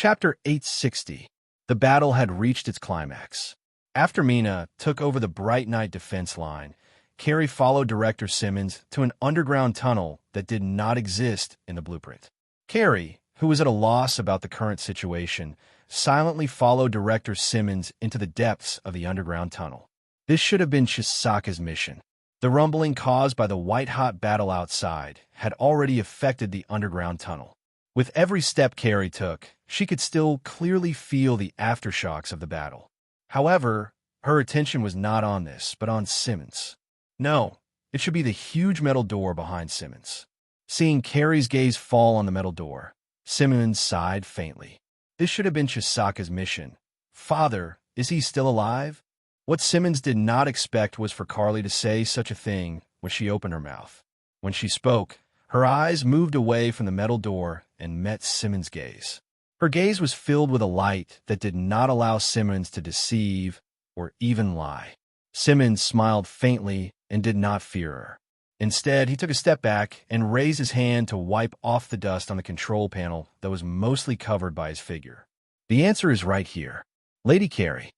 Chapter 860. The battle had reached its climax. After Mina took over the Bright Night defense line, Carrie followed Director Simmons to an underground tunnel that did not exist in the blueprint. Carrie, who was at a loss about the current situation, silently followed Director Simmons into the depths of the underground tunnel. This should have been Chisaka's mission. The rumbling caused by the white-hot battle outside had already affected the underground tunnel. With every step Carrie took, she could still clearly feel the aftershocks of the battle. However, her attention was not on this, but on Simmons. No, it should be the huge metal door behind Simmons. Seeing Carrie's gaze fall on the metal door, Simmons sighed faintly. This should have been Chisaka's mission. Father, is he still alive? What Simmons did not expect was for Carly to say such a thing when she opened her mouth. When she spoke, her eyes moved away from the metal door and met Simmons' gaze. Her gaze was filled with a light that did not allow Simmons to deceive or even lie. Simmons smiled faintly and did not fear her. Instead, he took a step back and raised his hand to wipe off the dust on the control panel that was mostly covered by his figure. The answer is right here. Lady Carrie.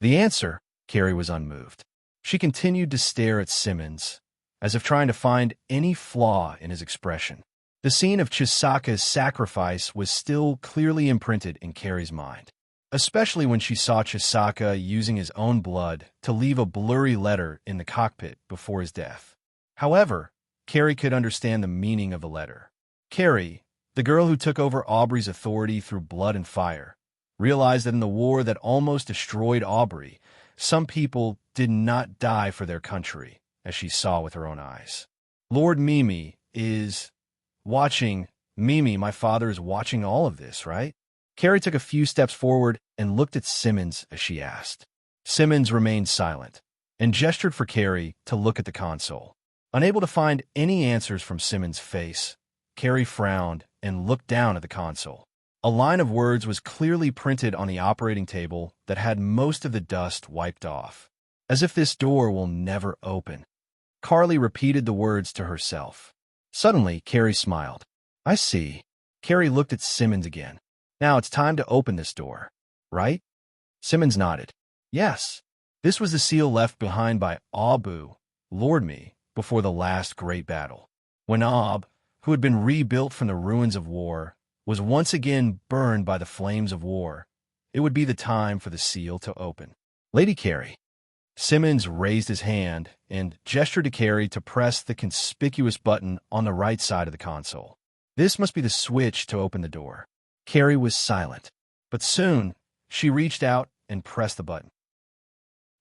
The answer? Carrie was unmoved. She continued to stare at Simmons, as if trying to find any flaw in his expression. The scene of Chisaka's sacrifice was still clearly imprinted in Carrie's mind, especially when she saw Chisaka using his own blood to leave a blurry letter in the cockpit before his death. However, Carrie could understand the meaning of the letter. Carrie, the girl who took over Aubrey's authority through blood and fire, realized that in the war that almost destroyed Aubrey, some people did not die for their country, as she saw with her own eyes. Lord Mimi is watching. Mimi, my father is watching all of this, right? Carrie took a few steps forward and looked at Simmons as she asked. Simmons remained silent and gestured for Carrie to look at the console. Unable to find any answers from Simmons' face, Carrie frowned and looked down at the console. A line of words was clearly printed on the operating table that had most of the dust wiped off. As if this door will never open. Carly repeated the words to herself. Suddenly, Carrie smiled. I see. Carrie looked at Simmons again. Now it's time to open this door, right? Simmons nodded. Yes. This was the seal left behind by Abu, Lord Me, before the last great battle. When Ab, who had been rebuilt from the ruins of war, was once again burned by the flames of war, it would be the time for the seal to open. Lady Carrie. Simmons raised his hand and gestured to Carrie to press the conspicuous button on the right side of the console. This must be the switch to open the door. Carrie was silent, but soon she reached out and pressed the button.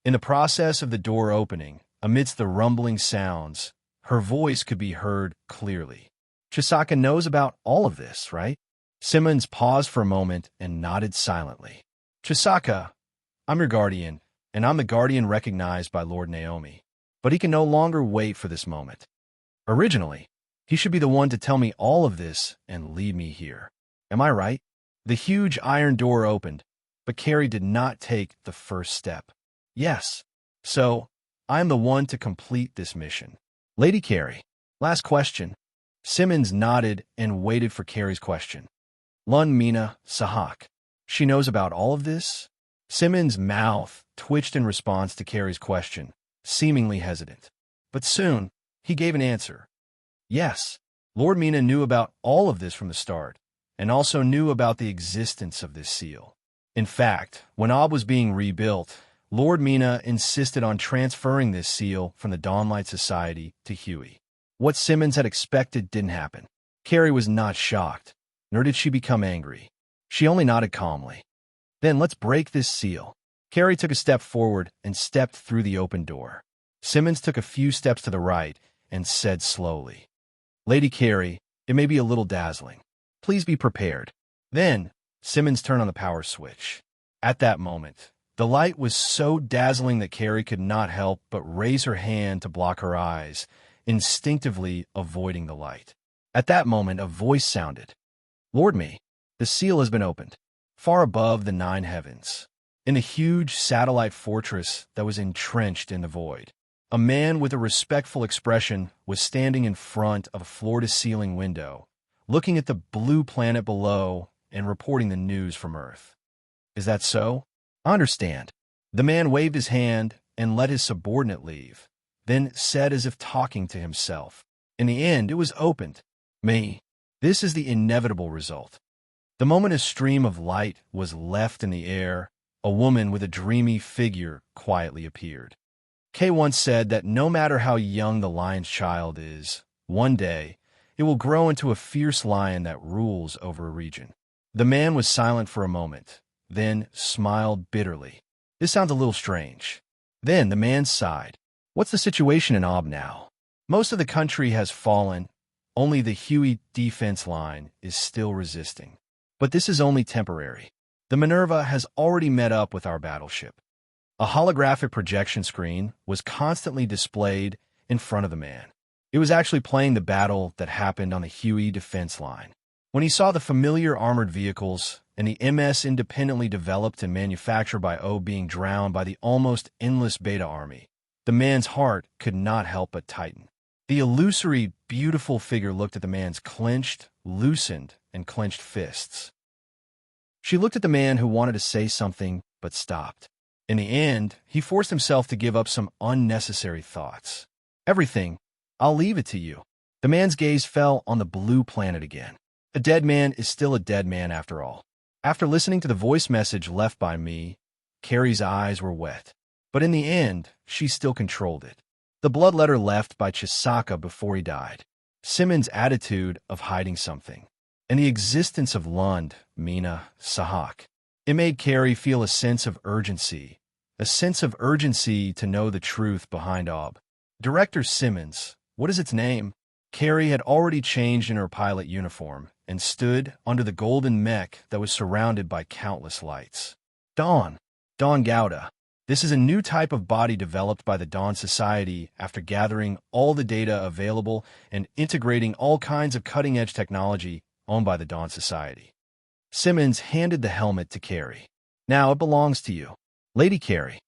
In the process of the door opening, amidst the rumbling sounds, her voice could be heard clearly. Chisaka knows about all of this, right? Simmons paused for a moment and nodded silently. Chisaka, I'm your guardian, and I'm the guardian recognized by Lord Naomi. But he can no longer wait for this moment. Originally, he should be the one to tell me all of this and lead me here. Am I right? The huge iron door opened, but Carrie did not take the first step. Yes. So, I am the one to complete this mission. Lady Carrie. Last question. Simmons nodded and waited for Carrie's question. Lun Mina Sahak. She knows about all of this? Simmons' mouth twitched in response to Carrie's question, seemingly hesitant. But soon, he gave an answer. Yes, Lord Mina knew about all of this from the start, and also knew about the existence of this seal. In fact, when Ob was being rebuilt, Lord Mina insisted on transferring this seal from the Dawnlight Society to Huey. What Simmons had expected didn't happen. Carrie was not shocked, nor did she become angry. She only nodded calmly. Then let's break this seal. Carrie took a step forward and stepped through the open door. Simmons took a few steps to the right and said slowly, Lady Carrie, it may be a little dazzling. Please be prepared. Then, Simmons turned on the power switch. At that moment, the light was so dazzling that Carrie could not help but raise her hand to block her eyes, instinctively avoiding the light. At that moment, a voice sounded. Lord Me, the seal has been opened. Far above the 9 heavens, in a huge satellite fortress that was entrenched in the void, a man with a respectful expression was standing in front of a floor-to-ceiling window, looking at the blue planet below and reporting the news from Earth. Is that so? I understand. The man waved his hand and let his subordinate leave, then said as if talking to himself. In the end, it was opened. Me. This is the inevitable result. The moment a stream of light was left in the air, a woman with a dreamy figure quietly appeared. Kay once said that no matter how young the lion's child is, one day it will grow into a fierce lion that rules over a region. The man was silent for a moment, then smiled bitterly. This sounds a little strange. Then the man sighed. What's the situation in Ob now? Most of the country has fallen. Only the Huey defense line is still resisting. But this is only temporary. The Minerva has already met up with our battleship. A holographic projection screen was constantly displayed in front of the man. It was actually playing the battle that happened on the Huey defense line. When he saw the familiar armored vehicles and the MS independently developed and manufactured by O being drowned by the almost endless Beta army, the man's heart could not help but tighten. The illusory, beautiful figure looked at the man's clenched, loosened, and clenched fists. She looked at the man who wanted to say something but stopped. In the end, he forced himself to give up some unnecessary thoughts. Everything. I'll leave it to you. The man's gaze fell on the blue planet again. A dead man is still a dead man after all. After listening to the voice message left by me, Carrie's eyes were wet. But in the end, she still controlled it. The blood letter left by Chisaka before he died. Simmons' attitude of hiding something. And the existence of Lund, Mina, Sahak. It made Carrie feel a sense of urgency to know the truth behind Ob. Director Simmons, what is its name? Carrie had already changed in her pilot uniform and stood under the golden mech that was surrounded by countless lights. Dawn. Dawn Gouda. This is a new type of body developed by the Dawn Society after gathering all the data available and integrating all kinds of cutting-edge technology owned by the Dawn Society. Simmons handed the helmet to Carrie. Now it belongs to you. Lady Carrie.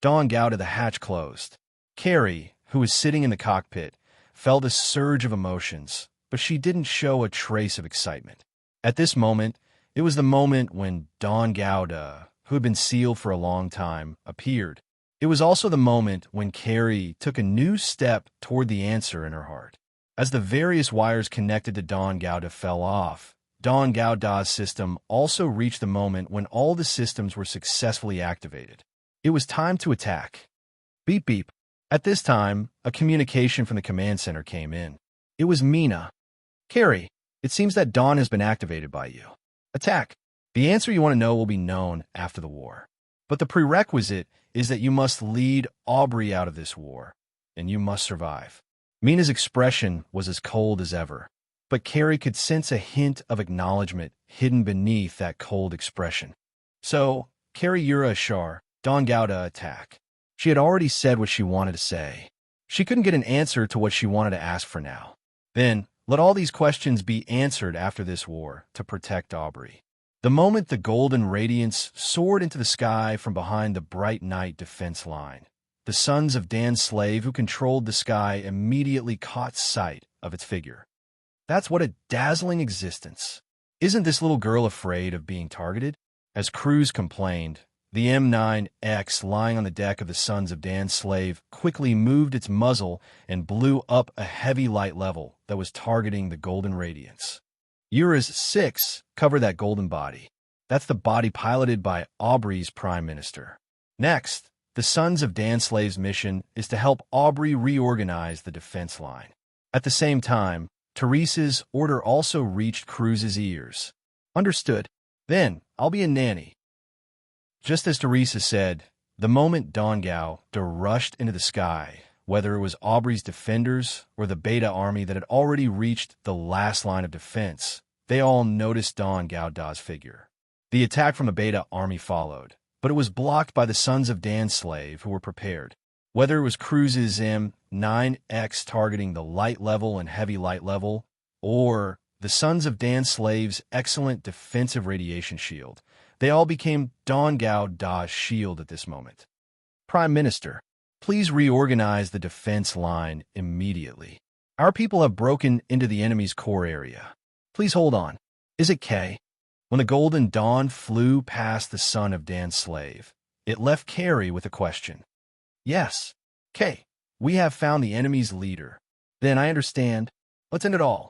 Dawn Gouda, the hatch closed. Carrie, who was sitting in the cockpit, felt a surge of emotions, but she didn't show a trace of excitement. At this moment, it was the moment when Dawn Gouda, who had been sealed for a long time, appeared. It was also the moment when Carrie took a new step toward the answer in her heart. As the various wires connected to Dawn Gouda fell off, Dawn Gouda's system also reached the moment when all the systems were successfully activated. It was time to attack. Beep beep. At this time, a communication from the command center came in. It was Mina. Carrie, it seems that Dawn has been activated by you. Attack. The answer you want to know will be known after the war. But the prerequisite is that you must lead Aubrey out of this war, and you must survive. Mina's expression was as cold as ever, but Carrie could sense a hint of acknowledgement hidden beneath that cold expression. So, Carrie Yura Ashar, Dawn Gouda attack. She had already said what she wanted to say. She couldn't get an answer to what she wanted to ask for now. Then, let all these questions be answered after this war to protect Aubrey. The moment the golden radiance soared into the sky from behind the bright night defense line, the sons of Dan's slave who controlled the sky immediately caught sight of its figure. That's what a dazzling existence. Isn't this little girl afraid of being targeted? As Cruz complained, the M9X lying on the deck of the Sons of Dan's slave quickly moved its muzzle and blew up a heavy light level that was targeting the golden radiance. Yura's 6 covered that golden body. That's the body piloted by Aubrey's prime minister. Next, the Sons of Dan's slave's mission is to help Aubrey reorganize the defense line. At the same time, Teresa's order also reached Cruz's ears. Understood. Then, I'll be a nanny. Just as Teresa said, the moment Dawn Gouda rushed into the sky, whether it was Aubrey's defenders or the Beta army that had already reached the last line of defense, they all noticed Dawn Gouda's figure. The attack from the Beta army followed, but it was blocked by the Sons of Dan's slave who were prepared. Whether it was Cruz's M9X targeting the light level and heavy light level, or the Sons of Dan's slave's excellent defensive radiation shield, they all became Dawn Gouda's shield at this moment. Prime Minister, please reorganize the defense line immediately. Our people have broken into the enemy's core area. Please hold on. Is it K? When the golden dawn flew past the son of Dan's slave, it left Carrie with a question. Yes, Kay, we have found the enemy's leader. Then I understand. Let's end it all.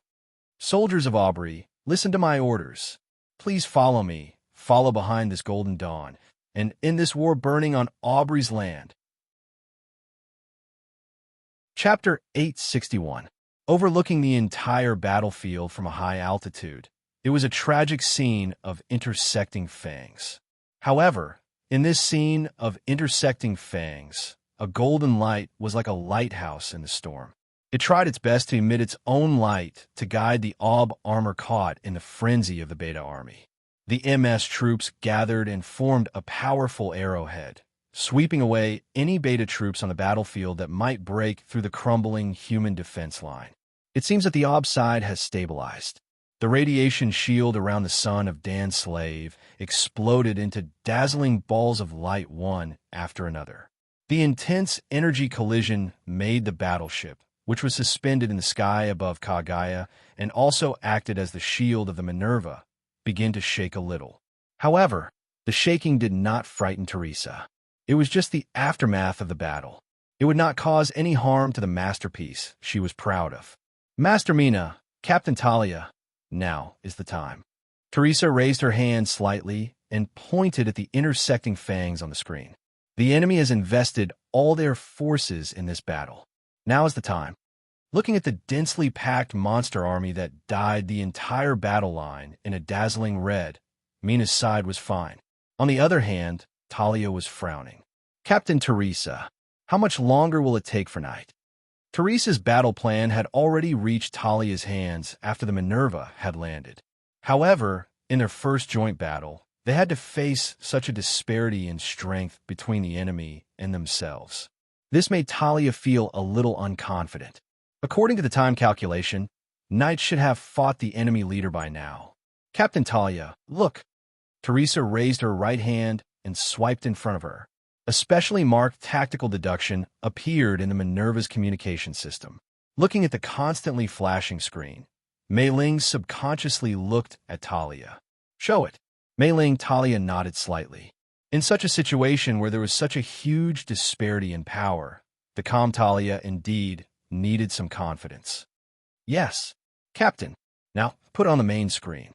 Soldiers of Aubrey, listen to my orders. Please follow me, follow behind this golden dawn, and end this war burning on Aubrey's land. Chapter 861. Overlooking the entire battlefield from a high altitude, it was a tragic scene of intersecting fangs. However, in this scene of intersecting fangs, a golden light was like a lighthouse in the storm. It tried its best to emit its own light to guide the Aub armor caught in the frenzy of the Beta army. The MS troops gathered and formed a powerful arrowhead, sweeping away any Beta troops on the battlefield that might break through the crumbling human defense line. It seems that the Aub side has stabilized. The radiation shield around the son of Dan's slave exploded into dazzling balls of light one after another. The intense energy collision made the battleship, which was suspended in the sky above Kagaya and also acted as the shield of the Minerva, begin to shake a little. However, the shaking did not frighten Teresa. It was just the aftermath of the battle. It would not cause any harm to the masterpiece she was proud of. Master Mina, Captain Talia, now is the time. Teresa raised her hand slightly and pointed at the intersecting fangs on the screen. The enemy has invested all their forces in this battle. Now is the time. Looking at the densely packed monster army that dyed the entire battle line in a dazzling red, Mina's side was fine. On the other hand, Talia was frowning. Captain Teresa, how much longer will it take for night? Teresa's battle plan had already reached Talia's hands after the Minerva had landed. However, in their first joint battle, they had to face such a disparity in strength between the enemy and themselves. This made Talia feel a little unconfident. According to the time calculation, Knight should have fought the enemy leader by now. Captain Talia, look. Teresa raised her right hand and swiped in front of her. A specially marked tactical deduction appeared in the Minerva's communication system. Looking at the constantly flashing screen, Mei Ling subconsciously looked at Talia. Show it. Mei Ling. Talia nodded slightly. In such a situation where there was such a huge disparity in power, the calm Talia indeed needed some confidence. Yes, Captain. Now put on the main screen.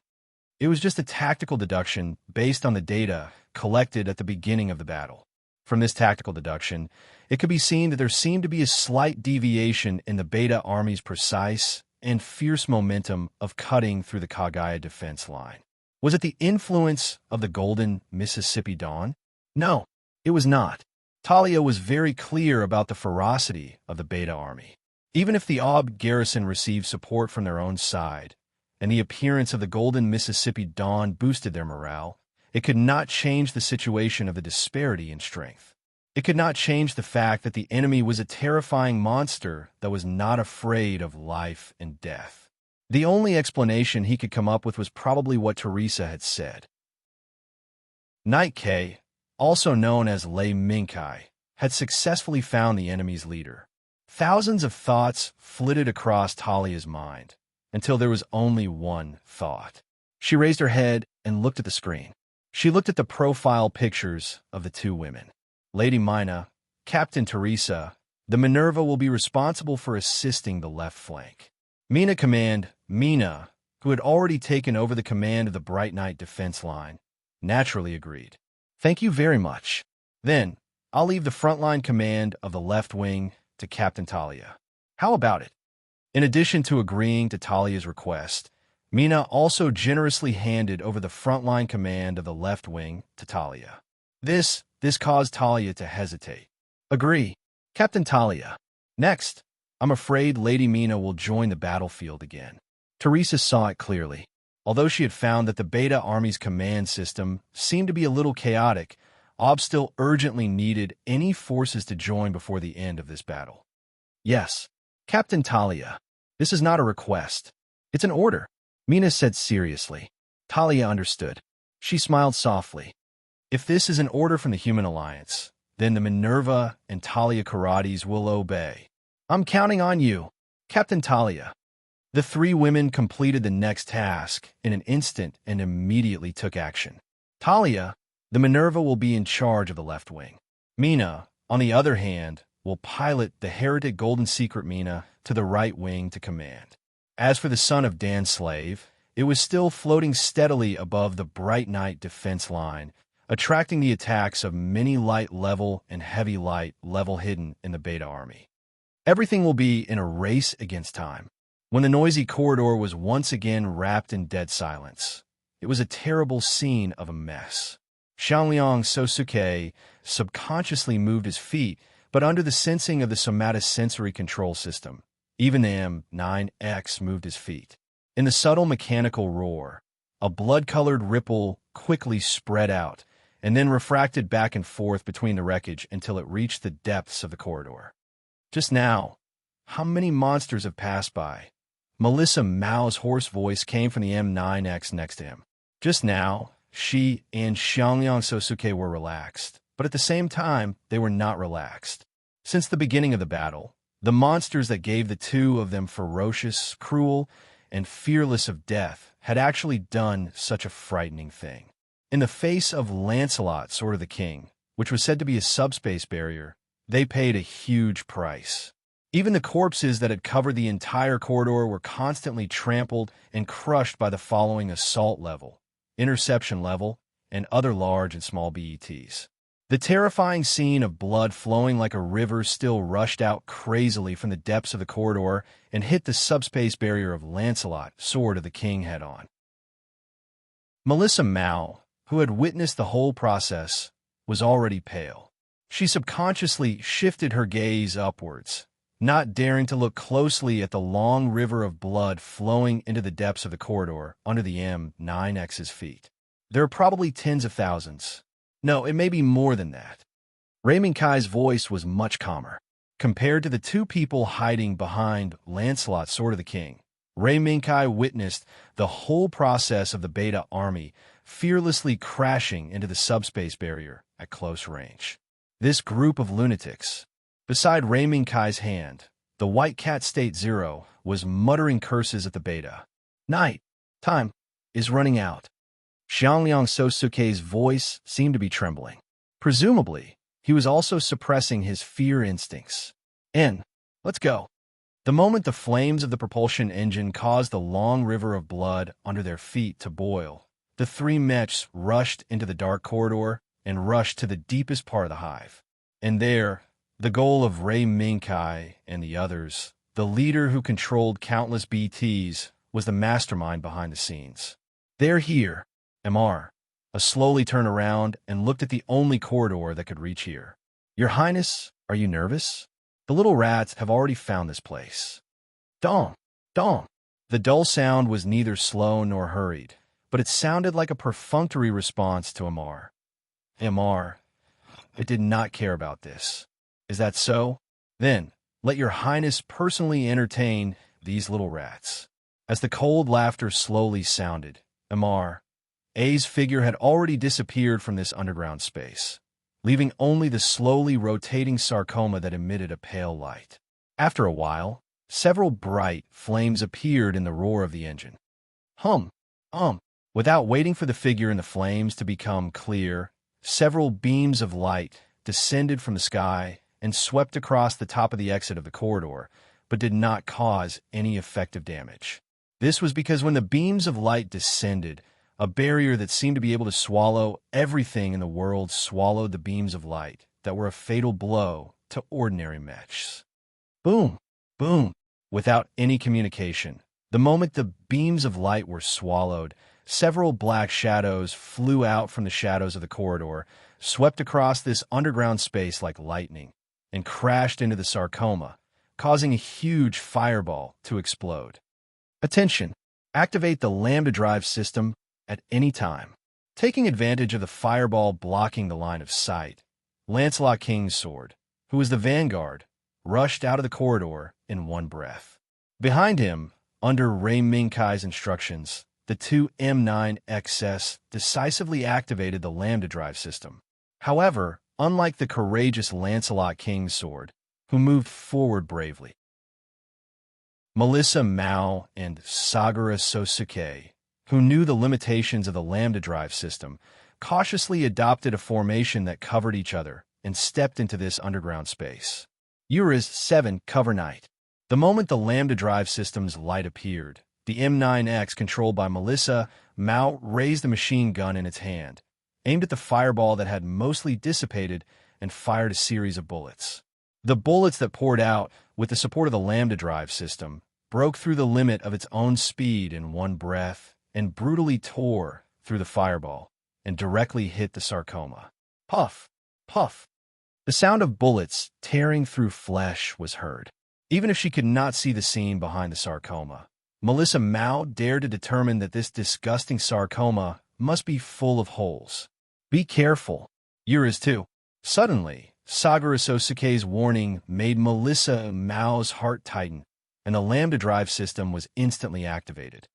It was just a tactical deduction based on the data collected at the beginning of the battle. From this tactical deduction, it could be seen that there seemed to be a slight deviation in the Beta army's precise and fierce momentum of cutting through the Kagaya defense line. Was it the influence of the golden Mississippi Dawn? No, it was not. Talia was very clear about the ferocity of the Beta army. Even if the Aub garrison received support from their own side, and the appearance of the golden Mississippi Dawn boosted their morale, it could not change the situation of the disparity in strength. It could not change the fact that the enemy was a terrifying monster that was not afraid of life and death. The only explanation he could come up with was probably what Teresa had said. Knight K, also known as Lei Minkai, had successfully found the enemy's leader. Thousands of thoughts flitted across Talia's mind, until there was only one thought. She raised her head and looked at the screen. She looked at the profile pictures of the two women. Lady Mina, Captain Teresa, the Minerva will be responsible for assisting the left flank. Mina Command, Mina, who had already taken over the command of the Bright Knight defense line, naturally agreed. Thank you very much. Then, I'll leave the frontline command of the left wing to Captain Talia. How about it? In addition to agreeing to Talia's request, Mina also generously handed over the frontline command of the left wing to Talia. This caused Talia to hesitate. Agree, Captain Talia. Next, I'm afraid Lady Mina will join the battlefield again. Teresa saw it clearly. Although she had found that the Beta Army's command system seemed to be a little chaotic, Ob still urgently needed any forces to join before the end of this battle. Yes, Captain Talia, this is not a request. It's an order. Mina said seriously. Talia understood. She smiled softly. If this is an order from the Human Alliance, then the Minerva and Talia Karates will obey. I'm counting on you, Captain Talia. The three women completed the next task in an instant and immediately took action. Talia, the Minerva, will be in charge of the left wing. Mina, on the other hand, will pilot the heretic Golden Secret Mina to the right wing to command. As for the son of Dan's slave, it was still floating steadily above the Bright Night defense line, attracting the attacks of many light level and heavy light level hidden in the Beta army. Everything will be in a race against time. When the noisy corridor was once again wrapped in dead silence, it was a terrible scene of a mess. Xiangliang Sosuke subconsciously moved his feet, but under the sensing of the somatosensory control system, even the M9X moved his feet. In the subtle mechanical roar, a blood-colored ripple quickly spread out and then refracted back and forth between the wreckage until it reached the depths of the corridor. Just now, how many monsters have passed by? Melissa Mao's hoarse voice came from the M9X next to him. Just now, she and Xiangliang Sosuke were relaxed, but at the same time, they were not relaxed. Since the beginning of the battle, the monsters that gave the two of them ferocious, cruel, and fearless of death had actually done such a frightening thing. In the face of Lancelot, Sword of the King, which was said to be a subspace barrier, they paid a huge price. Even the corpses that had covered the entire corridor were constantly trampled and crushed by the following assault level, interception level, and other large and small BETs. The terrifying scene of blood flowing like a river still rushed out crazily from the depths of the corridor and hit the subspace barrier of Lancelot, Sword of the King, head-on. Melissa Mao, who had witnessed the whole process, was already pale. She subconsciously shifted her gaze upwards, not daring to look closely at the long river of blood flowing into the depths of the corridor under the M9X's feet. There are probably tens of thousands. No, it may be more than that. Raymond Kai's voice was much calmer. Compared to the two people hiding behind Lancelot, Sword of the King, Raymond Kai witnessed the whole process of the Beta army fearlessly crashing into the subspace barrier at close range. This group of lunatics, beside Raymond Kai's hand, the White Cat State Zero, was muttering curses at the Beta. Night. Time is running out. Xiangliang Sosuke's voice seemed to be trembling. Presumably, he was also suppressing his fear instincts. Let's go. The moment the flames of the propulsion engine caused the long river of blood under their feet to boil, the three mechs rushed into the dark corridor and rushed to the deepest part of the hive. And there, the goal of Ray Mingkai and the others, the leader who controlled countless BTs, was the mastermind behind the scenes. They're here. Mr. slowly turned around and looked at the only corridor that could reach here. Your Highness, are you nervous? The little rats have already found this place. Dong, dong. The dull sound was neither slow nor hurried, but it sounded like a perfunctory response to Mr. It did not care about this. Is that so? Then, let your Highness personally entertain these little rats. As the cold laughter slowly sounded, A's figure had already disappeared from this underground space, leaving only the slowly rotating sarcoma that emitted a pale light. After a while, several bright flames appeared in the roar of the engine. Without waiting for the figure in the flames to become clear, several beams of light descended from the sky and swept across the top of the exit of the corridor, but did not cause any effective damage. This was because when the beams of light descended, a barrier that seemed to be able to swallow everything in the world swallowed the beams of light that were a fatal blow to ordinary mechs. Boom, boom, without any communication. The moment the beams of light were swallowed, several black shadows flew out from the shadows of the corridor, swept across this underground space like lightning, and crashed into the sarcoma, causing a huge fireball to explode. Attention! Activate the Lambda Drive system at any time. Taking advantage of the fireball blocking the line of sight, Lancelot King's sword, who was the vanguard, rushed out of the corridor in one breath. Behind him, under Ray Mingkai's instructions, the two M9XS decisively activated the Lambda Drive system. However, unlike the courageous Lancelot King's sword, who moved forward bravely, Melissa Mao and Sagara Sosuke, who knew the limitations of the lambda drive system, cautiously adopted a formation that covered each other and stepped into this underground space. Ura's 7 Cover Night. The moment the lambda drive system's light appeared, the M9X, controlled by Melissa Mao, raised a machine gun in its hand, aimed at the fireball that had mostly dissipated, and fired a series of bullets. The bullets that poured out, with the support of the lambda drive system, broke through the limit of its own speed in one breath and brutally tore through the fireball and directly hit the sarcoma. Puff! Puff! The sound of bullets tearing through flesh was heard. Even if she could not see the scene behind the sarcoma, Melissa Mao dared to determine that this disgusting sarcoma must be full of holes. Be careful. Ura's too. Suddenly, Sagara Sosuke's warning made Melissa Mao's heart tighten, and the lambda drive system was instantly activated.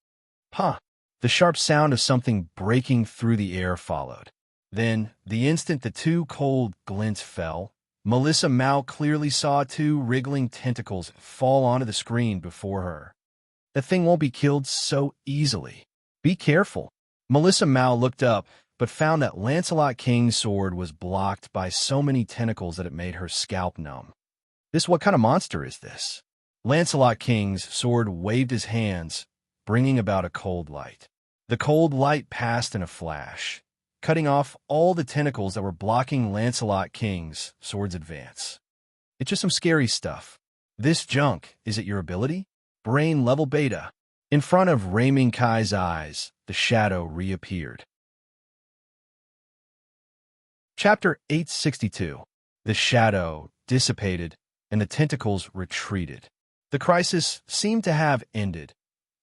Huh! The sharp sound of something breaking through the air followed. Then, the instant the two cold glints fell, Melissa Mao clearly saw 2 wriggling tentacles fall onto the screen before her. The thing won't be killed so easily. Be careful. Melissa Mao looked up, but found that Lancelot King's sword was blocked by so many tentacles that it made her scalp numb. What kind of monster is this? Lancelot King's sword waved his hands, bringing about a cold light. The cold light passed in a flash, cutting off all the tentacles that were blocking Lancelot King's sword's advance. It's just some scary stuff. This junk, is it your ability? Brain level beta. In front of Rei Minkai's eyes, the shadow reappeared. Chapter 862. The shadow dissipated, and the tentacles retreated. The crisis seemed to have ended.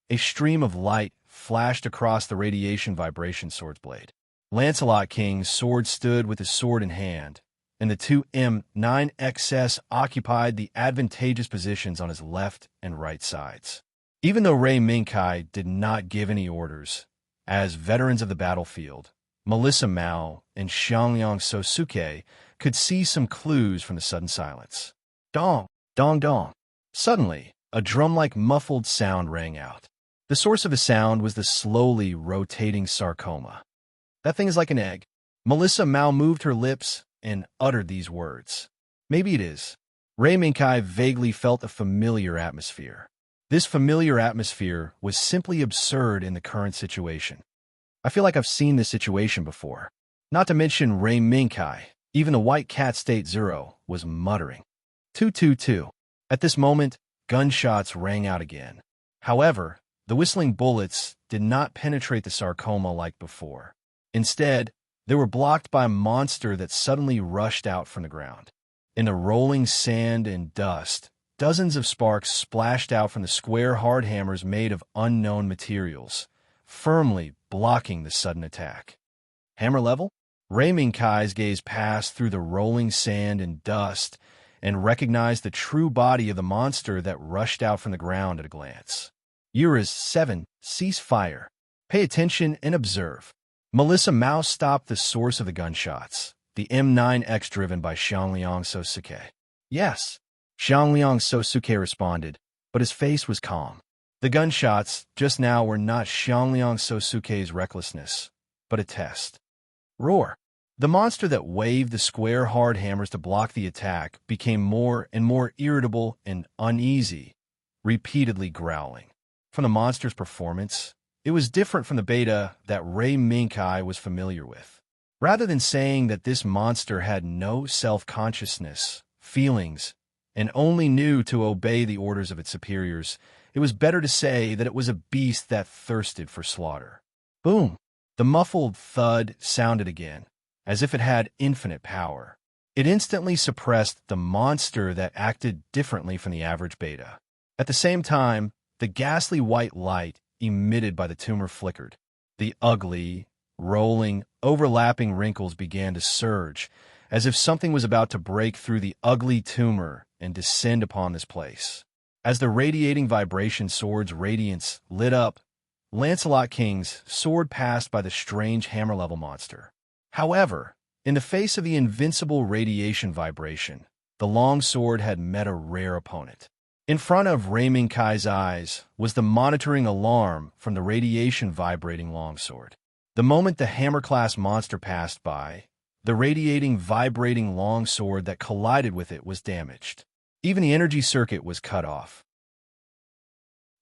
A stream of light flashed across the radiation vibration sword's blade. Lancelot King's sword stood with his sword in hand, and the 2 M9XS occupied the advantageous positions on his left and right sides. Even though Rei Minkai did not give any orders, as veterans of the battlefield, Melissa Mao and Xiangliang Sosuke could see some clues from the sudden silence. Dong! Dong dong! Suddenly, a drum-like muffled sound rang out. The source of the sound was the slowly rotating sarcoma. That thing is like an egg. Melissa Mao moved her lips and uttered these words. Maybe it is. Rei Minkai vaguely felt a familiar atmosphere. This familiar atmosphere was simply absurd in the current situation. I feel like I've seen this situation before. Not to mention Rei Minkai, even the White Cat State Zero, was muttering. 222. At this moment, gunshots rang out again. However, the whistling bullets did not penetrate the sarcoma like before. Instead, they were blocked by a monster that suddenly rushed out from the ground. In the rolling sand and dust, dozens of sparks splashed out from the square hard hammers made of unknown materials, firmly blocking the sudden attack. Hammer level? Rei Minkai's gaze passed through the rolling sand and dust and recognized the true body of the monster that rushed out from the ground at a glance. Ura's 7. Cease fire. Pay attention and observe. Melissa Mao stopped the source of the gunshots, the M9X driven by Xiangliang Sosuke. Yes, Xiangliang Sosuke responded, but his face was calm. The gunshots just now were not Xiangliang Sosuke's recklessness, but a test. Roar! The monster that waved the square hard hammers to block the attack became more and more irritable and uneasy, repeatedly growling. From the monster's performance, it was different from the beta that Rei Minkai was familiar with. Rather than saying that this monster had no self-consciousness, feelings, and only knew to obey the orders of its superiors, it was better to say that it was a beast that thirsted for slaughter. Boom! The muffled thud sounded again, as if it had infinite power. It instantly suppressed the monster that acted differently from the average beta. At the same time, the ghastly white light emitted by the tumor flickered. The ugly, rolling, overlapping wrinkles began to surge, as if something was about to break through the ugly tumor and descend upon this place. As the radiating vibration sword's radiance lit up, Lancelot King's sword passed by the strange hammer-level monster. However, in the face of the invincible radiation vibration, the long sword had met a rare opponent. In front of Rei Minkai's eyes was the monitoring alarm from the radiation-vibrating longsword. The moment the hammer-class monster passed by, the radiating, vibrating longsword that collided with it was damaged. Even the energy circuit was cut off.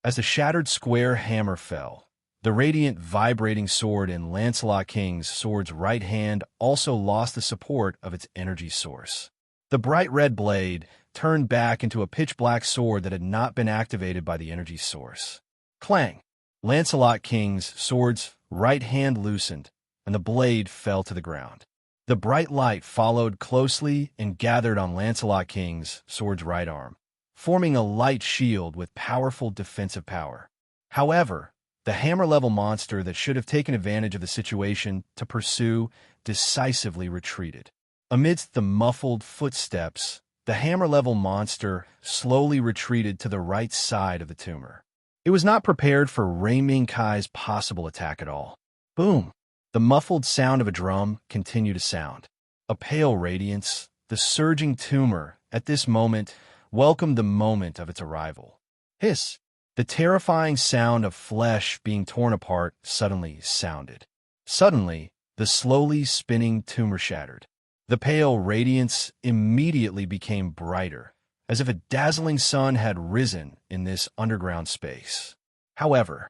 As the shattered square hammer fell, the radiant, vibrating sword in Lancelot King's sword's right hand also lost the support of its energy source. The bright red blade turned back into a pitch-black sword that had not been activated by the energy source. Clang! Lancelot King's sword's right hand loosened, and the blade fell to the ground. The bright light followed closely and gathered on Lancelot King's sword's right arm, forming a light shield with powerful defensive power. However, the hammer-level monster that should have taken advantage of the situation to pursue decisively retreated. Amidst the muffled footsteps, the hammer-level monster slowly retreated to the right side of the tumor. It was not prepared for Rei Minkai's possible attack at all. Boom! The muffled sound of a drum continued to sound. A pale radiance, the surging tumor, at this moment, welcomed the moment of its arrival. Hiss! The terrifying sound of flesh being torn apart suddenly sounded. Suddenly, the slowly spinning tumor shattered. The pale radiance immediately became brighter, as if a dazzling sun had risen in this underground space. However,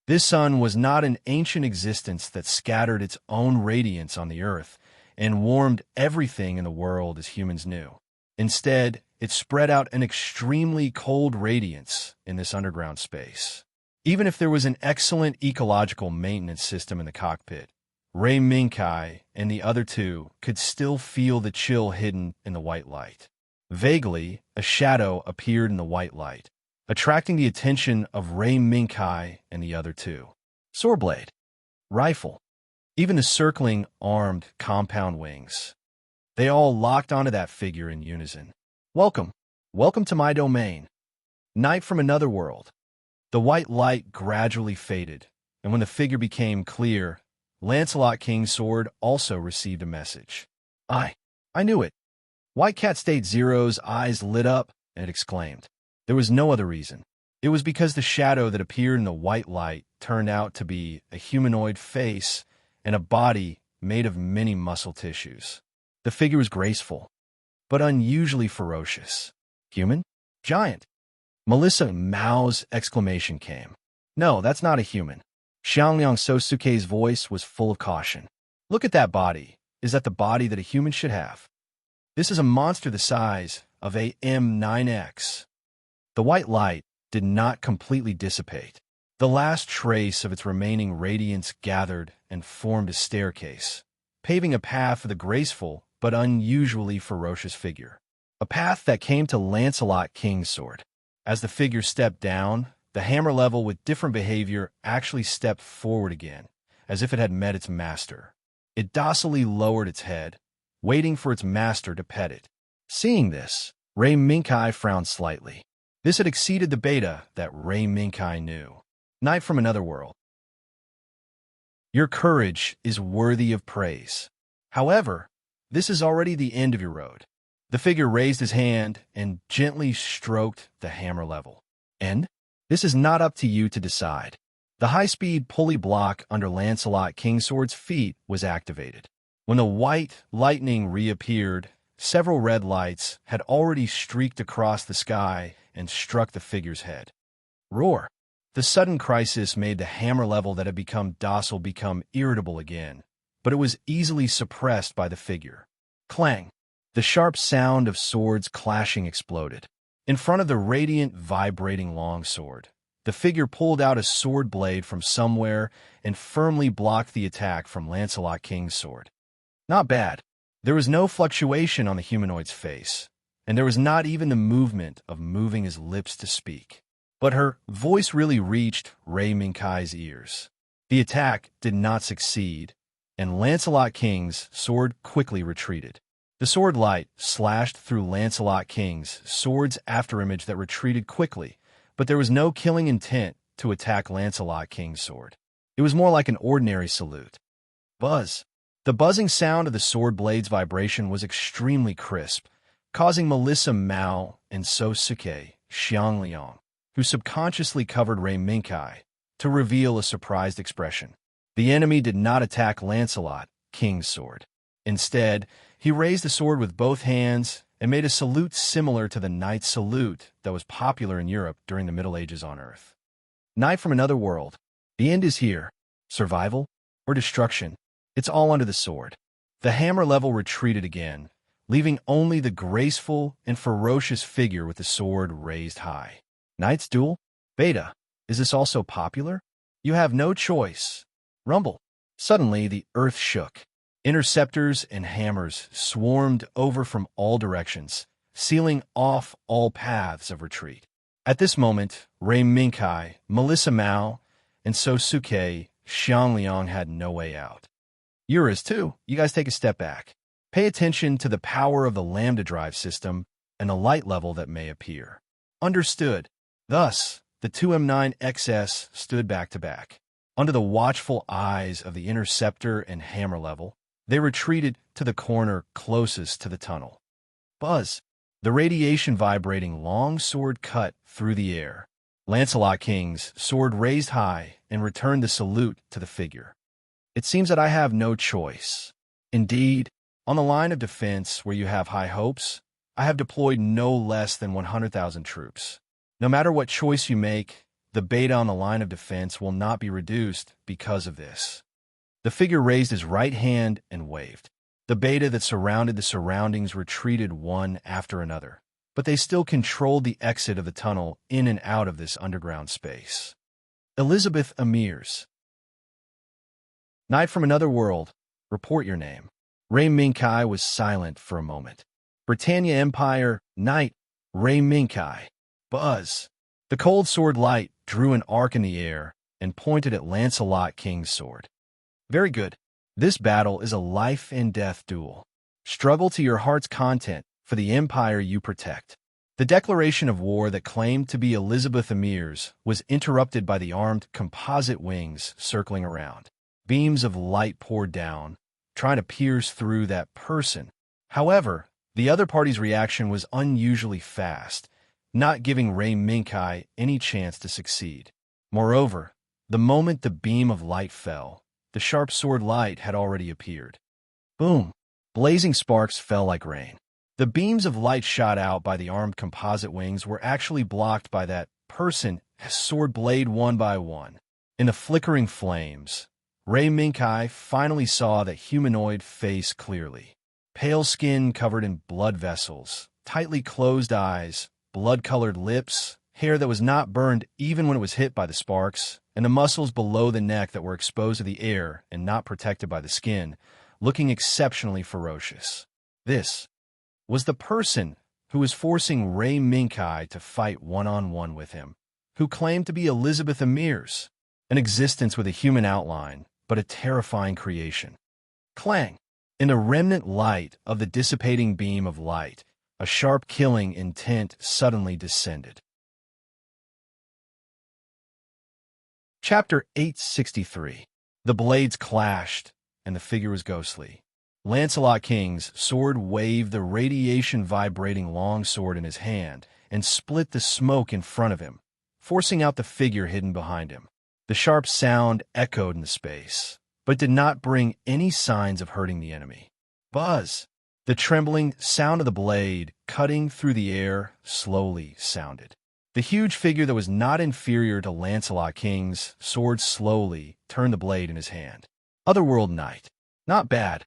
this sun was not an ancient existence that scattered its own radiance on the earth and warmed everything in the world as humans knew. Instead, it spread out an extremely cold radiance in this underground space. Even if there was an excellent ecological maintenance system in the cockpit, Rei Minkai and the other two could still feel the chill hidden in the white light. Vaguely, a shadow appeared in the white light, attracting the attention of Rei Minkai and the other two. Swordblade, rifle, even the circling, armed, compound wings. They all locked onto that figure in unison. Welcome, welcome to my domain. Night from another world. The white light gradually faded, and when the figure became clear, Lancelot King's sword also received a message. I knew it. White Cat State Zero's eyes lit up, and it exclaimed. There was no other reason. It was because the shadow that appeared in the white light turned out to be a humanoid face and a body made of many muscle tissues. The figure was graceful, but unusually ferocious. Human? Giant. Melissa Mao's exclamation came. No, that's not a human. Xiangliang Sosuke's voice was full of caution. Look at that body. Is that the body that a human should have? This is a monster the size of a M9X. The white light did not completely dissipate. The last trace of its remaining radiance gathered and formed a staircase, paving a path for the graceful but unusually ferocious figure. A path that came to Lancelot King's sword. As the figure stepped down, the hammer level with different behavior actually stepped forward again, as if it had met its master. It docilely lowered its head, waiting for its master to pet it. Seeing this, Rei Minkai frowned slightly. This had exceeded the beta that Rei Minkai knew. Night from another world. Your courage is worthy of praise. However, this is already the end of your road. The figure raised his hand and gently stroked the hammer level. End? This is not up to you to decide. The high-speed pulley block under Lancelot Kingsword's feet was activated. When the white lightning reappeared, several red lights had already streaked across the sky and struck the figure's head. Roar! The sudden crisis made the hammer level that had become docile become irritable again, but it was easily suppressed by the figure. Clang! The sharp sound of swords clashing exploded. In front of the radiant, vibrating longsword, the figure pulled out a sword blade from somewhere and firmly blocked the attack from Lancelot King's sword. Not bad. There was no fluctuation on the humanoid's face, and there was not even the movement of moving his lips to speak. But her voice really reached Rei Minkai's ears. The attack did not succeed, and Lancelot King's sword quickly retreated. The sword light slashed through Lancelot King's sword's afterimage that retreated quickly, but there was no killing intent to attack Lancelot King's sword. It was more like an ordinary salute. Buzz. The buzzing sound of the sword blade's vibration was extremely crisp, causing Melissa Mao and Sosuke Xiangliang, who subconsciously covered Rei Minkai to reveal a surprised expression. The enemy did not attack Lancelot, King's sword. Instead, he raised the sword with both hands and made a salute similar to the knight's salute that was popular in Europe during the Middle Ages on Earth. Knight from another world. The end is here. Survival or destruction? It's all under the sword. The hammer level retreated again, leaving only the graceful and ferocious figure with the sword raised high. Knight's duel? Beta. Is this also popular? You have no choice. Rumble. Suddenly, the earth shook. Interceptors and hammers swarmed over from all directions, sealing off all paths of retreat. At this moment, Rei Minkai, Melissa Mao, and Sosuke Xiangliang had no way out. Yours too. You guys take a step back. Pay attention to the power of the lambda drive system and the light level that may appear. Understood. Thus, the two M9XS stood back to back. Under the watchful eyes of the interceptor and hammer level, they retreated to the corner closest to the tunnel. Buzz. The radiation vibrating long sword cut through the air. Lancelot King's sword raised high and returned the salute to the figure. It seems that I have no choice. Indeed, on the line of defense where you have high hopes, I have deployed no less than 100,000 troops. No matter what choice you make, the beta on the line of defense will not be reduced because of this. The figure raised his right hand and waved. The beta that surrounded the surroundings retreated one after another, but they still controlled the exit of the tunnel in and out of this underground space. Elizabeth Amirs. Knight from another world, report your name. Rei Minkai was silent for a moment. Britannia Empire, Knight, Rei Minkai. Buzz. The cold sword light drew an arc in the air and pointed at Lancelot King's sword. Very good. This battle is a life and death duel. Struggle to your heart's content for the empire you protect. The declaration of war that claimed to be Elizabeth Amirs was interrupted by the armed composite wings circling around. Beams of light poured down, trying to pierce through that person. However, the other party's reaction was unusually fast, not giving Rei Minkai any chance to succeed. Moreover, the moment the beam of light fell, the sharp sword light had already appeared. Boom! Blazing sparks fell like rain. The beams of light shot out by the armed composite wings were actually blocked by that person as sword blade one by one. In the flickering flames, Rei Minkai finally saw the humanoid face clearly. Pale skin covered in blood vessels, tightly closed eyes, blood-colored lips, hair that was not burned even when it was hit by the sparks, and the muscles below the neck that were exposed to the air and not protected by the skin, looking exceptionally ferocious. This was the person who was forcing Rei Minkai to fight one-on-one with him, who claimed to be Elizabeth Amirs, an existence with a human outline, but a terrifying creation. Clang! In the remnant light of the dissipating beam of light, a sharp killing intent suddenly descended. Chapter 863. The blades clashed, and the figure was ghostly. Lancelot King's sword waved the radiation-vibrating long sword in his hand and split the smoke in front of him, forcing out the figure hidden behind him. The sharp sound echoed in the space, but did not bring any signs of hurting the enemy. Buzz! The trembling sound of the blade cutting through the air slowly sounded. The huge figure that was not inferior to Lancelot King's sword slowly turned the blade in his hand. Otherworld Knight. Not bad.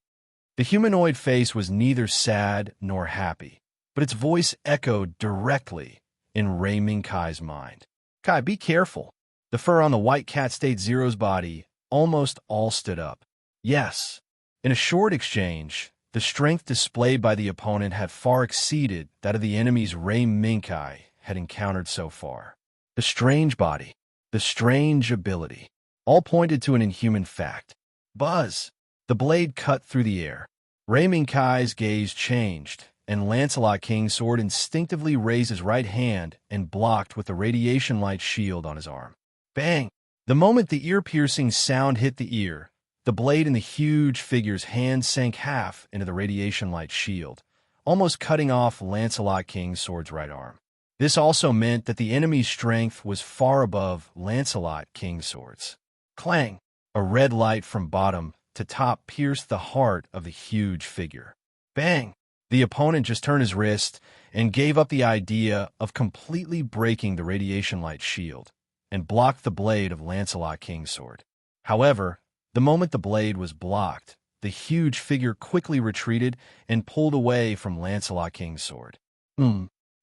The humanoid face was neither sad nor happy, but its voice echoed directly in Rei Minkai's mind. Kai, be careful. The fur on the white cat State Zero's body almost all stood up. Yes. In a short exchange, the strength displayed by the opponent had far exceeded that of the enemy's Rei Minkai had encountered so far. The strange body, the strange ability, all pointed to an inhuman fact. Buzz! The blade cut through the air. Rei Minkai's gaze changed, and Lancelot King's sword instinctively raised his right hand and blocked with the radiation light shield on his arm. Bang! The moment the ear-piercing sound hit the ear, the blade in the huge figure's hand sank half into the radiation light shield, almost cutting off Lancelot King's sword's right arm. This also meant that the enemy's strength was far above Lancelot King's swords. Clang! A red light from bottom to top pierced the heart of the huge figure. Bang! The opponent just turned his wrist and gave up the idea of completely breaking the radiation light shield and blocked the blade of Lancelot King's sword. However, the moment the blade was blocked, the huge figure quickly retreated and pulled away from Lancelot King's sword.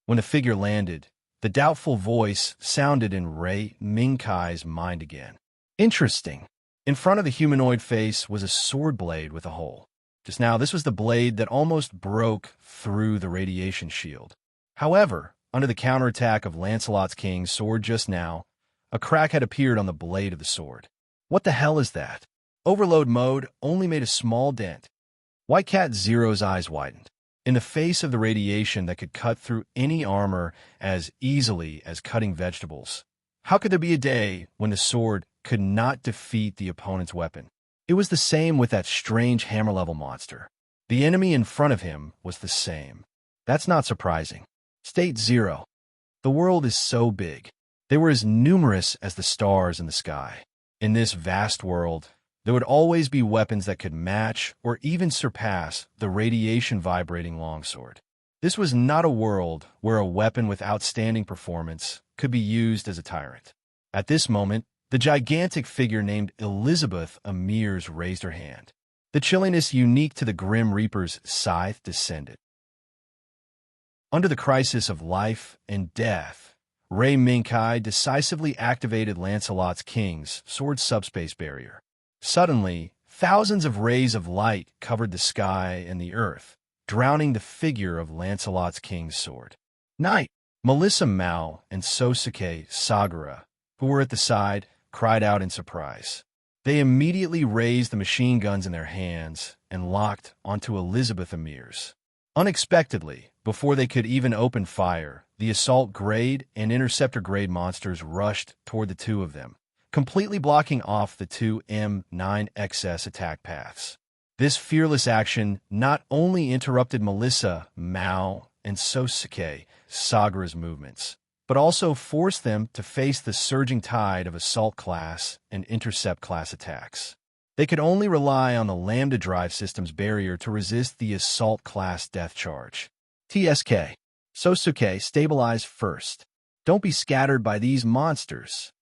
When the figure landed, the doubtful voice sounded in Ray Minkai's mind again. Interesting. In front of the humanoid face was a sword blade with a hole. Just now, this was the blade that almost broke through the radiation shield. However, under the counterattack of Lancelot King's sword just now, a crack had appeared on the blade of the sword. What the hell is that? Overload mode only made a small dent. White Cat Zero's eyes widened. In the face of the radiation that could cut through any armor as easily as cutting vegetables, how could there be a day when the sword could not defeat the opponent's weapon? It was the same with that strange hammer-level monster. The enemy in front of him was the same. That's not surprising. State 0. The world is so big. They were as numerous as the stars in the sky. In this vast world, there would always be weapons that could match or even surpass the radiation-vibrating longsword. This was not a world where a weapon with outstanding performance could be used as a tyrant. At this moment, the gigantic figure named Elizabeth Amirs raised her hand. The chilliness unique to the Grim Reaper's scythe descended. Under the crisis of life and death, Ray Minkai decisively activated Lancelot King's sword subspace barrier. Suddenly, thousands of rays of light covered the sky and the earth, drowning the figure of Lancelot King's sword. Night! Melissa Mao and Sosuke Sagara, who were at the side, cried out in surprise. They immediately raised the machine guns in their hands and locked onto Elizabeth Amirs. Unexpectedly, before they could even open fire, the assault grade and interceptor grade monsters rushed toward the two of them, completely blocking off the two M9XS attack paths. This fearless action not only interrupted Melissa Mao and Sosuke Sagara's movements, but also forced them to face the surging tide of assault class and intercept class attacks. They could only rely on the Lambda Drive System's barrier to resist the assault class death charge. TSK. Sosuke, stabilize first. Don't be scattered by these monsters.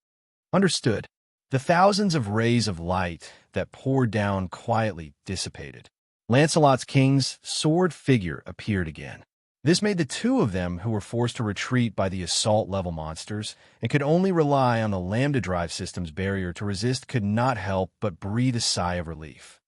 Understood. The thousands of rays of light that poured down quietly dissipated. Lancelot King's sword figure appeared again. This made the two of them, who were forced to retreat by the assault-level monsters and could only rely on the Lambda Drive System's barrier to resist, could not help but breathe a sigh of relief.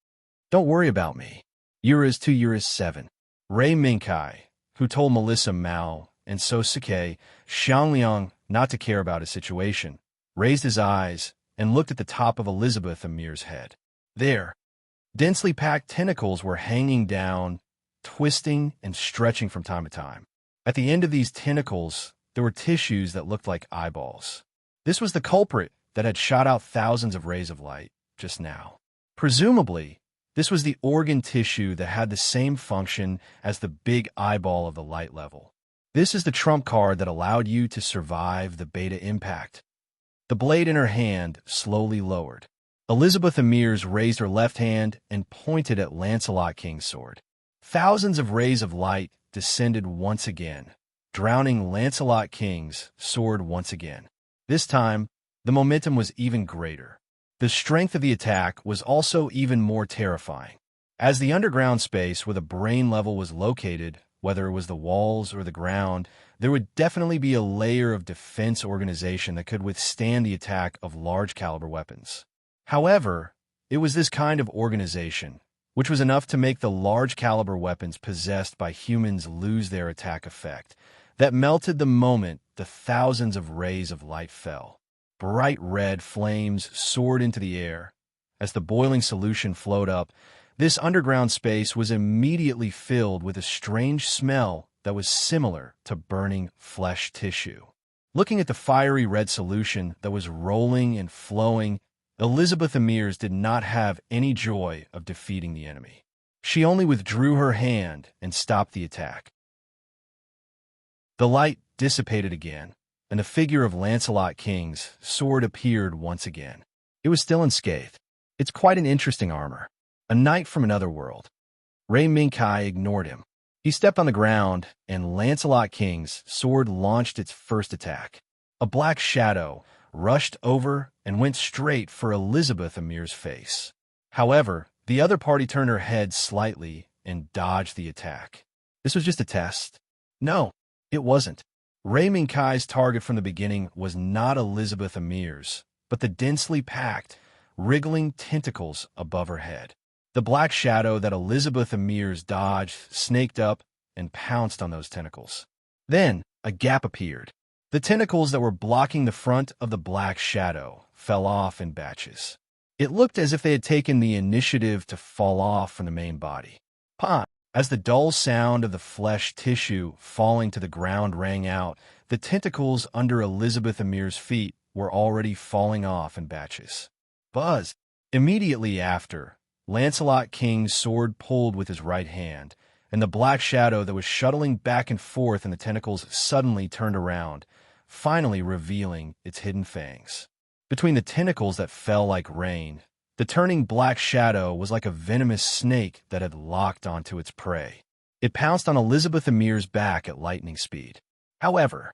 Don't worry about me. Yuras 2 Yuras 7. Ray Minkai, who told Melissa Mao and Sosuke Xiangliang not to care about his situation, raised his eyes and looked at the top of Elizabeth Amir's head. There, densely packed tentacles were hanging down, twisting and stretching from time to time. At the end of these tentacles, there were tissues that looked like eyeballs. This was the culprit that had shot out thousands of rays of light just now. Presumably, this was the organ tissue that had the same function as the big eyeball of the light level. This is the trump card that allowed you to survive the beta impact. The blade in her hand slowly lowered. Elizabeth Amirs raised her left hand and pointed at Lancelot King's sword. Thousands of rays of light descended once again, drowning Lancelot King's sword once again. This time, the momentum was even greater. The strength of the attack was also even more terrifying. As the underground space where the brain level was located, whether it was the walls or the ground, there would definitely be a layer of defense organization that could withstand the attack of large-caliber weapons. However, it was this kind of organization, which was enough to make the large-caliber weapons possessed by humans lose their attack effect, that melted the moment the thousands of rays of light fell. Bright red flames soared into the air. As the boiling solution flowed up, this underground space was immediately filled with a strange smell that was similar to burning flesh tissue. Looking at the fiery red solution that was rolling and flowing, Elizabeth Amirs did not have any joy of defeating the enemy. She only withdrew her hand and stopped the attack. The light dissipated again, and the figure of Lancelot King's sword appeared once again. It was still unscathed. It's quite an interesting armor. A knight from another world. Ray Minkai ignored him. He stepped on the ground, and Lancelot King's sword launched its first attack. A black shadow rushed over and went straight for Elizabeth Amir's face. However, the other party turned her head slightly and dodged the attack. This was just a test. No, it wasn't. Ray Minkai's target from the beginning was not Elizabeth Amir's, but the densely packed, wriggling tentacles above her head. The black shadow that Elizabeth Amir's dodged snaked up and pounced on those tentacles. Then, a gap appeared. The tentacles that were blocking the front of the black shadow fell off in batches. It looked as if they had taken the initiative to fall off from the main body. Pah! As the dull sound of the flesh tissue falling to the ground rang out, the tentacles under Elizabeth Amir's feet were already falling off in batches. Buzz! Immediately after, Lancelot King's sword pulled with his right hand, and the black shadow that was shuttling back and forth in the tentacles suddenly turned around, finally revealing its hidden fangs. Between the tentacles that fell like rain, the turning black shadow was like a venomous snake that had locked onto its prey. It pounced on Elizabeth Amir's back at lightning speed. However,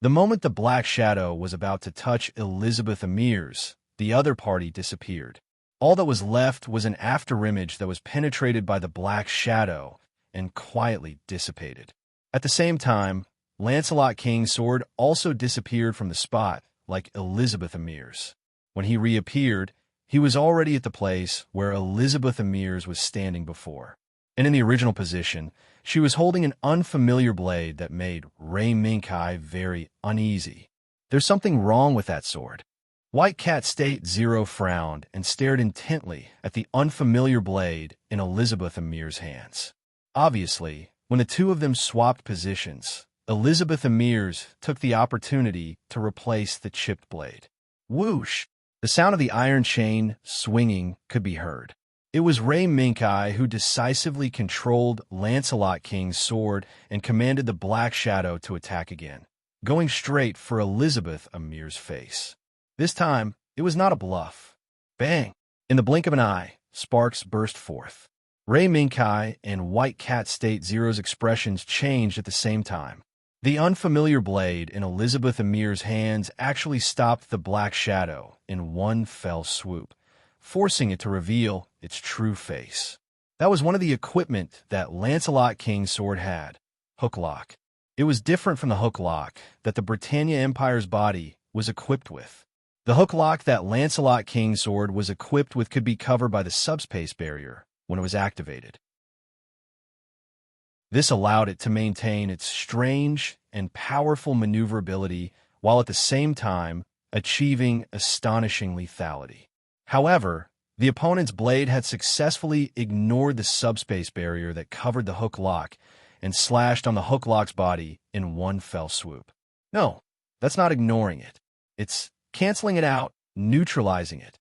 the moment the black shadow was about to touch Elizabeth Amir's, the other party disappeared. All that was left was an afterimage that was penetrated by the black shadow and quietly dissipated. At the same time, Lancelot King's sword also disappeared from the spot, like Elizabeth Amir's. When he reappeared, he was already at the place where Elizabeth Amir's was standing before. And in the original position, she was holding an unfamiliar blade that made Ray Minkai very uneasy. There's something wrong with that sword. White Cat State Zero frowned and stared intently at the unfamiliar blade in Elizabeth Amir's hands. Obviously, when the two of them swapped positions, Elizabeth Amir's took the opportunity to replace the chipped blade. Whoosh! The sound of the iron chain swinging could be heard. It was Ray Minkai who decisively controlled Lancelot King's sword and commanded the black shadow to attack again, going straight for Elizabeth Amir's face. This time, it was not a bluff. Bang! In the blink of an eye, sparks burst forth. Ray Minkai and White Cat State Zero's expressions changed at the same time. The unfamiliar blade in Elizabeth Amir's hands actually stopped the black shadow in one fell swoop, forcing it to reveal its true face. That was one of the equipment that Lancelot King's sword had, hooklock. It was different from the hooklock that the Britannia Empire's body was equipped with. The hooklock that Lancelot King's sword was equipped with could be covered by the subspace barrier when it was activated. This allowed it to maintain its strange and powerful maneuverability while at the same time achieving astonishing lethality. However, the opponent's blade had successfully ignored the subspace barrier that covered the hook lock and slashed on the hook lock's body in one fell swoop. No, that's not ignoring it. It's canceling it out, neutralizing it.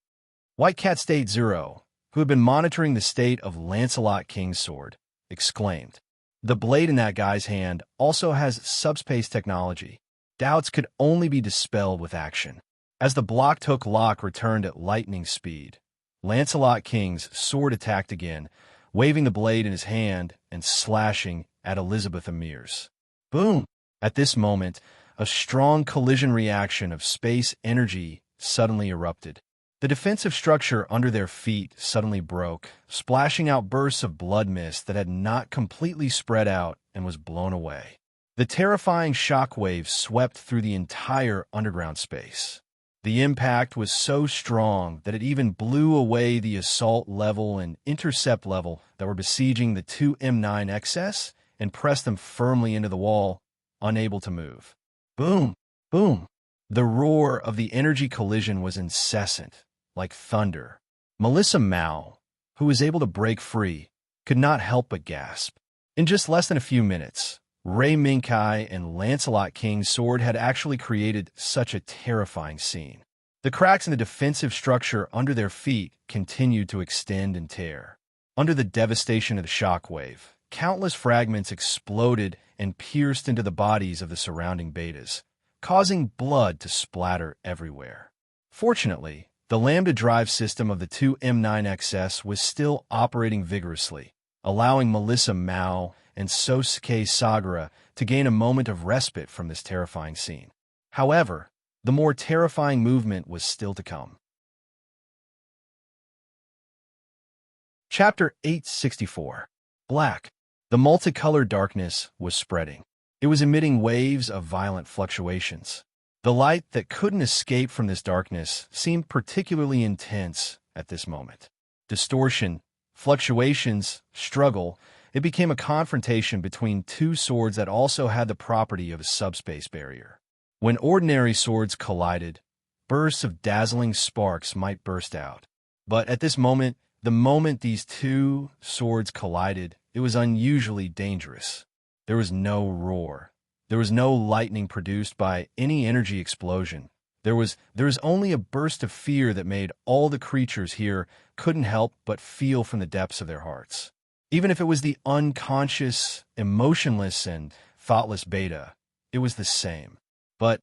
White Cat State Zero, who had been monitoring the state of Lancelot King's sword, exclaimed, "The blade in that guy's hand also has subspace technology. Doubts could only be dispelled with action." As the blocked hook lock returned at lightning speed, Lancelot King's sword attacked again, waving the blade in his hand and slashing at Elizabeth Amir's. Boom! At this moment, a strong collision reaction of space energy suddenly erupted. The defensive structure under their feet suddenly broke, splashing out bursts of blood mist that had not completely spread out and was blown away. The terrifying shockwaves swept through the entire underground space. The impact was so strong that it even blew away the assault level and intercept level that were besieging the two M9 XS and pressed them firmly into the wall, unable to move. Boom! Boom! The roar of the energy collision was incessant, like thunder. Melissa Mao, who was able to break free, could not help but gasp. In just less than a few minutes, Ray Minkai and Lancelot King's sword had actually created such a terrifying scene. The cracks in the defensive structure under their feet continued to extend and tear. Under the devastation of the shockwave, countless fragments exploded and pierced into the bodies of the surrounding betas, causing blood to splatter everywhere. Fortunately, the lambda drive system of the two M9XS was still operating vigorously, allowing Melissa Mao and Sosuke Sagara to gain a moment of respite from this terrifying scene. However, the more terrifying movement was still to come. Chapter 864. Black. The multicolored darkness was spreading. It was emitting waves of violent fluctuations. The light that couldn't escape from this darkness seemed particularly intense at this moment. Distortion, fluctuations, struggle, it became a confrontation between two swords that also had the property of a subspace barrier. When ordinary swords collided, bursts of dazzling sparks might burst out. But at this moment, the moment these two swords collided, it was unusually dangerous. There was no roar. There was no lightning produced by any energy explosion. There was only a burst of fear that made all the creatures here couldn't help but feel from the depths of their hearts. Even if it was the unconscious, emotionless, and thoughtless beta, it was the same. But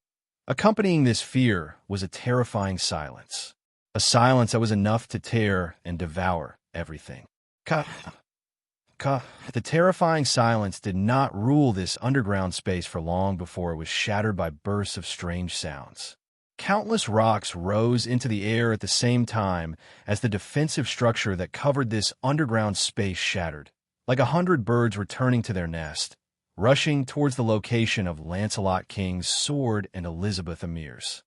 accompanying this fear was a terrifying silence. A silence that was enough to tear and devour everything. The terrifying silence did not rule this underground space for long before it was shattered by bursts of strange sounds. Countless rocks rose into the air at the same time as the defensive structure that covered this underground space shattered, like 100 birds returning to their nest, rushing towards the location of Lancelot King's sword and Elizabeth Amir's.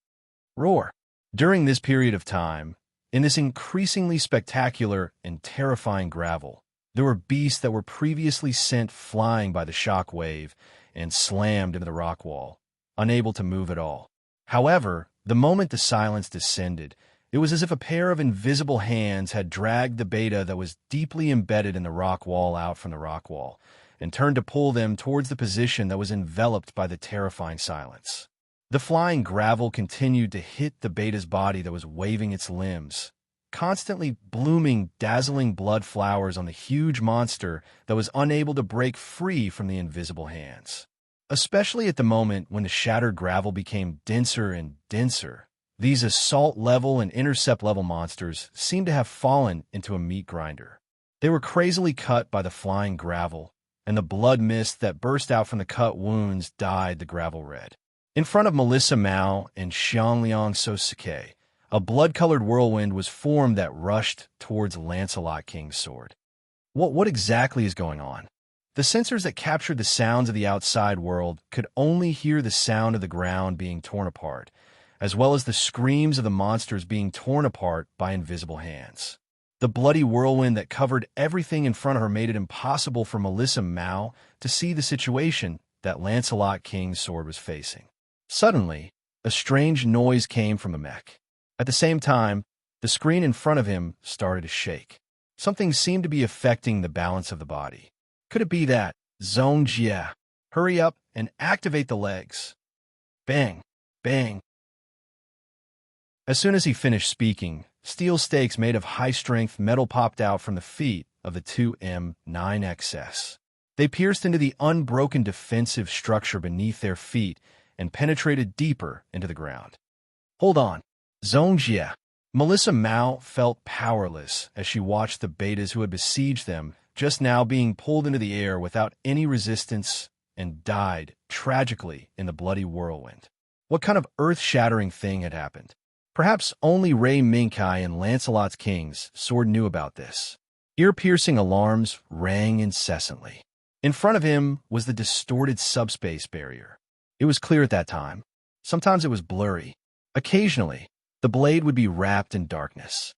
Roar. During this period of time, in this increasingly spectacular and terrifying gravel, there were beasts that were previously sent flying by the shock wave and slammed into the rock wall, unable to move at all. However, the moment the silence descended, it was as if a pair of invisible hands had dragged the beta that was deeply embedded in the rock wall out from the rock wall, and turned to pull them towards the position that was enveloped by the terrifying silence. The flying gravel continued to hit the beta's body that was waving its limbs, constantly blooming dazzling blood flowers on the huge monster that was unable to break free from the invisible hands. Especially at the moment when the shattered gravel became denser and denser, these assault level and intercept level monsters seemed to have fallen into a meat grinder. They were crazily cut by the flying gravel, and the blood mist that burst out from the cut wounds dyed the gravel red. In front of Melissa Mao and Xiangliang Sosuke, a blood-colored whirlwind was formed that rushed towards Lancelot King's sword. What exactly is going on? The sensors that captured the sounds of the outside world could only hear the sound of the ground being torn apart, as well as the screams of the monsters being torn apart by invisible hands. The bloody whirlwind that covered everything in front of her made it impossible for Melissa Mao to see the situation that Lancelot King's sword was facing. Suddenly, a strange noise came from the mech. At the same time, the screen in front of him started to shake. Something seemed to be affecting the balance of the body. Could it be that? Zone Jia. Hurry up and activate the legs. Bang, bang. As soon as he finished speaking, steel stakes made of high-strength metal popped out from the feet of the two M9XS. They pierced into the unbroken defensive structure beneath their feet and penetrated deeper into the ground. Hold on. Zone Jia. Melissa Mao felt powerless as she watched the betas who had besieged them just now being pulled into the air without any resistance and died tragically in the bloody whirlwind. What kind of earth-shattering thing had happened? Perhaps only Ray Minkai and Lancelot King's sword knew about this. Ear-piercing alarms rang incessantly. In front of him was the distorted subspace barrier. It was clear at that time. Sometimes it was blurry. Occasionally, the blade would be wrapped in darkness.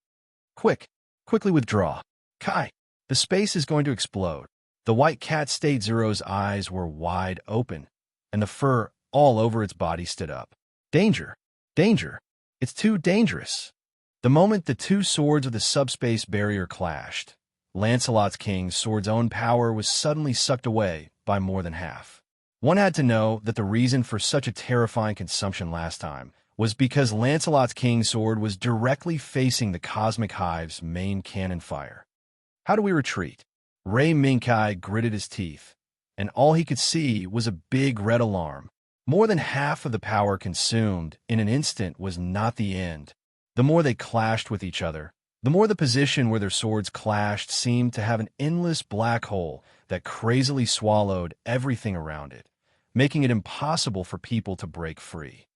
Quickly withdraw. Kai, the space is going to explode. The white cat State Zero's eyes were wide open, and the fur all over its body stood up. Danger! Danger! It's too dangerous. The moment the two swords of the subspace barrier clashed, Lancelot King's sword's own power was suddenly sucked away by more than half. One had to know that the reason for such a terrifying consumption last time was because Lancelot King's sword was directly facing the Cosmic Hive's main cannon fire. How do we retreat? Ray Minkai gritted his teeth. and all he could see was a big red alarm. More than half of the power consumed in an instant was not the end. The more they clashed with each other, the more the position where their swords clashed seemed to have an endless black hole that crazily swallowed everything around it, making it impossible for people to break free.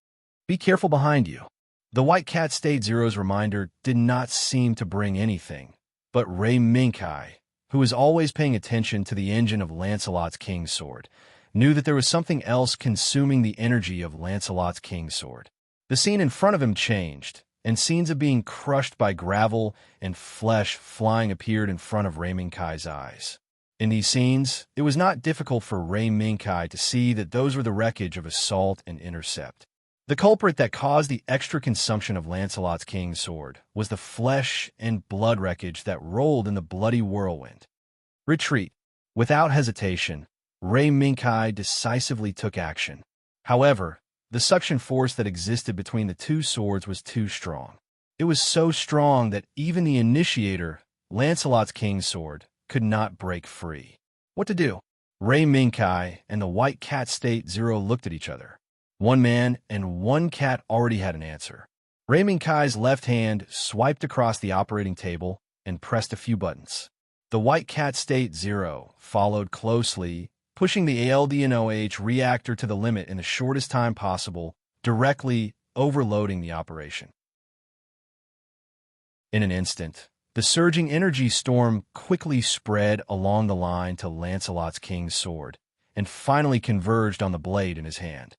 Be careful behind you. The White Cat State Zero's reminder did not seem to bring anything, but Ray Minkai, who was always paying attention to the engine of Lancelot's King's Sword, knew that there was something else consuming the energy of Lancelot's King's Sword. The scene in front of him changed, and scenes of being crushed by gravel and flesh flying appeared in front of Ray Minkai's eyes. In these scenes, it was not difficult for Ray Minkai to see that those were the wreckage of Assault and Intercept. The culprit that caused the extra consumption of Lancelot's King's Sword was the flesh and blood wreckage that rolled in the bloody whirlwind. Retreat. Without hesitation, Ray Minkai decisively took action. However, the suction force that existed between the two swords was too strong. It was so strong that even the initiator, Lancelot's King's Sword, could not break free. What to do? Ray Minkai and the White Cat State Zero looked at each other. One man and one cat already had an answer. Ray Minkai's left hand swiped across the operating table and pressed a few buttons. The White Cat State Zero followed closely, pushing the ALDNOH reactor to the limit in the shortest time possible, directly overloading the operation. In an instant, the surging energy storm quickly spread along the line to Lancelot's King's Sword, and finally converged on the blade in his hand.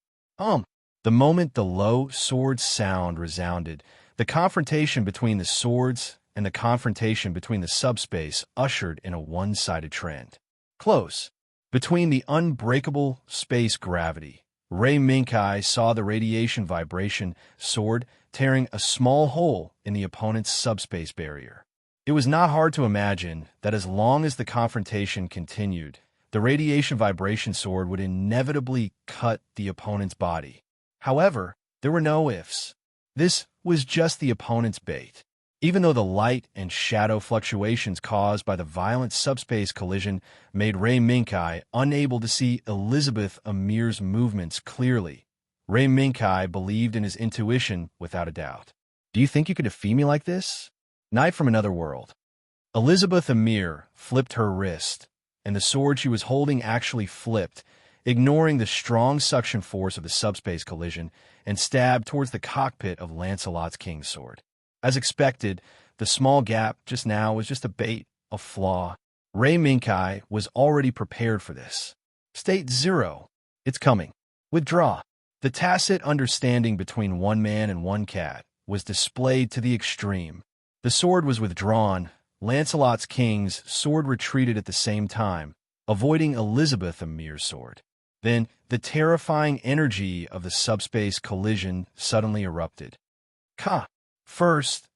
The moment the low sword sound resounded, the confrontation between the swords and the confrontation between the subspace ushered in a one-sided trend. Close. Between the unbreakable space gravity, Ray Minkai saw the radiation vibration sword tearing a small hole in the opponent's subspace barrier. It was not hard to imagine that as long as the confrontation continued, the radiation vibration sword would inevitably cut the opponent's body. However, there were no ifs. This was just the opponent's bait. Even though the light and shadow fluctuations caused by the violent subspace collision made Ray Minkai unable to see Elizabeth Amir's movements clearly, Ray Minkai believed in his intuition without a doubt. Do you think you could defeat me like this? Knight from another world. Elizabeth Amir flipped her wrist, and the sword she was holding actually flipped, ignoring the strong suction force of the subspace collision, and stabbed towards the cockpit of Lancelot's King's Sword. As expected, the small gap just now was just a bait, a flaw. Ray Minkai was already prepared for this. State Zero. It's coming. Withdraw. The tacit understanding between one man and one cat was displayed to the extreme. The sword was withdrawn. Lancelot's King's Sword retreated at the same time, avoiding Elizabeth Amir's sword. Then, the terrifying energy of the subspace collision suddenly erupted. First,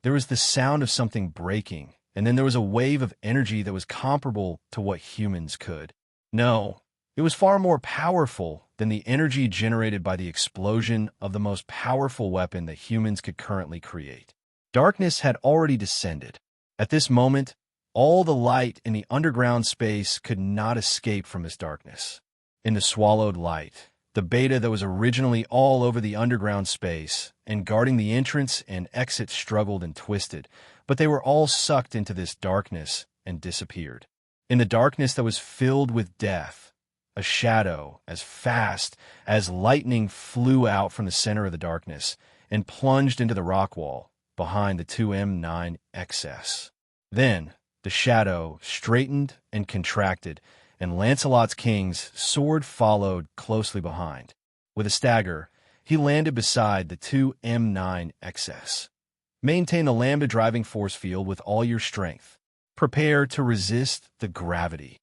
there was the sound of something breaking, and then there was a wave of energy that was comparable to what humans could. No, it was far more powerful than the energy generated by the explosion of the most powerful weapon that humans could currently create. Darkness had already descended. At this moment, all the light in the underground space could not escape from this darkness. In the swallowed light, the beta that was originally all over the underground space and guarding the entrance and exit struggled and twisted, but they were all sucked into this darkness and disappeared. In the darkness that was filled with death, a shadow as fast as lightning flew out from the center of the darkness and plunged into the rock wall behind the 2M9XS. Then, the shadow straightened and contracted, and Lancelot's King's Sword followed closely behind. With a stagger, he landed beside the 2M9XS. Maintain the lambda driving force field with all your strength. Prepare to resist the gravity.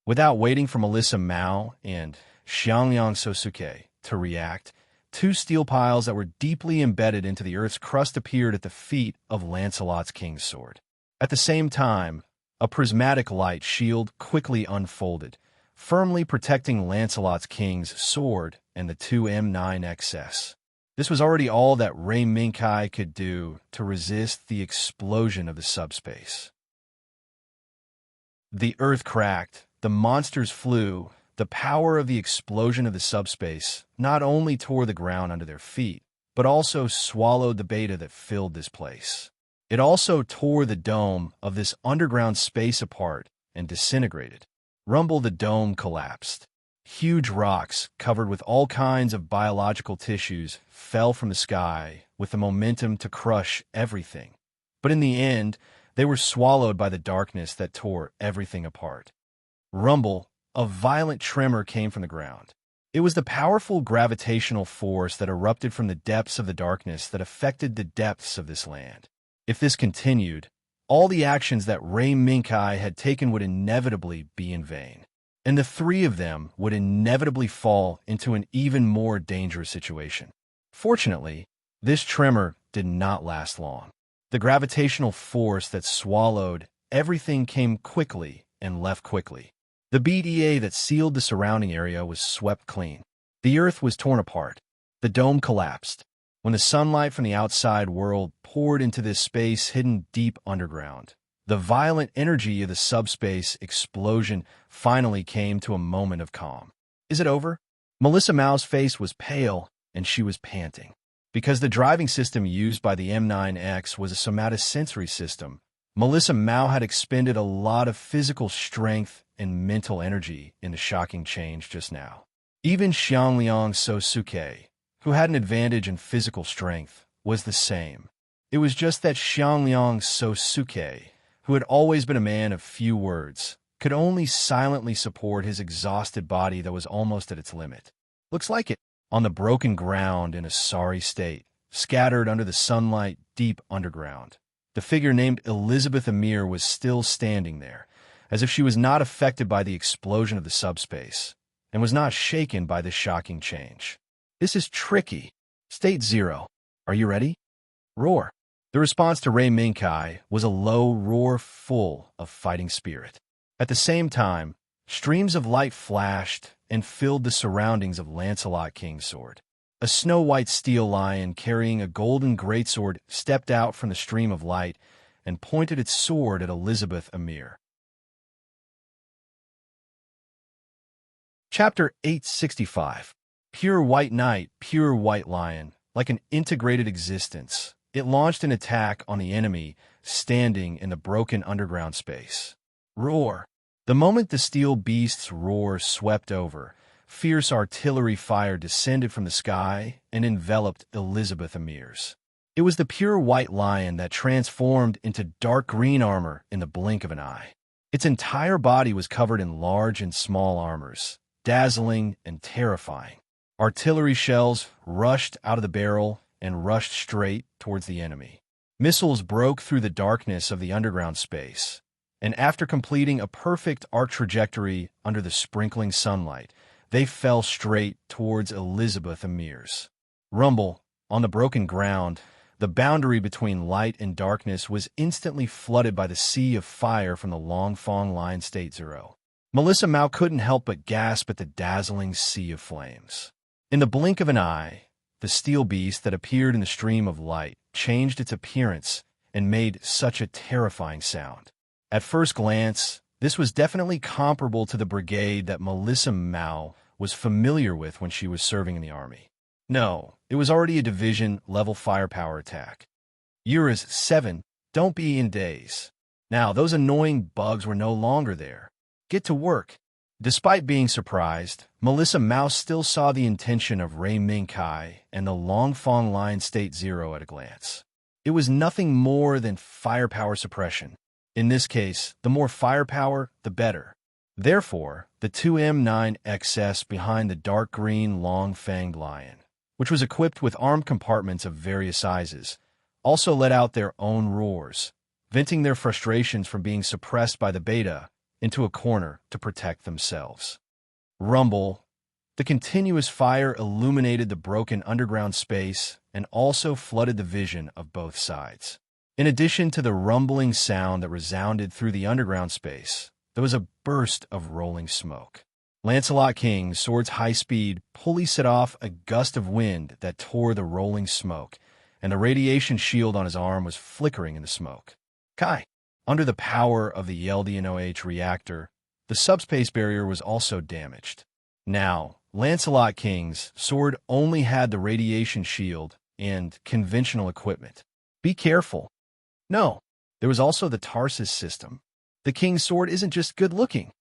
Without waiting for Melissa Mao and Xiangliang Sosuke to react, two steel piles that were deeply embedded into the earth's crust appeared at the feet of Lancelot's King's Sword. At the same time, a prismatic light shield quickly unfolded, firmly protecting Lancelot's King's Sword and the 2M9XS. This was already all that Ray Minkai could do to resist the explosion of the subspace. The earth cracked, the monsters flew, The power of the explosion of the subspace not only tore the ground under their feet, but also swallowed the beta that filled this place. It also tore the dome of this underground space apart and disintegrated. Rumble, the dome collapsed. Huge rocks, covered with all kinds of biological tissues, fell from the sky with the momentum to crush everything. But in the end, they were swallowed by the darkness that tore everything apart. Rumble, a violent tremor came from the ground. It was the powerful gravitational force that erupted from the depths of the darkness that affected the depths of this land. If this continued, all the actions that Ray Minkai had taken would inevitably be in vain, and the three of them would inevitably fall into an even more dangerous situation. Fortunately, this tremor did not last long. The gravitational force that swallowed everything came quickly and left quickly. The BDA that sealed the surrounding area was swept clean. The earth was torn apart. The dome collapsed. When the sunlight from the outside world poured into this space hidden deep underground, the violent energy of the subspace explosion finally came to a moment of calm. Is it over? Melissa Mao's face was pale, and she was panting. Because the driving system used by the M9X was a somatosensory system, Melissa Mao had expended a lot of physical strength and mental energy in the shocking change just now. Even Xiangliang Sosuke, who had an advantage in physical strength, was the same. It was just that Xiangliang Sosuke, who had always been a man of few words, could only silently support his exhausted body that was almost at its limit. Looks like it. On the broken ground in a sorry state, scattered under the sunlight deep underground, the figure named Elizabeth Amir was still standing there, as if she was not affected by the explosion of the subspace, and was not shaken by this shocking change. This is tricky. State 0. Are you ready? Roar. The response to Ray Minkai was a low roar full of fighting spirit. At the same time, streams of light flashed and filled the surroundings of Lancelot Kingsword. A snow-white steel lion carrying a golden greatsword stepped out from the stream of light and pointed its sword at Elizabeth Amir. Chapter 865. Pure white knight, pure white lion, like an integrated existence, it launched an attack on the enemy standing in the broken underground space. Roar. The moment the steel beast's roar swept over, fierce artillery fire descended from the sky and enveloped Elizabeth Amir's. It was the pure white lion that transformed into dark green armor in the blink of an eye. Its entire body was covered in large and small armors, dazzling and terrifying. Artillery shells rushed out of the barrel and rushed straight towards the enemy. Missiles broke through the darkness of the underground space, and after completing a perfect arc trajectory under the sprinkling sunlight, they fell straight towards Elizabeth Amir's. Rumble. On the broken ground, the boundary between light and darkness was instantly flooded by the sea of fire from the Longfong Line State 0. Melissa Mao couldn't help but gasp at the dazzling sea of flames. In the blink of an eye, the steel beast that appeared in the stream of light changed its appearance and made such a terrifying sound. At first glance, this was definitely comparable to the brigade that Melissa Mao was familiar with when she was serving in the army. No, it was already a division-level firepower attack. Eurus 7, don't be in daze. Now, those annoying bugs were no longer there. Get to work. Despite being surprised, Melissa Mao still saw the intention of Ray Minkai and the Longfong Line State 0 at a glance. It was nothing more than firepower suppression. In this case, the more firepower, the better. Therefore, the 2M9XS behind the dark green long-fanged lion, which was equipped with armed compartments of various sizes, also let out their own roars, venting their frustrations from being suppressed by the beta into a corner to protect themselves. Rumble. The continuous fire illuminated the broken underground space and also flooded the vision of both sides. In addition to the rumbling sound that resounded through the underground space, there was a burst of rolling smoke. Lancelot Kingsword's high-speed pulley set off a gust of wind that tore the rolling smoke, and the radiation shield on his arm was flickering in the smoke. Kai. Under the power of the Yeldon reactor, the subspace barrier was also damaged. Now, Lancelot King's sword only had the radiation shield and conventional equipment. Be careful. No, there was also the Tarsus system. The king's sword isn't just good-looking.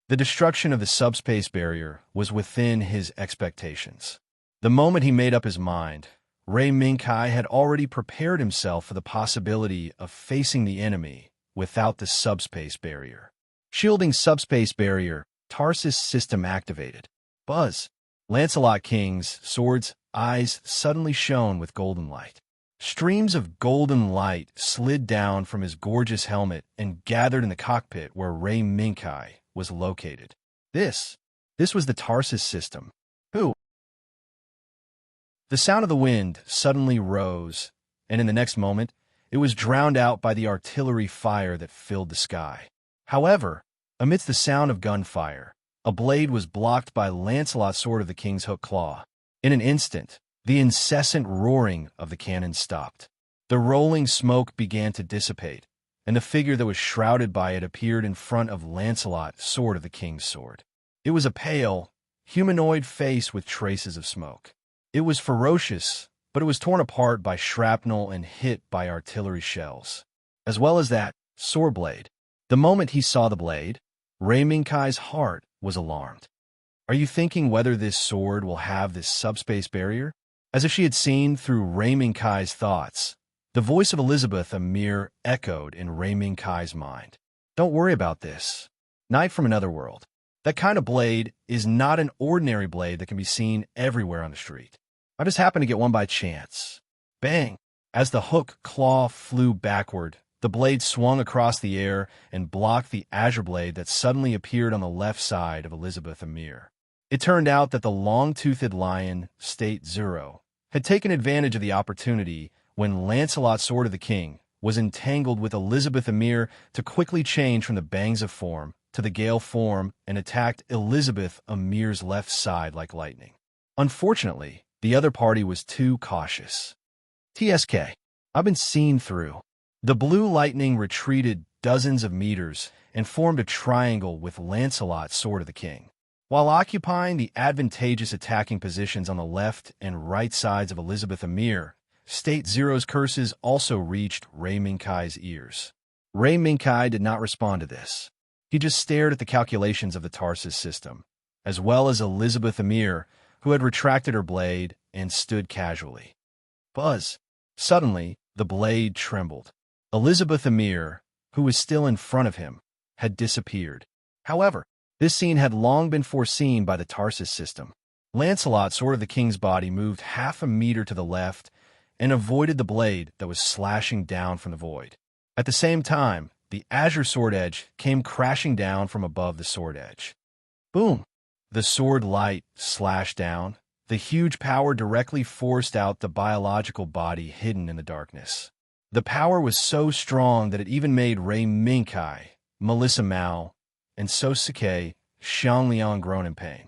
The destruction of the subspace barrier was within his expectations. The moment he made up his mind, Ray Minkai had already prepared himself for the possibility of facing the enemy without the subspace barrier. Shielding subspace barrier, Tarsus system activated. Buzz. Lancelot King's sword's eyes suddenly shone with golden light. Streams of golden light slid down from his gorgeous helmet and gathered in the cockpit where Ray Minkai was located. This was the Tarsus system. Who? The sound of the wind suddenly rose, and in the next moment, it was drowned out by the artillery fire that filled the sky. However, amidst the sound of gunfire, a blade was blocked by Lancelot's sword of the king's hook claw. In an instant, the incessant roaring of the cannon stopped. The rolling smoke began to dissipate, and the figure that was shrouded by it appeared in front of Lancelot's sword of the king's sword. It was a pale, humanoid face with traces of smoke. It was ferocious, but it was torn apart by shrapnel and hit by artillery shells, as well as that sword blade. The moment he saw the blade, Ray Minkai's heart was alarmed. Are you thinking whether this sword will have this subspace barrier? As if she had seen through Ray Minkai's thoughts, the voice of Elizabeth Amir echoed in Ray Minkai's mind. Don't worry about this. Knight from another world. That kind of blade is not an ordinary blade that can be seen everywhere on the street. I just happened to get one by chance. Bang! As the hook claw flew backward, the blade swung across the air and blocked the azure blade that suddenly appeared on the left side of Elizabeth Amir. It turned out that the long-toothed lion, State Zero, had taken advantage of the opportunity when Lancelot's sword of the king was entangled with Elizabeth Amir to quickly change from the bangs of form to the gale form and attacked Elizabeth Amir's left side like lightning. Unfortunately, the other party was too cautious. TSK. I've been seen through. The blue lightning retreated dozens of meters and formed a triangle with Lancelot's sword of the king. While occupying the advantageous attacking positions on the left and right sides of Elizabeth Amir, State Zero's curses also reached Ray Minkai's ears. Ray Minkai did not respond to this. He just stared at the calculations of the Tarsus system, as well as Elizabeth Amir, who had retracted her blade and stood casually. Buzz. Suddenly, the blade trembled. Elizabeth Amir, who was still in front of him, had disappeared. However, this scene had long been foreseen by the Tarsus system. Lancelot, sword of the king's body, moved half a meter to the left and avoided the blade that was slashing down from the void. At the same time, the azure sword edge came crashing down from above the sword edge. Boom! The sword light slashed down. The huge power directly forced out the biological body hidden in the darkness. The power was so strong that it even made Ray Minkai, Melissa Mao, and Sosuke Xiangliang groan in pain.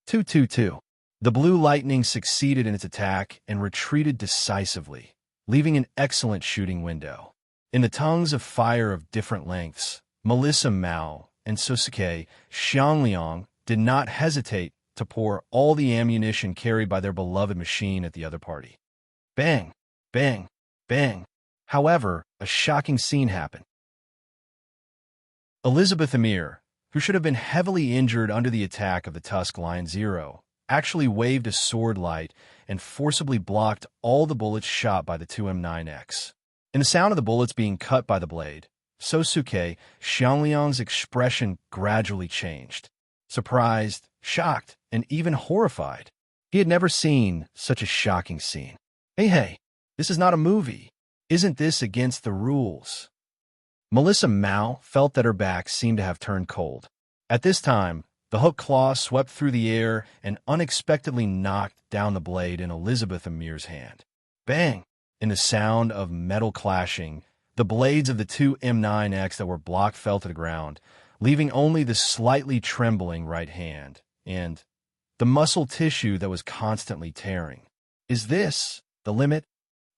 222. The blue lightning succeeded in its attack and retreated decisively, leaving an excellent shooting window. In the tongues of fire of different lengths, Melissa Mao and Sosuke Xiangliang did not hesitate to pour all the ammunition carried by their beloved machine at the other party. Bang! Bang! Bang! However, a shocking scene happened. Elizabeth Amir, who should have been heavily injured under the attack of the Tusk Lion Zero, actually waved a sword light and forcibly blocked all the bullets shot by the 2M9X. In the sound of the bullets being cut by the blade, Sosuke Xiangliang's expression gradually changed. Surprised, shocked, and even horrified. He had never seen such a shocking scene. Hey, this is not a movie. Isn't this against the rules? Melissa Mao felt that her back seemed to have turned cold. At this time, the hook claw swept through the air and unexpectedly knocked down the blade in Elizabeth Amir's hand. Bang! In the sound of metal clashing, the blades of the two M9X that were blocked fell to the ground, leaving only the slightly trembling right hand and the muscle tissue that was constantly tearing. Is this the limit?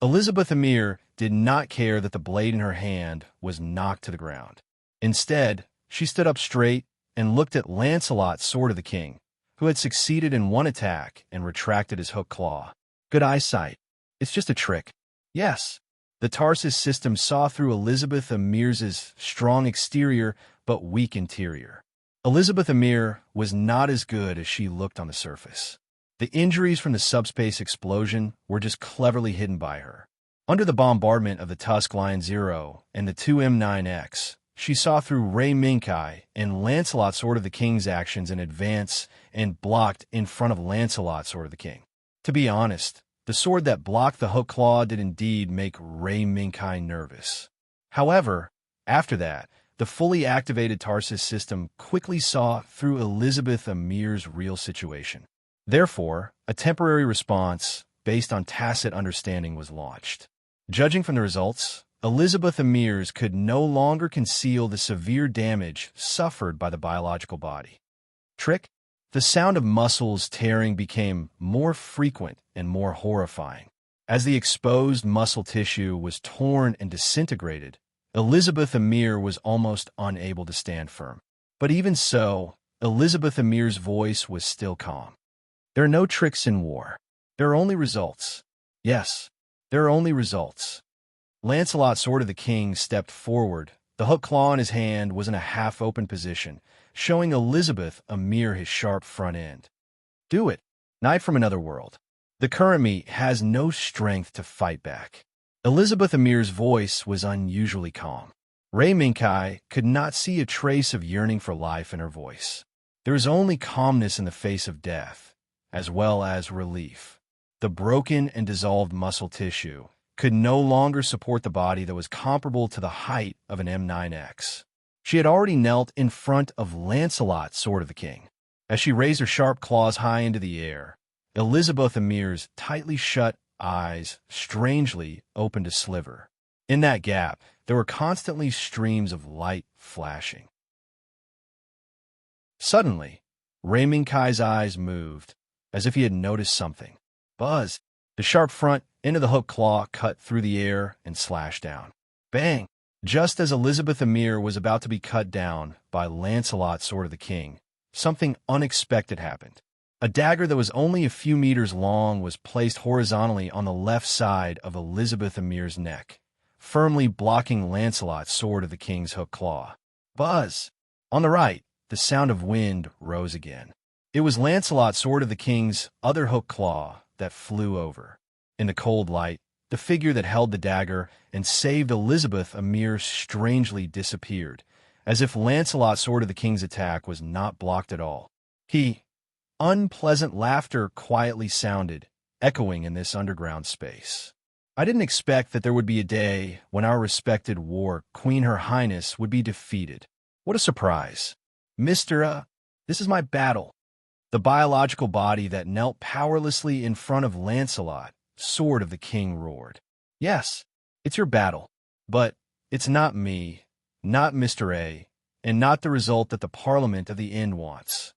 Elizabeth Amir did not care that the blade in her hand was knocked to the ground. Instead, she stood up straight and looked at Lancelot, Sword of the King, who had succeeded in one attack and retracted his hook claw. Good eyesight. It's just a trick. Yes. The Tarsus system saw through Elizabeth Emirs' strong exterior but weak interior. Elizabeth Emir was not as good as she looked on the surface. The injuries from the subspace explosion were just cleverly hidden by her. Under the bombardment of the Tusk Lion Zero and the 2M9X, she saw through Ray Minkai and Lancelot, Sword of the King's actions in advance and blocked in front of Lancelot, Sword of the King. To be honest, the sword that blocked the hook claw did indeed make Ray Minkai nervous. However, after that, the fully activated Tarsus system quickly saw through Elizabeth Emir's real situation. Therefore, a temporary response based on tacit understanding was launched. Judging from the results, Elizabeth Emirs could no longer conceal the severe damage suffered by the biological body. Trick? The sound of muscles tearing became more frequent and more horrifying. As the exposed muscle tissue was torn and disintegrated, Elizabeth Emir was almost unable to stand firm. But even so, Elizabeth Emir's voice was still calm. There are no tricks in war. There are only results. Yes, there are only results. Lancelot, Sword of the King, stepped forward. The hook claw in his hand was in a half-open position, showing Elizabeth Emir his sharp front end. Do it. Knight from another world. The current me has no strength to fight back. Elizabeth Emir's voice was unusually calm. Ray Minkai could not see a trace of yearning for life in her voice. There was only calmness in the face of death, as well as relief. The broken and dissolved muscle tissue could no longer support the body that was comparable to the height of an M9X. She had already knelt in front of Lancelot, Sword of the King. As she raised her sharp claws high into the air, Elizabeth Emir's tightly shut eyes strangely opened a sliver. In that gap, there were constantly streams of light flashing. Suddenly, Ray Minkai's eyes moved, as if he had noticed something. Buzz! The sharp front end of the hook claw cut through the air and slashed down. Bang! Just as Elizabeth Emir was about to be cut down by Lancelot, Sword of the King, something unexpected happened. A dagger that was only a few meters long was placed horizontally on the left side of Elizabeth Emir's neck, firmly blocking Lancelot, Sword of the King's hook claw. Buzz! On the right, the sound of wind rose again. It was Lancelot, Sword of the King's other hook claw that flew over. In the cold light, the figure that held the dagger and saved Elizabeth Emir strangely disappeared, as if Lancelot, Sword of the King's attack was not blocked at all. Unpleasant laughter quietly sounded, echoing in this underground space. I didn't expect that there would be a day when our respected war queen, Her Highness, would be defeated. What a surprise. Mr. This is my battle. The biological body that knelt powerlessly in front of Lancelot, Sword of the King, roared. Yes, it's your battle, but it's not me, not Mr. A, and not the result that the Parliament of the End wants.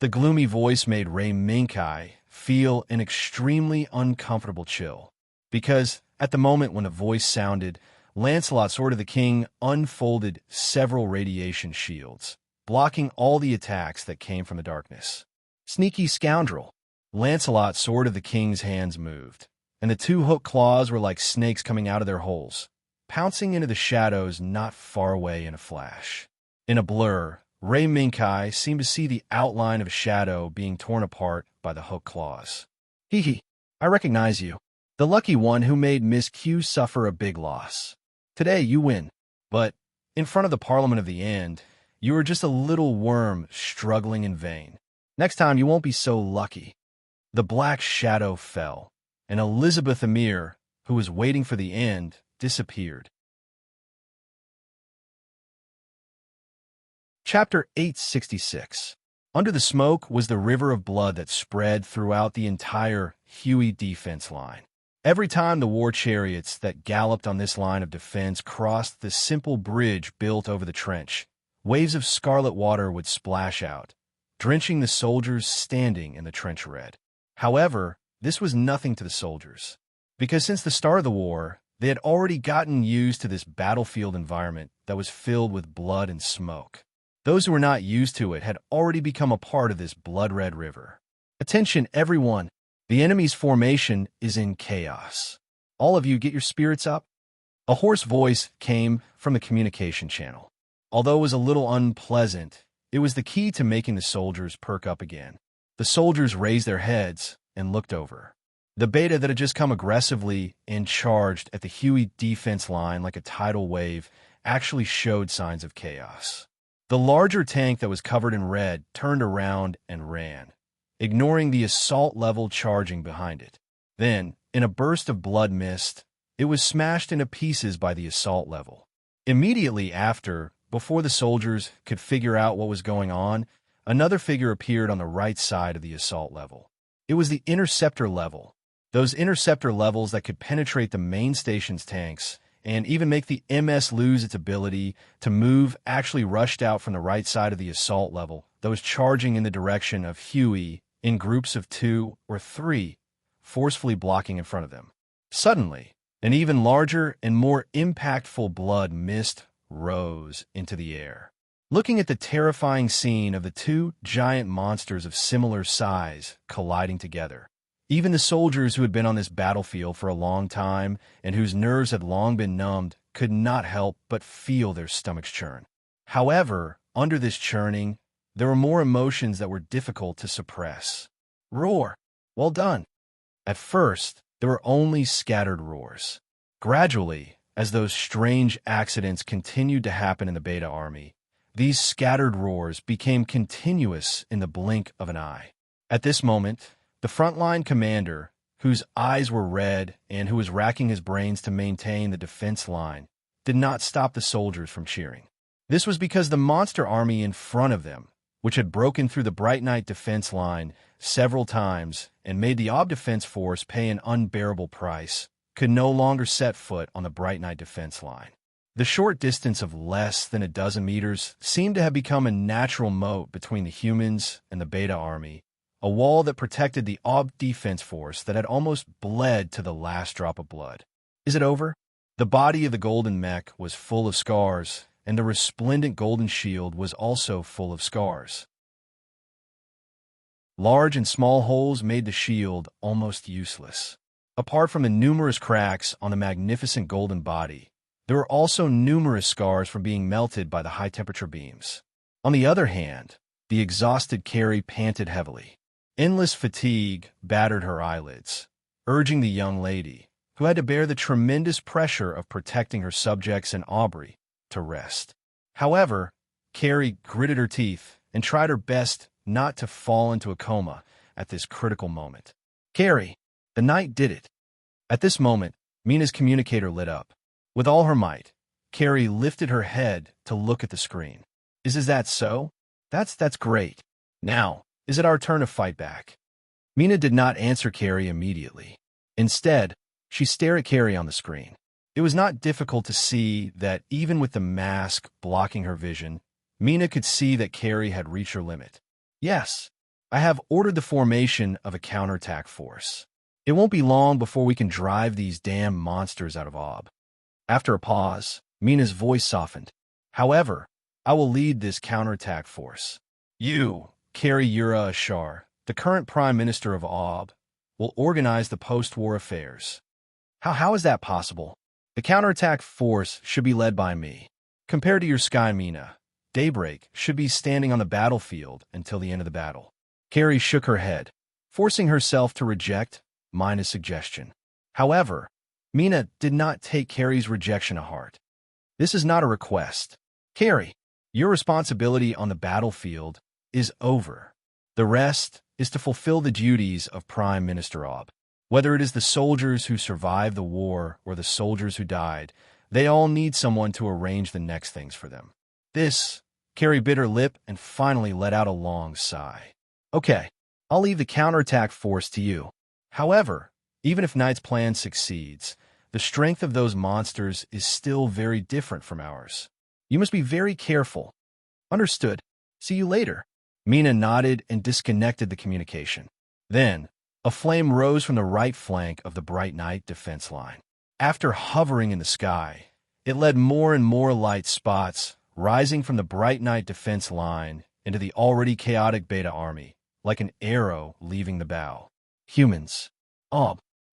The gloomy voice made Ray Minkai feel an extremely uncomfortable chill, because at the moment when the voice sounded, Lancelot, Sword of the King, unfolded several radiation shields, blocking all the attacks that came from the darkness. Sneaky scoundrel! Lancelot, Sword of the King's hands moved, and the two hook claws were like snakes coming out of their holes, pouncing into the shadows not far away in a flash. In a blur, Ray Minkai seemed to see the outline of a shadow being torn apart by the hook claws. I recognize you. The lucky one who made Miss Q suffer a big loss. Today you win, but in front of the Parliament of the End, you are just a little worm struggling in vain. Next time you won't be so lucky. The black shadow fell, and Elizabeth Emir, who was waiting for the end, disappeared. Chapter 866. Under the smoke was the river of blood that spread throughout the entire Huey defense line. Every time the war chariots that galloped on this line of defense crossed the simple bridge built over the trench, waves of scarlet water would splash out, drenching the soldiers standing in the trench red. However, this was nothing to the soldiers, because since the start of the war, they had already gotten used to this battlefield environment that was filled with blood and smoke. Those who were not used to it had already become a part of this blood-red river. Attention, everyone! The enemy's formation is in chaos. All of you get your spirits up. A hoarse voice came from the communication channel. Although it was a little unpleasant, it was the key to making the soldiers perk up again. The soldiers raised their heads and looked over. The beta that had just come aggressively and charged at the Huey defense line like a tidal wave actually showed signs of chaos. The larger tank that was covered in red turned around and ran, ignoring the assault level charging behind it. Then, in a burst of blood mist, it was smashed into pieces by the assault level. Immediately after, before the soldiers could figure out what was going on, another figure appeared on the right side of the assault level. It was the interceptor level. Those interceptor levels that could penetrate the main station's tanks and even make the MS lose its ability to move actually rushed out from the right side of the assault level, those charging in the direction of Huey in groups of 2 or 3, forcefully blocking in front of them. Suddenly, an even larger and more impactful blood mist rose into the air. Looking at the terrifying scene of the two giant monsters of similar size colliding together, even the soldiers who had been on this battlefield for a long time and whose nerves had long been numbed could not help but feel their stomachs churn. However, under this churning, there were more emotions that were difficult to suppress. Roar! Well done! At first, there were only scattered roars. Gradually, as those strange accidents continued to happen in the Beta Army, these scattered roars became continuous in the blink of an eye. At this moment, the frontline commander, whose eyes were red and who was racking his brains to maintain the defense line, did not stop the soldiers from cheering. This was because the monster army in front of them, which had broken through the Bright Knight defense line several times and made the Ob defense force pay an unbearable price, could no longer set foot on the Bright Knight defense line. The short distance of less than a dozen meters seemed to have become a natural moat between the humans and the Beta Army, a wall that protected the Ob defense force that had almost bled to the last drop of blood. Is it over? The body of the golden mech was full of scars, and the resplendent golden shield was also full of scars. Large and small holes made the shield almost useless. Apart from the numerous cracks on the magnificent golden body, there were also numerous scars from being melted by the high-temperature beams. On the other hand, the exhausted Carrie panted heavily. Endless fatigue battered her eyelids, urging the young lady, who had to bear the tremendous pressure of protecting her subjects and Aubrey, to rest. However, Carrie gritted her teeth and tried her best not to fall into a coma at this critical moment. Carrie, the knight did it. At this moment, Mina's communicator lit up. With all her might, Carrie lifted her head to look at the screen. Is that so? That's great. Now, is it our turn to fight back? Mina did not answer Carrie immediately. Instead, she stared at Carrie on the screen. It was not difficult to see that even with the mask blocking her vision, Mina could see that Carrie had reached her limit. Yes, I have ordered the formation of a counterattack force. It won't be long before we can drive these damn monsters out of Ob. After a pause, Mina's voice softened. However, I will lead this counterattack force. You, Carrie Yura Ashar, the current Prime Minister of Ob, will organize the post-war affairs. How is that possible? The counterattack force should be led by me. Compared to your Sky Mina, Daybreak should be standing on the battlefield until the end of the battle. Carrie shook her head, forcing herself to reject Mina's suggestion. However, Mina did not take Carrie's rejection to heart. This is not a request. Carrie, your responsibility on the battlefield is over. The rest is to fulfill the duties of Prime Minister Ob. Whether it is the soldiers who survived the war or the soldiers who died, they all need someone to arrange the next things for them. Carrie bit her lip and finally let out a long sigh. Okay, I'll leave the counterattack force to you. However, even if Knight's plan succeeds, the strength of those monsters is still very different from ours. You must be very careful. Understood. See you later. Mina nodded and disconnected the communication. Then, a flame rose from the right flank of the Bright Knight defense line. After hovering in the sky, it led more and more light spots rising from the bright night defense line into the already chaotic Beta army, like an arrow leaving the bow. Humans.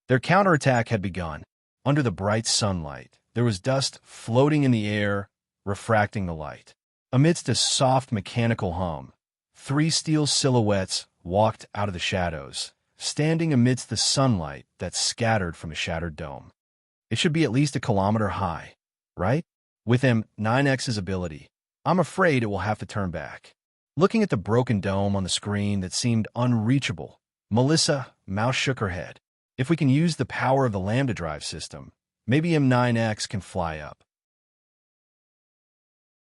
Their counterattack had begun. Under the bright sunlight, there was dust floating in the air, refracting the light. Amidst a soft mechanical hum, 3 steel silhouettes walked out of the shadows, standing amidst the sunlight that scattered from a shattered dome. It should be at least a kilometer high, right? With M9X's ability, I'm afraid it will have to turn back. Looking at the broken dome on the screen that seemed unreachable, Melissa Mouse shook her head. If we can use the power of the Lambda Drive system, maybe M9X can fly up.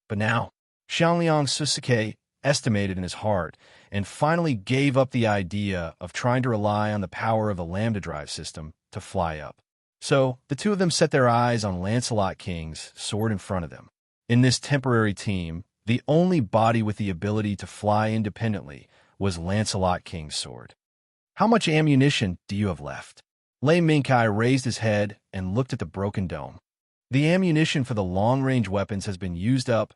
But now, Xiangliang Susuke estimated in his heart and finally gave up the idea of trying to rely on the power of the Lambda Drive system to fly up. So, the two of them set their eyes on Lancelot King's sword in front of them. In this temporary team, the only body with the ability to fly independently was Lancelot King's sword. How much ammunition do you have left? Lei Mingkai raised his head and looked at the broken dome. The ammunition for the long-range weapons has been used up.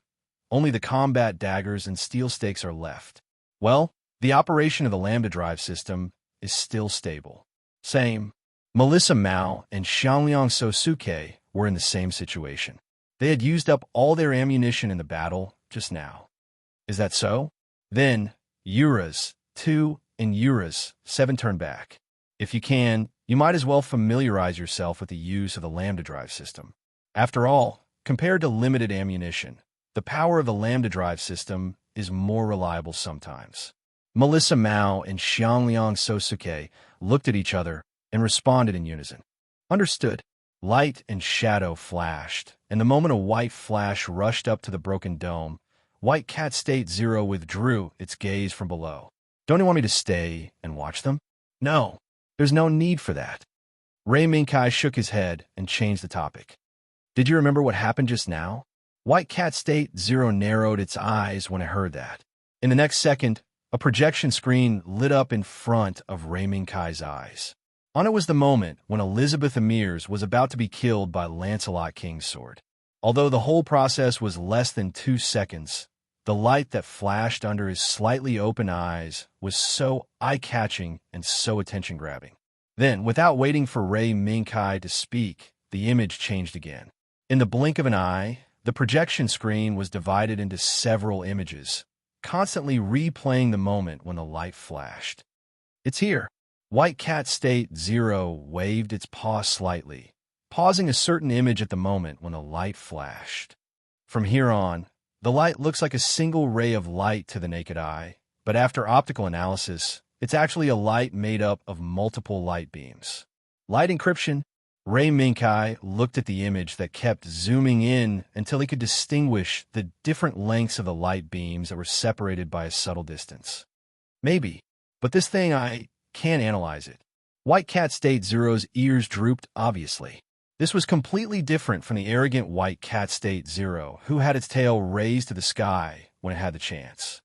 Only the combat daggers and steel stakes are left. Well, the operation of the Lambda Drive system is still stable. Same. Melissa Mao and Xiangliang Sosuke were in the same situation. They had used up all their ammunition in the battle just now. Is that so? Then, Yura's 2 and Yura's 7 turn back. If you can, you might as well familiarize yourself with the use of the Lambda Drive system. After all, compared to limited ammunition, the power of the Lambda Drive system is more reliable sometimes. Melissa Mao and Xiangliang Sosuke looked at each other and responded in unison. Understood. Light and shadow flashed, and the moment a white flash rushed up to the broken dome, White Cat State Zero withdrew its gaze from below. Don't you want me to stay and watch them? No, there's no need for that. Ray Mingkai shook his head and changed the topic. Did you remember what happened just now? White Cat State Zero narrowed its eyes when it heard that. In the next second, a projection screen lit up in front of Ray Mingkai's eyes. On it was the moment when Elizabeth Emirs was about to be killed by Lancelot King's sword. Although the whole process was less than 2 seconds, the light that flashed under his slightly open eyes was so eye-catching and so attention-grabbing. Then, without waiting for Ray Mingkai to speak, the image changed again. In the blink of an eye, the projection screen was divided into several images, constantly replaying the moment when the light flashed. It's here. White Cat State Zero waved its paw slightly, pausing a certain image at the moment when the light flashed. From here on, the light looks like a single ray of light to the naked eye, but after optical analysis, it's actually a light made up of multiple light beams. Light encryption. Ray Mingkai looked at the image that kept zooming in until he could distinguish the different lengths of the light beams that were separated by a subtle distance. Maybe, but this thing I can't analyze it. White Cat State Zero's ears drooped obviously. This was completely different from the arrogant White Cat State Zero, who had its tail raised to the sky when it had the chance.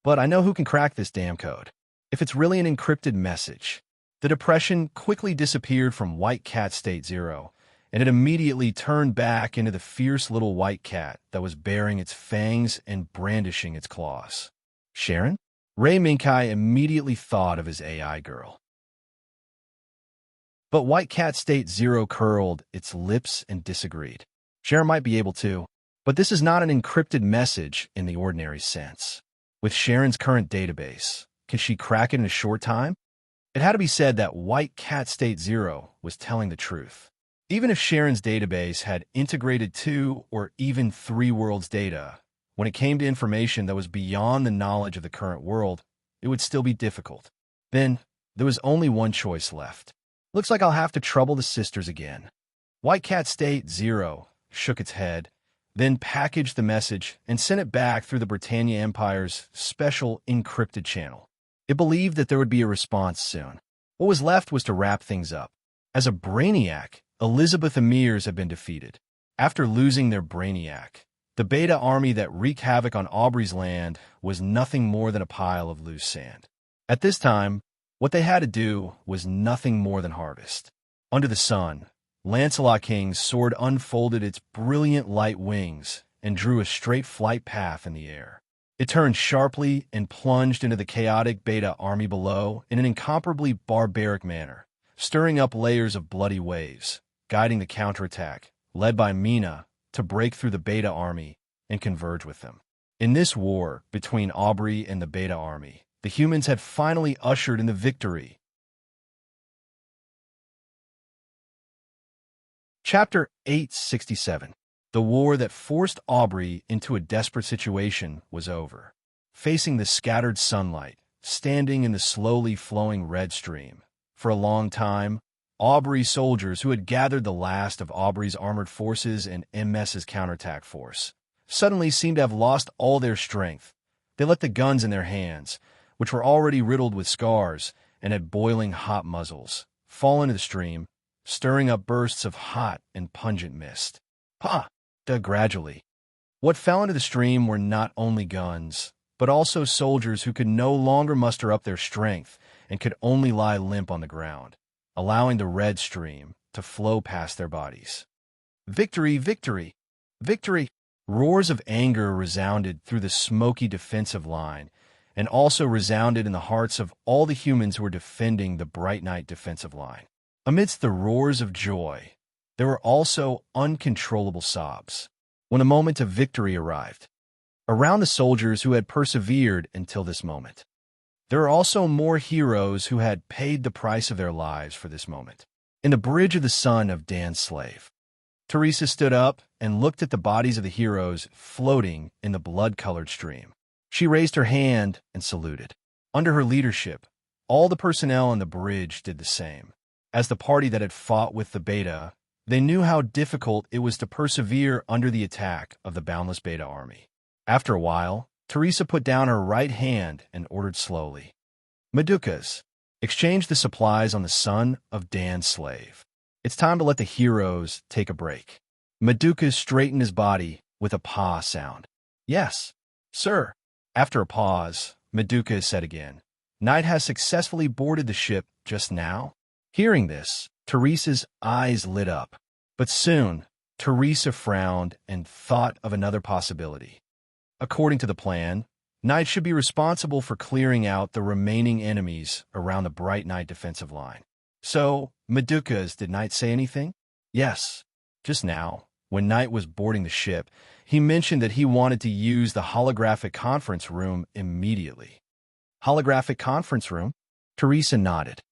But I know who can crack this damn code. If it's really an encrypted message. The depression quickly disappeared from White Cat State Zero, and it immediately turned back into the fierce little white cat that was baring its fangs and brandishing its claws. Sharon? Ray Mingkai immediately thought of his AI girl. But White Cat State Zero curled its lips and disagreed. Sharon might be able to, but this is not an encrypted message in the ordinary sense. With Sharon's current database, can she crack it in a short time? It had to be said that White Cat State Zero was telling the truth. Even if Sharon's database had integrated 2 or even 3 worlds' data, when it came to information that was beyond the knowledge of the current world, it would still be difficult. Then, there was only one choice left. Looks like I'll have to trouble the sisters again. White Cat State Zero shook its head, then packaged the message and sent it back through the Britannia Empire's special encrypted channel. It believed that there would be a response soon. What was left was to wrap things up. As a brainiac, Elizabeth Emirs had been defeated. After losing their brainiac, the Beta army that wreaked havoc on Aubrey's land was nothing more than a pile of loose sand. At this time, what they had to do was nothing more than harvest. Under the sun, Lancelot King's sword unfolded its brilliant light wings and drew a straight flight path in the air. It turned sharply and plunged into the chaotic Beta army below in an incomparably barbaric manner, stirring up layers of bloody waves, guiding the counterattack, led by Mina, to break through the Beta army and converge with them. In this war between Aubrey and the Beta army, the humans had finally ushered in the victory. Chapter 867. The war that forced Aubrey into a desperate situation was over. Facing the scattered sunlight, standing in the slowly flowing red stream, for a long time, Aubrey's soldiers, who had gathered the last of Aubrey's armored forces and MS's counterattack force, suddenly seemed to have lost all their strength. They let the guns in their hands, which were already riddled with scars and had boiling hot muzzles, fall into the stream, stirring up bursts of hot and pungent mist. Gradually. What fell into the stream were not only guns, but also soldiers who could no longer muster up their strength and could only lie limp on the ground, allowing the red stream to flow past their bodies. Victory, victory, victory! Roars of anger resounded through the smoky defensive line and also resounded in the hearts of all the humans who were defending the Bright Night defensive line. Amidst the roars of joy, there were also uncontrollable sobs when the moment of victory arrived. Around the soldiers who had persevered until this moment, there are also more heroes who had paid the price of their lives for this moment. In the bridge of the son of Dan's slave, Teresa stood up and looked at the bodies of the heroes floating in the blood-colored stream. She raised her hand and saluted. Under her leadership, all the personnel on the bridge did the same. As the party that had fought with the Beta, they knew how difficult it was to persevere under the attack of the boundless Beta army. After a while, Teresa put down her right hand and ordered slowly, "Madukas, exchange the supplies on the son of Dan's slave. It's time to let the heroes take a break." Madukas straightened his body with a pah sound. "Yes, sir." After a pause, Madukas said again, "Knight has successfully boarded the ship just now." Hearing this, Teresa's eyes lit up. But soon, Teresa frowned and thought of another possibility. According to the plan, Knight should be responsible for clearing out the remaining enemies around the Bright Night defensive line. So, Madukas, did Knight say anything? Yes. Just now, when Knight was boarding the ship, he mentioned that he wanted to use the holographic conference room immediately. Holographic conference room? Teresa nodded.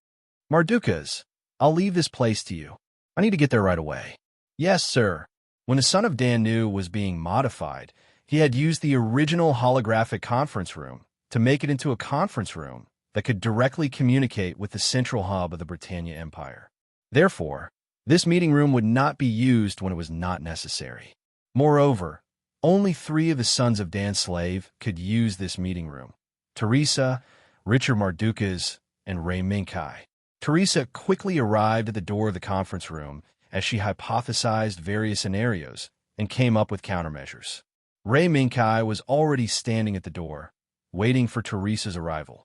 "Mardukas, I'll leave this place to you. I need to get there right away." "Yes, sir." When the son of Danu was being modified, he had used the original holographic conference room to make it into a conference room that could directly communicate with the central hub of the Britannia Empire. Therefore, this meeting room would not be used when it was not necessary. Moreover, only 3 of the sons of Dan's slave could use this meeting room: Teresa, Richard Mardukas, and Ray Minkai. Teresa quickly arrived at the door of the conference room as she hypothesized various scenarios and came up with countermeasures. Ray Minkai was already standing at the door, waiting for Teresa's arrival.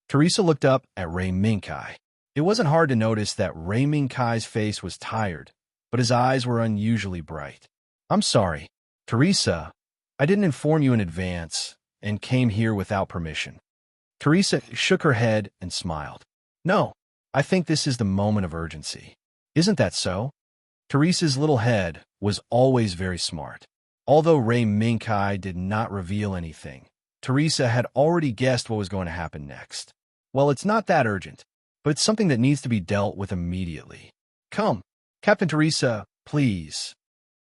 Teresa looked up at Ray Minkai. It wasn't hard to notice that Ray Minkai's face was tired, but his eyes were unusually bright. "I'm sorry, Teresa. I didn't inform you in advance and came here without permission." Teresa shook her head and smiled. "No, I think this is the moment of urgency. Isn't that so?" Teresa's little head was always very smart. Although Ray Minkai did not reveal anything, Teresa had already guessed what was going to happen next. "Well, it's not that urgent, but it's something that needs to be dealt with immediately. Come, Captain Teresa, please."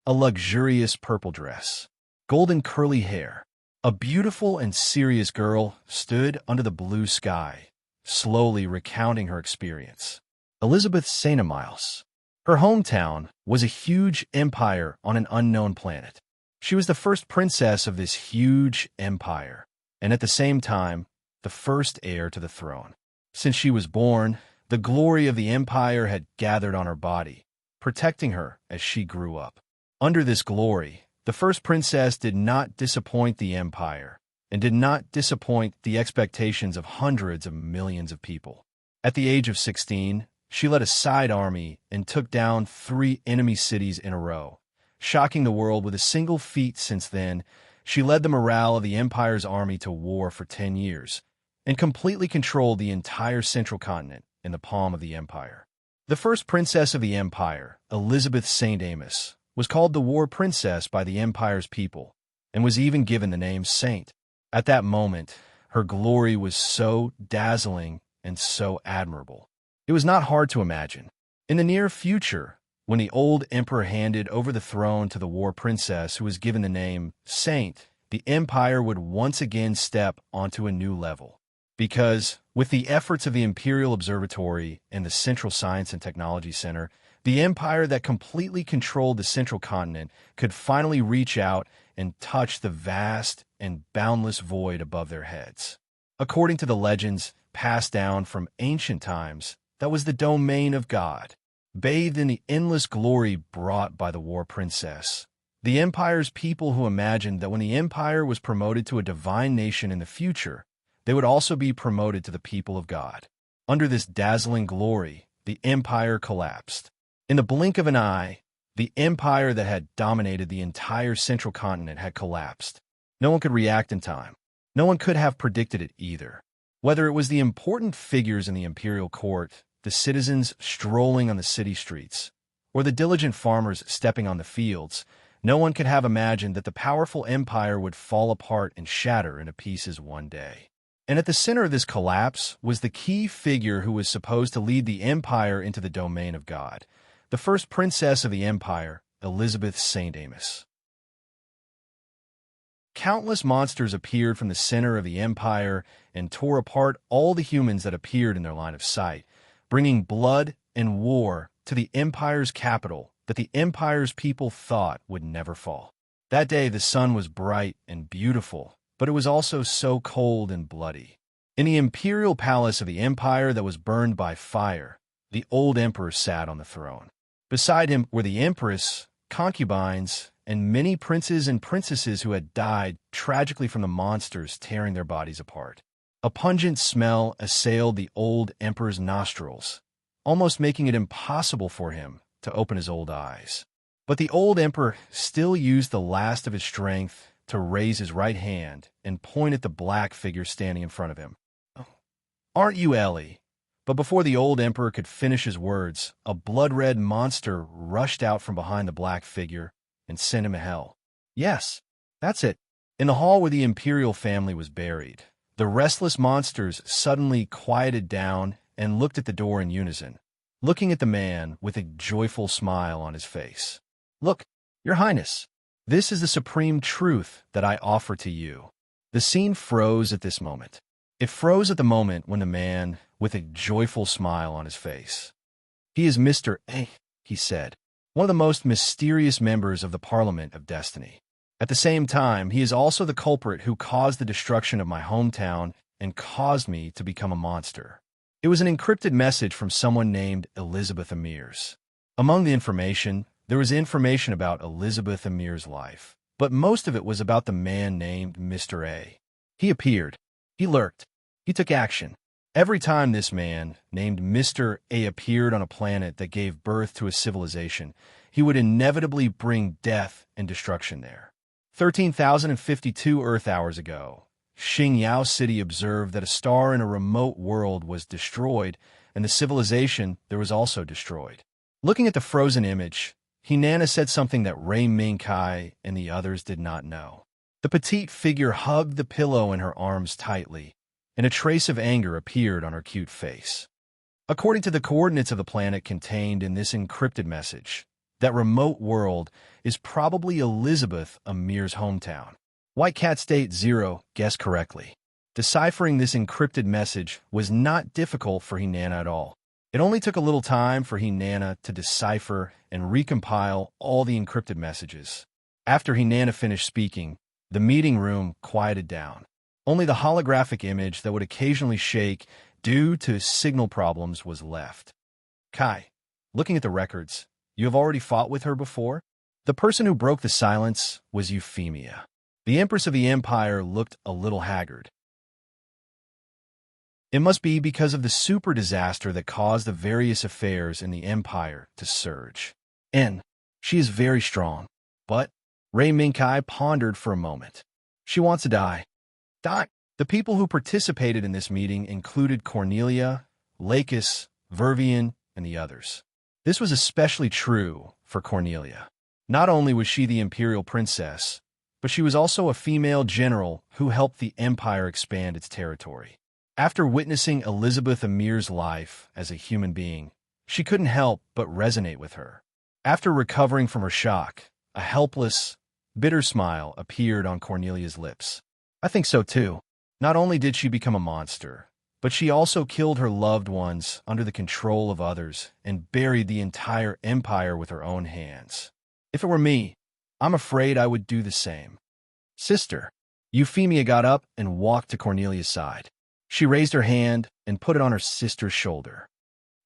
A luxurious purple dress, golden curly hair, a beautiful and serious girl stood under the blue sky, slowly recounting her experience. Elizabeth Sainamiles. Her hometown was a huge empire on an unknown planet. She was the first princess of this huge empire, and at the same time, the first heir to the throne. Since she was born, the glory of the empire had gathered on her body, protecting her as she grew up. Under this glory, the first princess did not disappoint the empire and did not disappoint the expectations of hundreds of millions of people. At the age of 16, she led a side army and took down 3 enemy cities in a row, shocking the world with a single feat. Since then, she led the morale of the Empire's army to war for 10 years and completely controlled the entire central continent in the palm of the Empire. The first princess of the Empire, Elizabeth St. Amos, was called the War Princess by the Empire's people and was even given the name Saint. At that moment, her glory was so dazzling and so admirable. It was not hard to imagine. In the near future, when the old emperor handed over the throne to the War Princess who was given the name Saint, the Empire would once again step onto a new level. Because, with the efforts of the Imperial Observatory and the Central Science and Technology Center, the empire that completely controlled the central continent could finally reach out and touch the vast and boundless void above their heads. According to the legends passed down from ancient times, that was the domain of God, bathed in the endless glory brought by the War Princess. The Empire's people who imagined that when the Empire was promoted to a divine nation in the future, they would also be promoted to the people of God. Under this dazzling glory, the Empire collapsed. In the blink of an eye, the Empire that had dominated the entire central continent had collapsed. No one could react in time. No one could have predicted it either. Whether it was the important figures in the imperial court, the citizens strolling on the city streets, or the diligent farmers stepping on the fields, no one could have imagined that the powerful empire would fall apart and shatter into pieces one day. And at the center of this collapse was the key figure who was supposed to lead the empire into the domain of God, the first princess of the empire, Elizabeth St. Amos. Countless monsters appeared from the center of the empire and tore apart all the humans that appeared in their line of sight, bringing blood and war to the empire's capital that the empire's people thought would never fall. That day the sun was bright and beautiful, but it was also so cold and bloody. In the imperial palace of the empire that was burned by fire, the old emperor sat on the throne. Beside him were the empress, concubines, and many princes and princesses who had died tragically from the monsters tearing their bodies apart. A pungent smell assailed the old emperor's nostrils, almost making it impossible for him to open his old eyes. But the old emperor still used the last of his strength to raise his right hand and point at the black figure standing in front of him. "Aren't you Ellie?" But before the old emperor could finish his words, a blood-red monster rushed out from behind the black figure and sent him to hell. Yes, that's it. In the hall where the imperial family was buried, the restless monsters suddenly quieted down and looked at the door in unison, looking at the man with a joyful smile on his face. "Look, Your Highness, this is the supreme truth that I offer to you." The scene froze at this moment. It froze at the moment when the man, with a joyful smile on his face. "He is Mr. A," he said, "one of the most mysterious members of the Parliament of Destiny. At the same time, he is also the culprit who caused the destruction of my hometown and caused me to become a monster." It was an encrypted message from someone named Elizabeth Emirs. Among the information, there was information about Elizabeth Emir's life, but most of it was about the man named Mr. A. He appeared. He lurked. He took action. Every time this man, named Mr. A, appeared on a planet that gave birth to a civilization, he would inevitably bring death and destruction there. 13,052 Earth hours ago, Xingyao City observed that a star in a remote world was destroyed, and the civilization there was also destroyed. Looking at the frozen image, Hinana said something that Ray Mingkai and the others did not know. The petite figure hugged the pillow in her arms tightly, and a trace of anger appeared on her cute face. According to the coordinates of the planet contained in this encrypted message, that remote world is probably Elizabeth Emir's hometown. White Cat State 0 guessed correctly. Deciphering this encrypted message was not difficult for Hinana at all. It only took a little time for Hinana to decipher and recompile all the encrypted messages. After Hinana finished speaking, the meeting room quieted down. Only the holographic image that would occasionally shake due to signal problems was left. "Kai, looking at the records, you have already fought with her before?" The person who broke the silence was Euphemia. The Empress of the Empire looked a little haggard. It must be because of the super disaster that caused the various affairs in the Empire to surge. And she is very strong. But Ray Minkai pondered for a moment. She wants to die. Die. The people who participated in this meeting included Cornelia, Lakis, Vervian, and the others. This was especially true for Cornelia. Not only was she the imperial princess, but she was also a female general who helped the empire expand its territory. After witnessing Elizabeth Amir's life as a human being, she couldn't help but resonate with her. After recovering from her shock, a helpless, bitter smile appeared on Cornelia's lips. I think so too. Not only did she become a monster, but she also killed her loved ones under the control of others and buried the entire empire with her own hands. If it were me, I'm afraid I would do the same. Sister. Euphemia got up and walked to Cornelia's side. She raised her hand and put it on her sister's shoulder.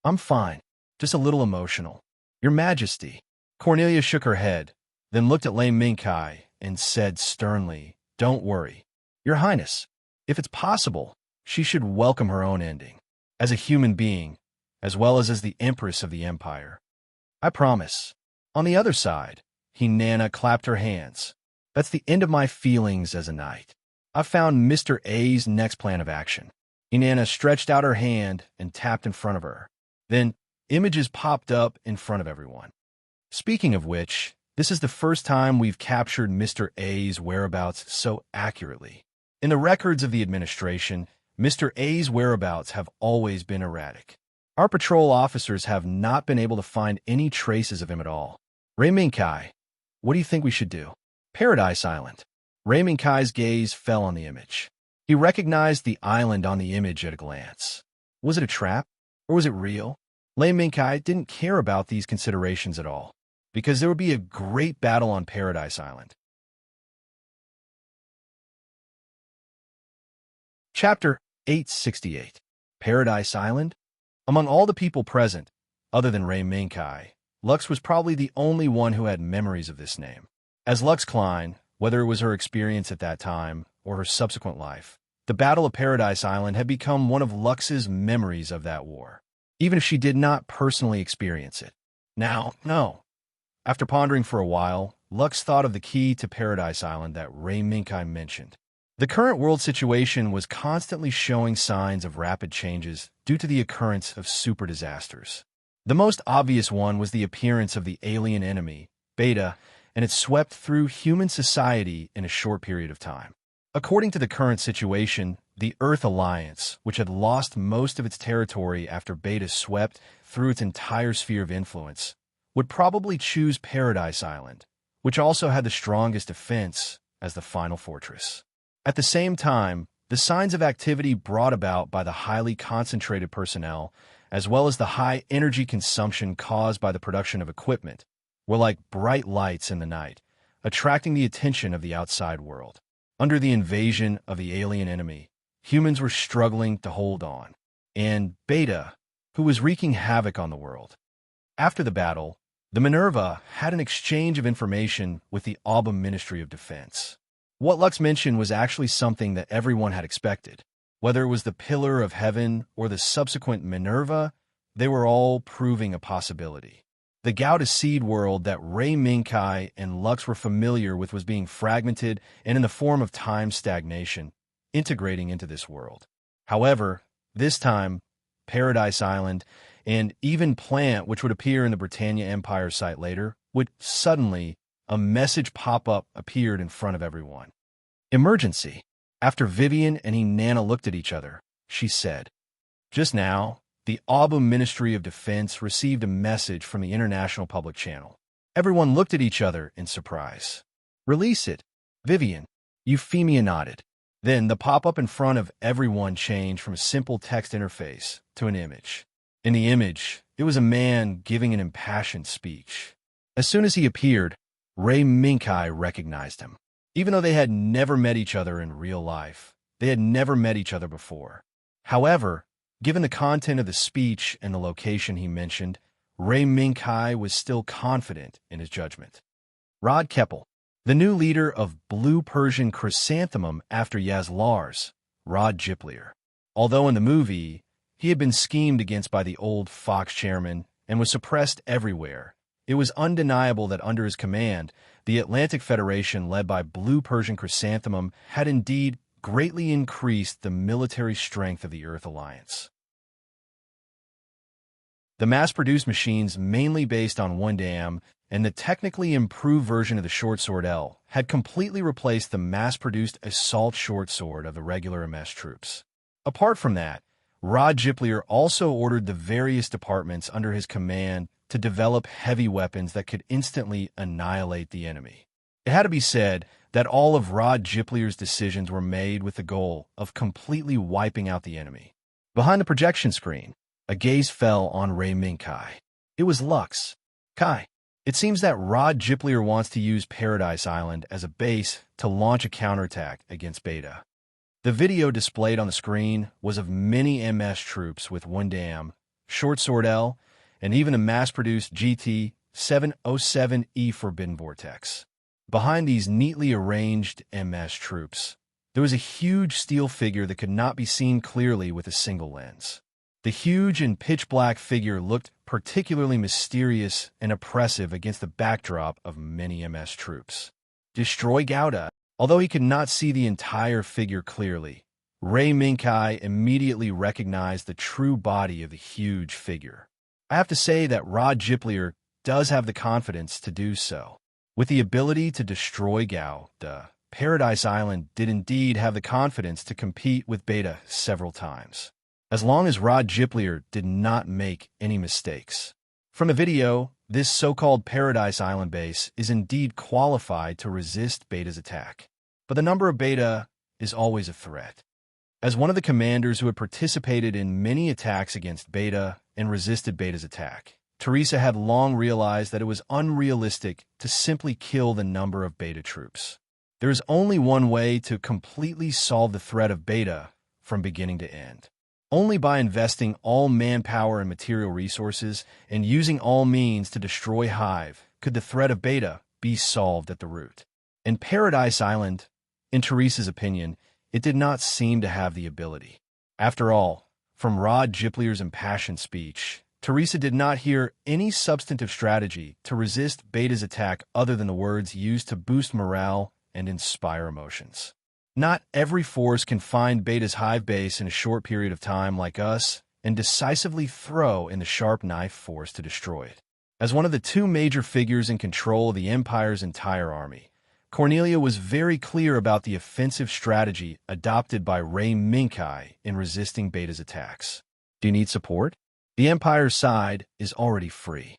I'm fine, just a little emotional. Your Majesty. Cornelia shook her head, then looked at Lei Minkai and said sternly, Don't worry. Your Highness, if it's possible, she should welcome her own ending, as a human being, as well as the Empress of the Empire. I promise. On the other side, Hinana clapped her hands. That's the end of my feelings as a knight. I've found Mr. A's next plan of action. Hinana stretched out her hand and tapped in front of her. Then, images popped up in front of everyone. Speaking of which, this is the first time we've captured Mr. A's whereabouts so accurately. In the records of the administration, Mr. A's whereabouts have always been erratic. Our patrol officers have not been able to find any traces of him at all. Ray Minkai, what do you think we should do? Paradise Island. Ray Minkai's gaze fell on the image. He recognized the island on the image at a glance. Was it a trap, or was it real? Lei Minkai didn't care about these considerations at all, because there would be a great battle on Paradise Island. Chapter 868. Paradise Island? Among all the people present, other than Ray Minkai, Lux was probably the only one who had memories of this name. As Lux Klein, whether it was her experience at that time or her subsequent life, the Battle of Paradise Island had become one of Lux's memories of that war, even if she did not personally experience it. Now, no. After pondering for a while, Lux thought of the key to Paradise Island that Ray Minkai mentioned. The current world situation was constantly showing signs of rapid changes due to the occurrence of super disasters. The most obvious one was the appearance of the alien enemy, Beta, and it swept through human society in a short period of time. According to the current situation, the Earth Alliance, which had lost most of its territory after Beta swept through its entire sphere of influence, would probably choose Paradise Island, which also had the strongest defense, as the final fortress. At the same time, the signs of activity brought about by the highly concentrated personnel, as well as the high energy consumption caused by the production of equipment, were like bright lights in the night, attracting the attention of the outside world. Under the invasion of the alien enemy, humans were struggling to hold on, and Beta, who was wreaking havoc on the world. After the battle, the Minerva had an exchange of information with the Alba Ministry of Defense. What Lux mentioned was actually something that everyone had expected. Whether it was the Pillar of Heaven or the subsequent Minerva, they were all proving a possibility. The Gauda seed world that Ray Minkai and Lux were familiar with was being fragmented and in the form of time stagnation, integrating into this world. However, this time, Paradise Island, and even Plant, which would appear in the Britannia Empire site later, would suddenly, a message pop-up appeared in front of everyone. Emergency. After Vivian and Hinana looked at each other, she said, Just now, the Alba Ministry of Defense received a message from the International Public Channel. Everyone looked at each other in surprise. Release it. Vivian. Euphemia nodded. Then the pop-up in front of everyone changed from a simple text interface to an image. In the image, it was a man giving an impassioned speech. As soon as he appeared, Ray Minkai recognized him. Even though they had never met each other in real life, they had never met each other before. However, given the content of the speech and the location he mentioned, Ray Minkai was still confident in his judgment. Rod Keppel, the new leader of Blue Persian Chrysanthemum after Yazlar's, Rod Giplier. Although in the movie, he had been schemed against by the old Fox chairman and was suppressed everywhere, It was undeniable that under his command, the Atlantic Federation, led by Blue Persian Chrysanthemum, had indeed greatly increased the military strength of the Earth Alliance. The mass-produced machines, mainly based on Wundam and the technically improved version of the short sword L, had completely replaced the mass-produced assault short sword of the regular MS troops. Apart from that, Rod Jiplier also ordered the various departments under his command to develop heavy weapons that could instantly annihilate the enemy. It had to be said that all of Rod Jiplier's decisions were made with the goal of completely wiping out the enemy. Behind the projection screen, a gaze fell on Ray Minkai. It was Lux. Kai. It seems that Rod Jiplier wants to use Paradise Island as a base to launch a counterattack against Beta. The video displayed on the screen was of many MS troops with Wundam, Short Sword L, and even a mass-produced GT-707E Forbidden Vortex. Behind these neatly arranged MS troops, there was a huge steel figure that could not be seen clearly with a single lens. The huge and pitch-black figure looked particularly mysterious and oppressive against the backdrop of many MS troops. Destroy Gouda. Although he could not see the entire figure clearly, Ray Minkai immediately recognized the true body of the huge figure. I have to say that Rod Jiplier does have the confidence to do so. With the ability to destroy Gouda, Paradise Island did indeed have the confidence to compete with Beta several times, as long as Rod Jiplier did not make any mistakes. From the video, this so-called Paradise Island base is indeed qualified to resist Beta's attack. But the number of Beta is always a threat. As one of the commanders who had participated in many attacks against Beta and resisted Beta's attack, Teresa had long realized that it was unrealistic to simply kill the number of Beta troops. There is only one way to completely solve the threat of Beta from beginning to end. Only by investing all manpower and material resources and using all means to destroy Hive could the threat of Beta be solved at the root. In Paradise Island, in Teresa's opinion, it did not seem to have the ability. After all, from Rod Jiplier's impassioned speech, Teresa did not hear any substantive strategy to resist Beta's attack other than the words used to boost morale and inspire emotions. Not every force can find Beta's Hive base in a short period of time like us and decisively throw in the sharp knife force to destroy it. As one of the two major figures in control of the Empire's entire army, Cornelia was very clear about the offensive strategy adopted by Ray Minkai in resisting Beta's attacks. Do you need support? The Empire's side is already free.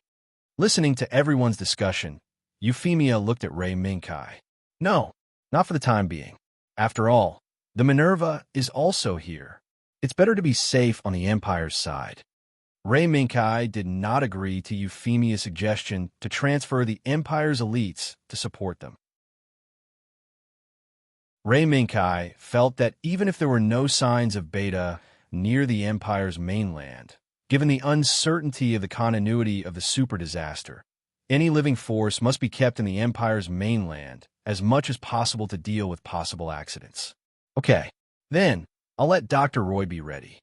Listening to everyone's discussion, Euphemia looked at Ray Minkai. No, not for the time being. After all, the Minerva is also here. It's better to be safe on the Empire's side. Ray Minkai did not agree to Euphemia's suggestion to transfer the Empire's elites to support them. Ray Minkai felt that even if there were no signs of Beta near the Empire's mainland, given the uncertainty of the continuity of the super disaster, any living force must be kept in the Empire's mainland as much as possible to deal with possible accidents. Okay, then, I'll let Dr. Roy be ready.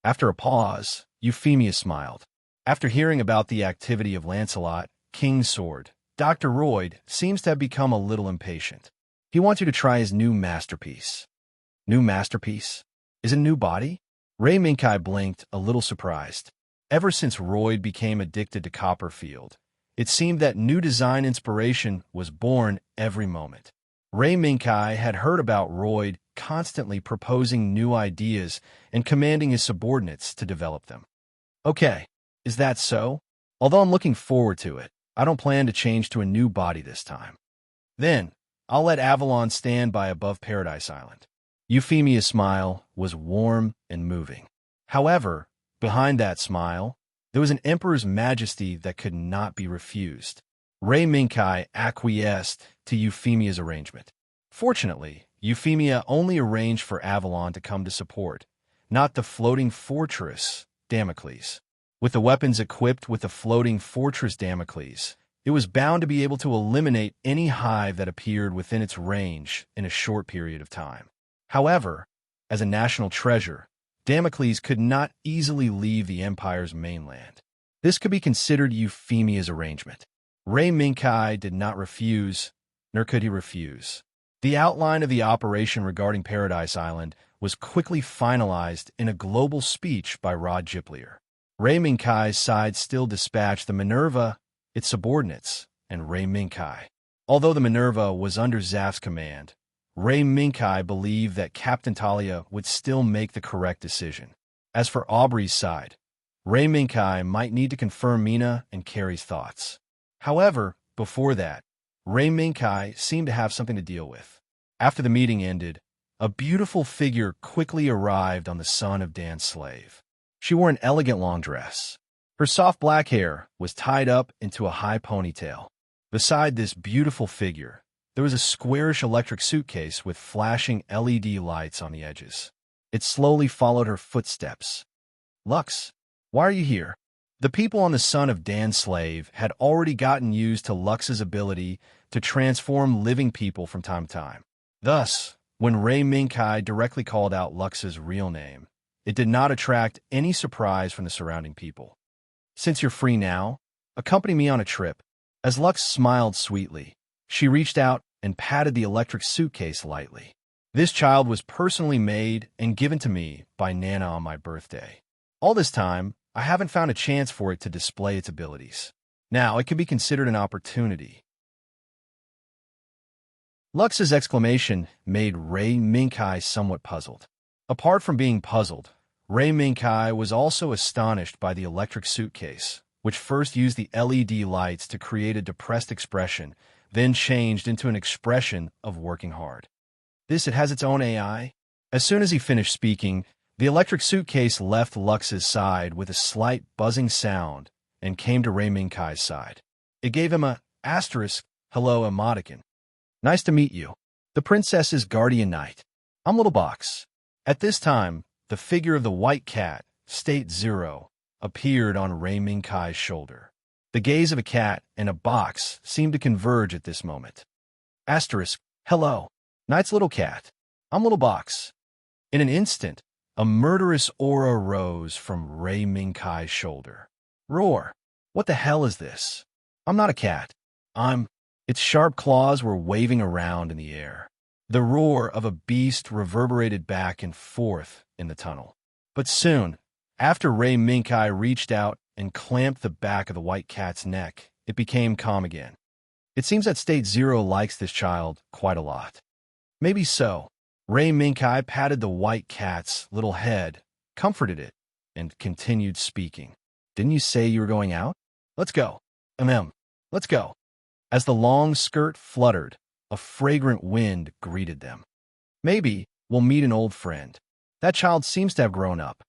After a pause, Euphemia smiled. After hearing about the activity of Lancelot, King's Sword, Dr. Roy seems to have become a little impatient. He wants you to try his new masterpiece. New masterpiece? Is it a new body? Ray Minkai blinked, a little surprised. Ever since Roy became addicted to Copperfield, it seemed that new design inspiration was born every moment. Ray Minkai had heard about Roy constantly proposing new ideas and commanding his subordinates to develop them. Okay, is that so? Although I'm looking forward to it, I don't plan to change to a new body this time. Then, I'll let Avalon stand by above Paradise Island. Euphemia's smile was warm and moving. However, behind that smile, there was an emperor's majesty that could not be refused. Ray Minkai acquiesced to Euphemia's arrangement. Fortunately, Euphemia only arranged for Avalon to come to support, not the floating fortress, Damocles. With the weapons equipped with the floating fortress Damocles, it was bound to be able to eliminate any hive that appeared within its range in a short period of time. However, as a national treasure, Damocles could not easily leave the Empire's mainland. This could be considered Euphemia's arrangement. Ray Minkai did not refuse, nor could he refuse. The outline of the operation regarding Paradise Island was quickly finalized in a global speech by Rod Giplier. Ray Minkai's side still dispatched the Minerva, its subordinates, and Ray Minkai. Although the Minerva was under Zaf's command, Ray Minkai believed that Captain Talia would still make the correct decision. As for Aubrey's side, Ray Minkai might need to confirm Mina and Carrie's thoughts. However, before that, Ray Minkai seemed to have something to deal with. After the meeting ended, a beautiful figure quickly arrived on the son of Dan's slave. She wore an elegant long dress. Her soft black hair was tied up into a high ponytail. Beside this beautiful figure, there was a squarish electric suitcase with flashing LED lights on the edges. It slowly followed her footsteps. "Lux, why are you here?" The people on the son of Dan's slave had already gotten used to Lux's ability to transform living people from time to time. Thus, when Ray Minkai directly called out Lux's real name, it did not attract any surprise from the surrounding people. "Since you're free now, accompany me on a trip." As Lux smiled sweetly, she reached out and patted the electric suitcase lightly. "This child was personally made and given to me by Nana on my birthday. All this time, I haven't found a chance for it to display its abilities. Now, it can be considered an opportunity." Lux's exclamation made Ray Minkai somewhat puzzled. Apart from being puzzled, Ray Minkai was also astonished by the electric suitcase, which first used the LED lights to create a depressed expression, then changed into an expression of working hard. "It has its own AI?" As soon as he finished speaking, the electric suitcase left Lux's side with a slight buzzing sound and came to Ray Minkai's side. It gave him a hello emoticon. "Nice to meet you. The princess's guardian knight. I'm Little Box." At this time, the figure of the white cat, State Zero, appeared on Ray Minkai's shoulder. The gaze of a cat and a box seemed to converge at this moment. "Hello. Knight's little cat. I'm Little Box." In an instant, a murderous aura rose from Ray Minkai's shoulder. "Roar! What the hell is this? I'm not a cat. Its sharp claws were waving around in the air. The roar of a beast reverberated back and forth in the tunnel. But soon, after Ray Minkai reached out and clamped the back of the white cat's neck, it became calm again. It seems that State Zero likes this child quite a lot. Maybe so. Ray Minkai patted the white cat's little head, comforted it, and continued speaking. "Didn't you say you were going out? Let's go. Let's go." As the long skirt fluttered, a fragrant wind greeted them. "Maybe we'll meet an old friend. That child seems to have grown up."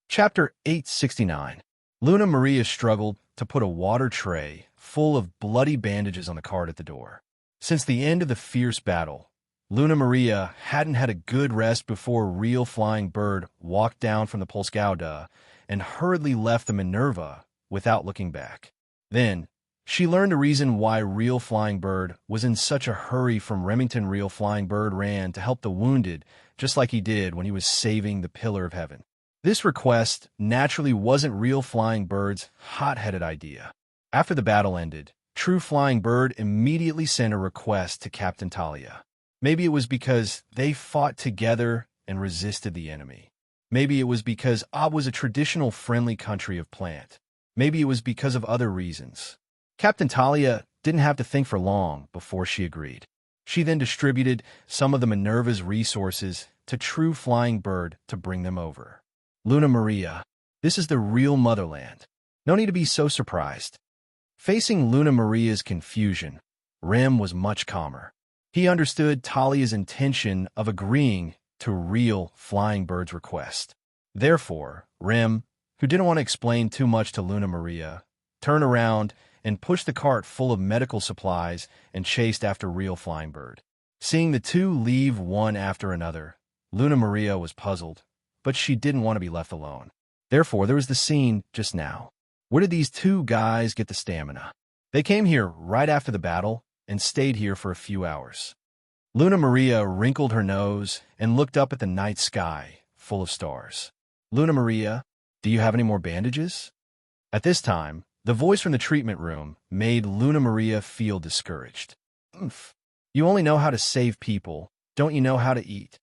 Chapter 869. Luna Maria struggled to put a water tray full of bloody bandages on the cart at the door. Since the end of the fierce battle, Luna Maria hadn't had a good rest before Real Flying Bird walked down from the Polskauda and hurriedly left the Minerva without looking back. Then, she learned the reason why Real Flying Bird was in such a hurry from Remington. Real Flying Bird ran to help the wounded, just like he did when he was saving the Pillar of Heaven. This request naturally wasn't Real Flying Bird's hot-headed idea. After the battle ended, True Flying Bird immediately sent a request to Captain Talia. Maybe it was because they fought together and resisted the enemy. Maybe it was because Ob was a traditional friendly country of plant. Maybe it was because of other reasons. Captain Talia didn't have to think for long before she agreed. She then distributed some of the Minerva's resources to True Flying Bird to bring them over. "Luna Maria, this is the real motherland. No need to be so surprised." Facing Luna Maria's confusion, Rem was much calmer. He understood Talia's intention of agreeing to Real Flying Bird's request. Therefore, Rem, who didn't want to explain too much to Luna Maria, turned around and pushed the cart full of medical supplies and chased after Real Flying Bird. Seeing the two leave one after another, Luna Maria was puzzled, but she didn't want to be left alone. Therefore, there was the scene just now. Where did these two guys get the stamina? They came here right after the battle and stayed here for a few hours. Luna Maria wrinkled her nose and looked up at the night sky, full of stars. "Luna Maria, Do you have any more bandages? At this time, the voice from the treatment room made Luna Maria feel discouraged. Oomph. You only know how to save people, don't you know how to eat?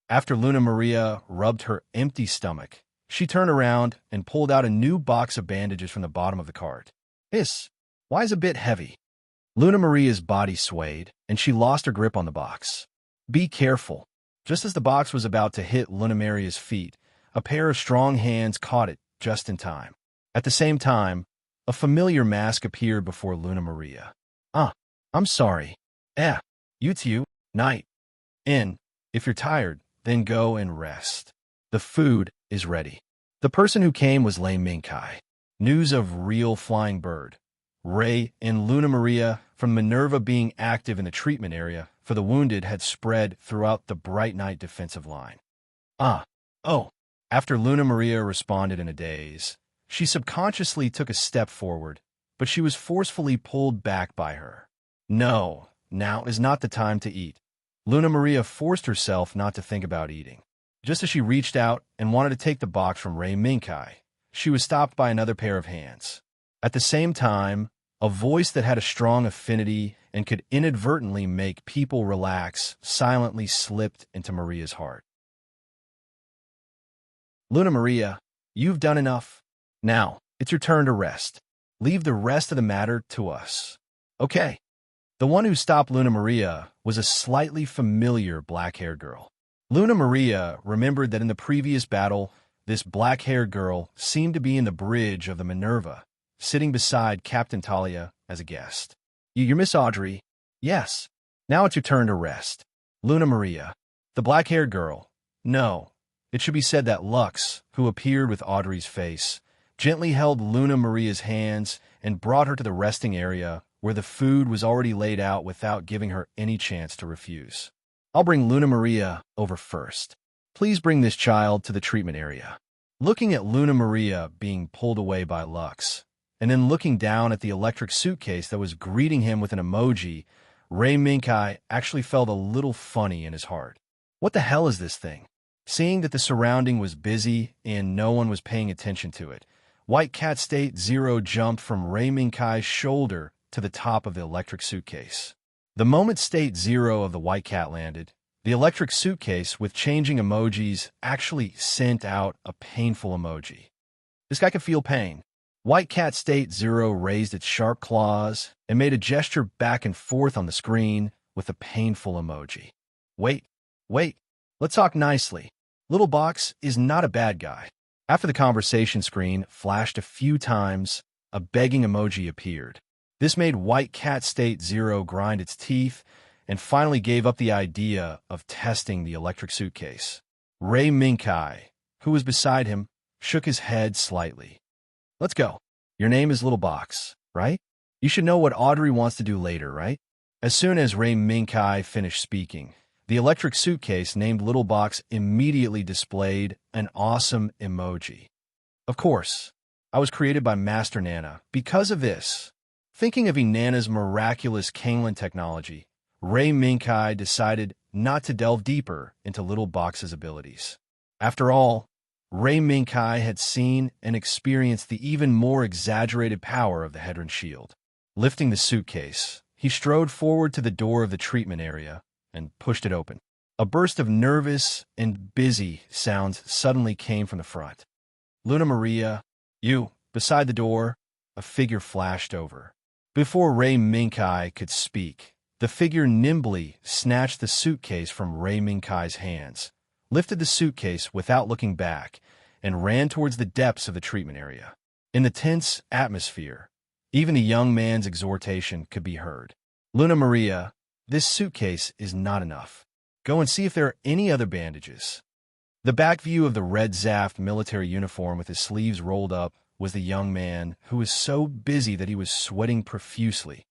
After Luna Maria rubbed her empty stomach, she turned around and pulled out a new box of bandages from the bottom of the cart. Hiss, why is it a bit heavy? Luna Maria's body swayed, and she lost her grip on the box. Be careful. Just as the box was about to hit Luna Maria's feet, a pair of strong hands caught it just in time. At the same time, a familiar mask appeared before Luna Maria. I'm sorry. You two, night. If you're tired, then go and rest. The food is ready. The person who came was Lei Minkai. News of real flying bird. Ray and Luna Maria from Minerva being active in the treatment area for the wounded had spread throughout the Bright Night defensive line. After Luna Maria responded in a daze, she subconsciously took a step forward, but she was forcefully pulled back by her. No, now is not the time to eat. Luna Maria forced herself not to think about eating. Just as she reached out and wanted to take the box from Ray Minkai, she was stopped by another pair of hands. At the same time, a voice that had a strong affinity and could inadvertently make people relax silently slipped into Maria's heart. Luna Maria, you've done enough. Now, it's your turn to rest. Leave the rest of the matter to us. Okay. The one who stopped Luna Maria was a slightly familiar black-haired girl. Luna Maria remembered that in the previous battle, this black-haired girl seemed to be in the bridge of the Minerva, sitting beside Captain Talia as a guest. You're Miss Audrey? Yes. Now it's your turn to rest. Luna Maria. The black-haired girl. No. It should be said that Lux, who appeared with Audrey's face, gently held Luna Maria's hands and brought her to the resting area where the food was already laid out without giving her any chance to refuse. I'll bring Luna Maria over first. Please bring this child to the treatment area. Looking at Luna Maria being pulled away by Lux, and then looking down at the electric suitcase that was greeting him with an emoji, Ray Minkai actually felt a little funny in his heart. What the hell is this thing? Seeing that the surrounding was busy and no one was paying attention to it, White Cat State Zero jumped from Ray Minkai's shoulder to the top of the electric suitcase. The moment State Zero of the White Cat landed, the electric suitcase with changing emojis actually sent out a painful emoji. This guy could feel pain. White Cat State Zero raised its sharp claws and made a gesture back and forth on the screen with a painful emoji. Wait, let's talk nicely. Little Box is not a bad guy. After the conversation screen flashed a few times, a begging emoji appeared. This made White Cat State Zero grind its teeth and finally gave up the idea of testing the electric suitcase. Ray Minkai, who was beside him, shook his head slightly. Let's go. Your name is Little Box, right? You should know what Audrey wants to do later, right? As soon as Ray Minkai finished speaking, the electric suitcase named Little Box immediately displayed an awesome emoji. Of course, I was created by Master Nana. Because of this, thinking of Inanna's miraculous Kanglen technology, Ray Minkai decided not to delve deeper into Little Box's abilities. After all, Ray Minkai had seen and experienced the even more exaggerated power of the Hedron shield. Lifting the suitcase, he strode forward to the door of the treatment area and pushed it open. A burst of nervous and busy sounds suddenly came from the front. Luna Maria, beside the door, a figure flashed over. Before Ray Minkai could speak, the figure nimbly snatched the suitcase from Ray Minkai's hands, lifted the suitcase without looking back, and ran towards the depths of the treatment area. In the tense atmosphere, even the young man's exhortation could be heard. Luna Maria, this suitcase is not enough. Go and see if there are any other bandages. The back view of the red Zaft military uniform with his sleeves rolled up was the young man who was so busy that he was sweating profusely.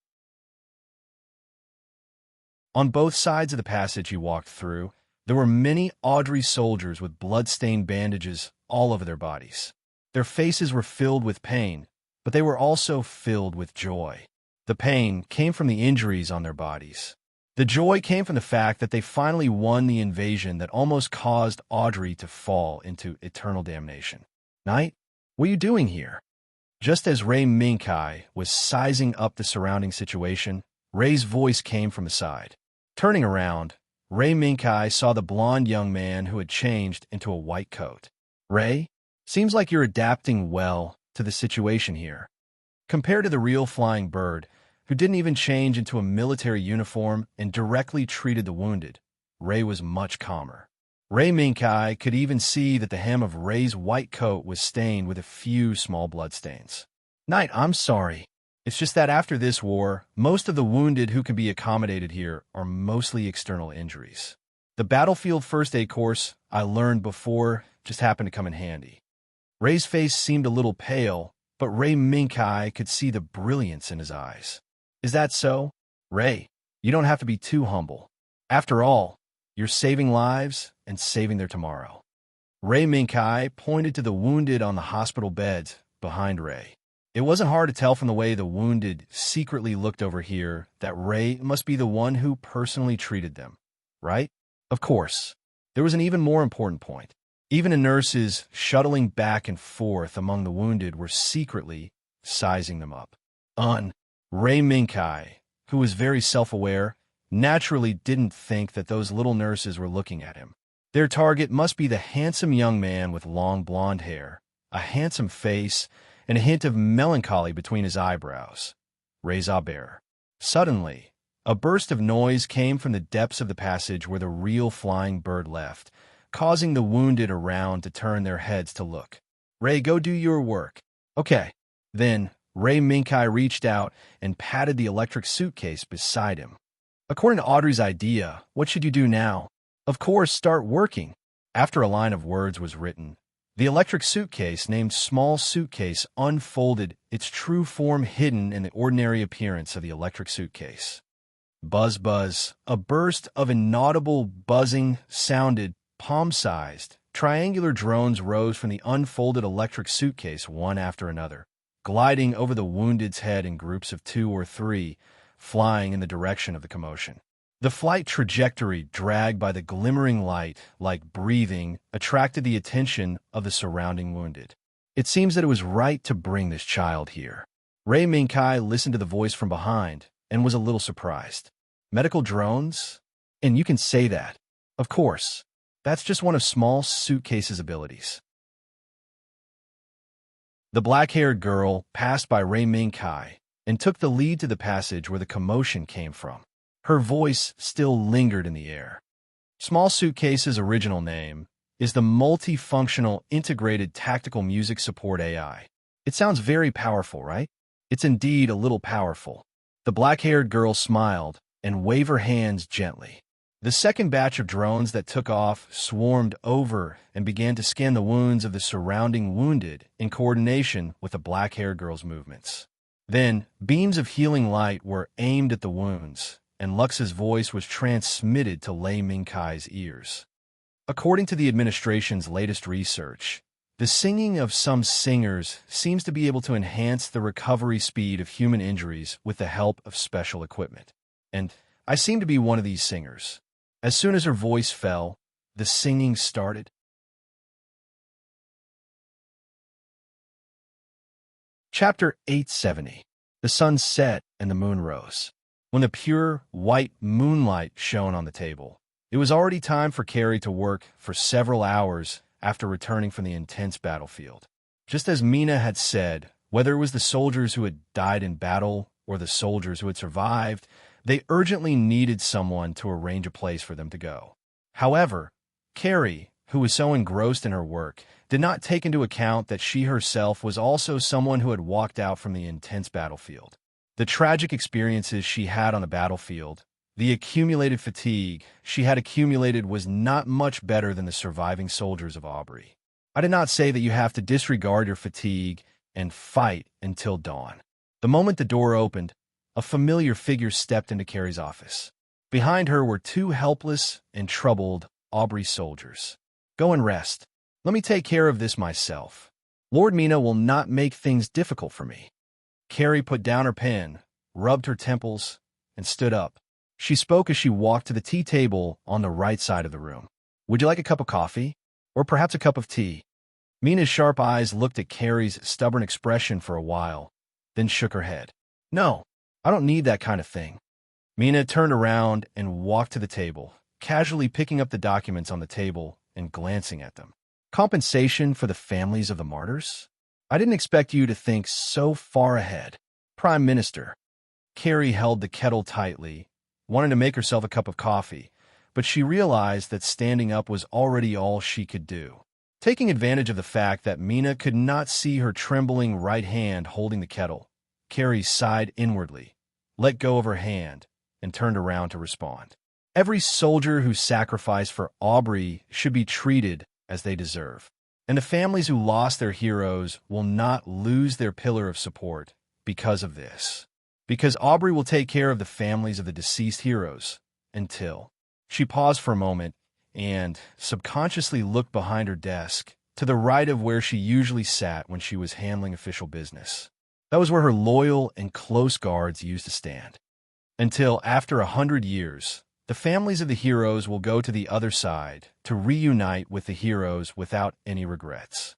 On both sides of the passage he walked through, there were many Audrey soldiers with blood-stained bandages all over their bodies. Their faces were filled with pain, but they were also filled with joy. The pain came from the injuries on their bodies. The joy came from the fact that they finally won the invasion that almost caused Audrey to fall into eternal damnation. Night? What are you doing here? Just as Ray Minkai was sizing up the surrounding situation, Ray's voice came from the side. Turning around, Ray Minkai saw the blond young man who had changed into a white coat. Ray, seems like you're adapting well to the situation here. Compared to the real flying bird, who didn't even change into a military uniform and directly treated the wounded, Ray was much calmer. Ray Minkai could even see that the hem of Ray's white coat was stained with a few small bloodstains. Knight, I'm sorry. It's just that after this war, most of the wounded who can be accommodated here are mostly external injuries. The battlefield first aid course I learned before just happened to come in handy. Ray's face seemed a little pale, but Ray Minkai could see the brilliance in his eyes. Is that so? Ray, you don't have to be too humble. After all, you're saving lives and saving their tomorrow. Ray Minkai pointed to the wounded on the hospital beds behind Ray. It wasn't hard to tell from the way the wounded secretly looked over here that Ray must be the one who personally treated them, right? Of course. There was an even more important point. Even the nurses shuttling back and forth among the wounded were secretly sizing them up. Ray Minkai, who was very self-aware, naturally didn't think that those little nurses were looking at him. Their target must be the handsome young man with long blonde hair, a handsome face, and a hint of melancholy between his eyebrows. Reza Bear. Suddenly, a burst of noise came from the depths of the passage where the real flying bird left, causing the wounded around to turn their heads to look. Ray, go do your work. Okay. Then, Ray Minkai reached out and patted the electric suitcase beside him. According to Audrey's idea, what should you do now? Of course, start working. After a line of words was written, the electric suitcase, named Small Suitcase, unfolded, its true form hidden in the ordinary appearance of the electric suitcase. Buzz, buzz. A burst of inaudible buzzing sounded. Palm-sized, triangular drones rose from the unfolded electric suitcase one after another, gliding over the wounded's head in groups of 2 or 3, flying in the direction of the commotion. The flight trajectory, dragged by the glimmering light, like breathing, attracted the attention of the surrounding wounded. It seems that it was right to bring this child here. Ray Minkai listened to the voice from behind and was a little surprised. Medical drones? And you can say that. Of course. That's just one of Small Suitcase's abilities. The black-haired girl passed by Ray Minkai and took the lead to the passage where the commotion came from. Her voice still lingered in the air. Small Suitcase's original name is the Multifunctional Integrated Tactical Music Support AI. It sounds very powerful, right? It's indeed a little powerful. The black-haired girl smiled and waved her hands gently. The second batch of drones that took off swarmed over and began to scan the wounds of the surrounding wounded in coordination with the black-haired girl's movements. Then, beams of healing light were aimed at the wounds, and Lux's voice was transmitted to Lei Minkai's ears. According to the administration's latest research, the singing of some singers seems to be able to enhance the recovery speed of human injuries with the help of special equipment. And I seem to be one of these singers. As soon as her voice fell, the singing started. Chapter 870. The sun set and the moon rose. When the pure, white moonlight shone on the table, it was already time for Carrie to work for several hours after returning from the intense battlefield. Just as Mina had said, whether it was the soldiers who had died in battle or the soldiers who had survived, they urgently needed someone to arrange a place for them to go. However, Carrie, who was so engrossed in her work, did not take into account that she herself was also someone who had walked out from the intense battlefield. The tragic experiences she had on the battlefield, the accumulated fatigue she had accumulated was not much better than the surviving soldiers of Aubrey. I did not say that you have to disregard your fatigue and fight until dawn. The moment the door opened, a familiar figure stepped into Carrie's office. Behind her were 2 helpless and troubled Aubrey soldiers. Go and rest. Let me take care of this myself. Lord Mina will not make things difficult for me. Carrie put down her pen, rubbed her temples, and stood up. She spoke as she walked to the tea table on the right side of the room. Would you like a cup of coffee? Or perhaps a cup of tea? Mina's sharp eyes looked at Carrie's stubborn expression for a while, then shook her head. No, I don't need that kind of thing. Mina turned around and walked to the table, casually picking up the documents on the table and glancing at them. Compensation for the families of the martyrs? I didn't expect you to think so far ahead. Prime Minister. Carrie held the kettle tightly, wanting to make herself a cup of coffee, but she realized that standing up was already all she could do. Taking advantage of the fact that Mina could not see her trembling right hand holding the kettle, Carrie sighed inwardly, let go of her hand, and turned around to respond. Every soldier who sacrificed for Aubrey should be treated as they deserve. And the families who lost their heroes will not lose their pillar of support because of this. Because Aubrey will take care of the families of the deceased heroes until... She paused for a moment and subconsciously looked behind her desk to the right of where she usually sat when she was handling official business. That was where her loyal and close guards used to stand. Until after 100 years, the families of the heroes will go to the other side to reunite with the heroes without any regrets.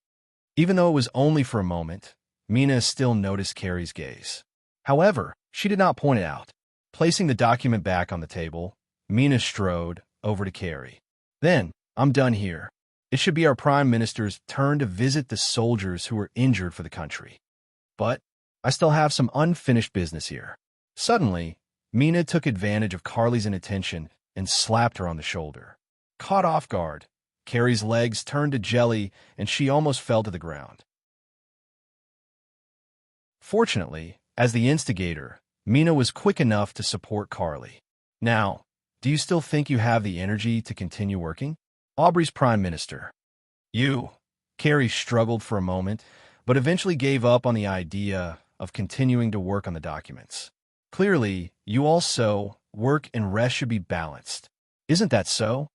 Even though it was only for a moment, Mina still noticed Carrie's gaze. However, she did not point it out. Placing the document back on the table, Mina strode over to Carrie. Then, I'm done here. It should be our Prime Minister's turn to visit the soldiers who were injured for the country. But I still have some unfinished business here. Suddenly, Mina took advantage of Carly's inattention and slapped her on the shoulder. Caught off guard, Carrie's legs turned to jelly and she almost fell to the ground. Fortunately, as the instigator, Mina was quick enough to support Carly. Now, do you still think you have the energy to continue working? Aubrey's Prime Minister. Carrie struggled for a moment, but eventually gave up on the idea of continuing to work on the documents. Clearly, you also work and rest should be balanced. Isn't that so?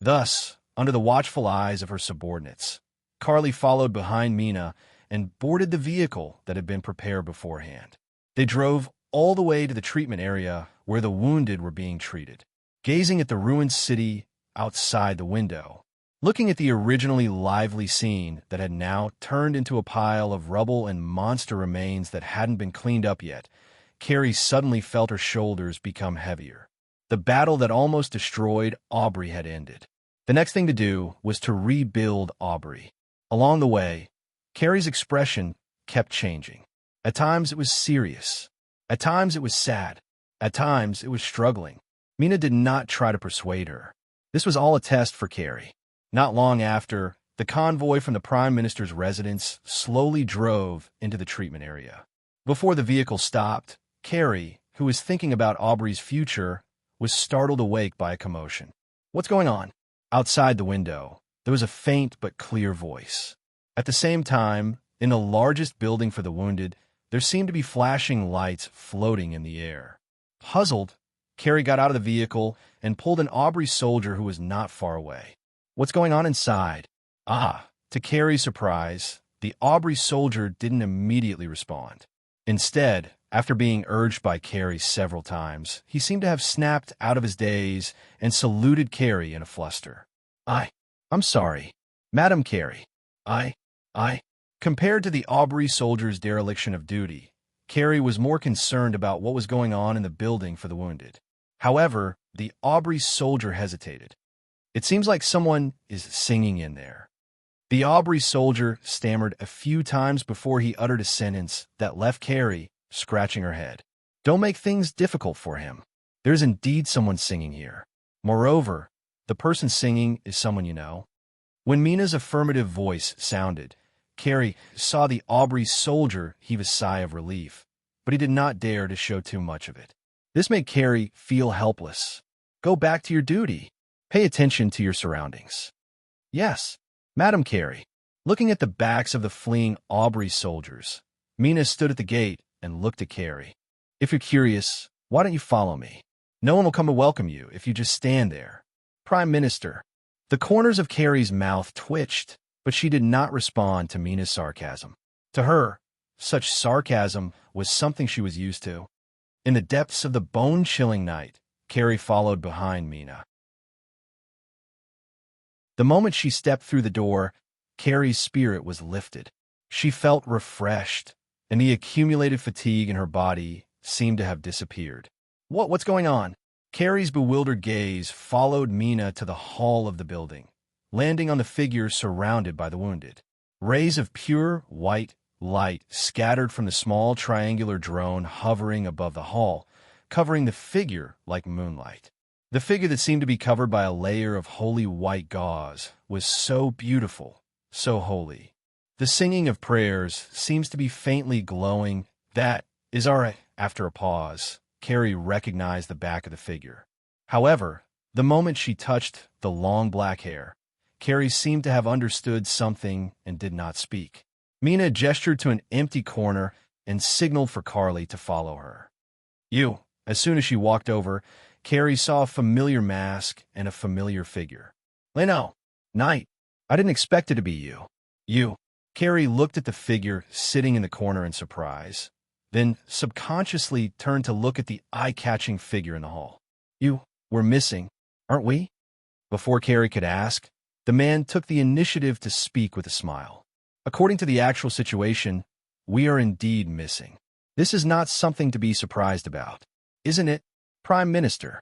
Thus, under the watchful eyes of her subordinates, Carly followed behind Mina and boarded the vehicle that had been prepared beforehand. They drove all the way to the treatment area where the wounded were being treated. Gazing at the ruined city outside the window, looking at the originally lively scene that had now turned into a pile of rubble and monster remains that hadn't been cleaned up yet, Carrie suddenly felt her shoulders become heavier. The battle that almost destroyed Aubrey had ended. The next thing to do was to rebuild Aubrey. Along the way, Carrie's expression kept changing. At times it was serious. At times it was sad. At times it was struggling. Mina did not try to persuade her. This was all a test for Carrie. Not long after, the convoy from the Prime Minister's residence slowly drove into the treatment area. Before the vehicle stopped, Carrie, who was thinking about Aubrey's future, was startled awake by a commotion. What's going on? Outside the window, there was a faint but clear voice. At the same time, in the largest building for the wounded, there seemed to be flashing lights floating in the air. Puzzled, Carrie got out of the vehicle and pulled an Aubrey soldier who was not far away. What's going on inside? To Carrie's surprise, the Aubrey soldier didn't immediately respond. Instead, after being urged by Carrie several times, he seemed to have snapped out of his daze and saluted Carrie in a fluster. I'm sorry, Madam Carrie. Compared to the Aubrey soldier's dereliction of duty, Carrie was more concerned about what was going on in the building for the wounded. However, the Aubrey soldier hesitated. It seems like someone is singing in there. The Aubrey soldier stammered a few times before he uttered a sentence that left Carrie scratching her head. Don't make things difficult for him. There's indeed someone singing here. Moreover, the person singing is someone you know. When Mina's affirmative voice sounded, Carrie saw the Aubrey soldier heave a sigh of relief, but he did not dare to show too much of it. This made Carrie feel helpless. Go back to your duty. Pay attention to your surroundings. Yes, Madam Carrie. Looking at the backs of the fleeing Aubrey soldiers, Mina stood at the gate and looked at Carrie. If you're curious, why don't you follow me? No one will come to welcome you if you just stand there. Prime Minister. The corners of Carrie's mouth twitched, but she did not respond to Mina's sarcasm. To her, such sarcasm was something she was used to. In the depths of the bone-chilling night, Carrie followed behind Mina. The moment she stepped through the door, Carrie's spirit was lifted. She felt refreshed, and the accumulated fatigue in her body seemed to have disappeared. What's going on? Carrie's bewildered gaze followed Mina to the hall of the building, landing on the figure surrounded by the wounded. Rays of pure, white light scattered from the small triangular drone hovering above the hall, covering the figure like moonlight. The figure that seemed to be covered by a layer of holy white gauze was so beautiful, so holy. The singing of prayers seems to be faintly glowing. That is all right. After a pause, Carrie recognized the back of the figure. However, the moment she touched the long black hair, Carrie seemed to have understood something and did not speak. Mina gestured to an empty corner and signaled for Carly to follow her. You. As soon as she walked over, Carrie saw a familiar mask and a familiar figure. Leno. Knight. I didn't expect it to be you. You. Carrie looked at the figure sitting in the corner in surprise, then subconsciously turned to look at the eye-catching figure in the hall. You. We're missing, aren't we? Before Carrie could ask, the man took the initiative to speak with a smile. According to the actual situation, we are indeed missing. This is not something to be surprised about, isn't it, Prime Minister?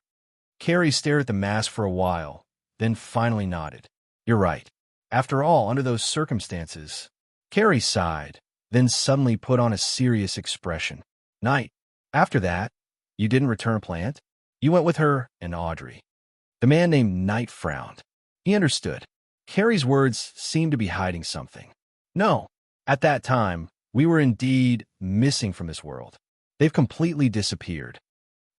Carrie stared at the mask for a while, then finally nodded. You're right. After all, under those circumstances, Carrie sighed, then suddenly put on a serious expression. Knight, after that, you didn't return a plant? You went with her and Audrey. The man named Knight frowned. He understood. Carrie's words seemed to be hiding something. No, at that time, we were indeed missing from this world. They've completely disappeared.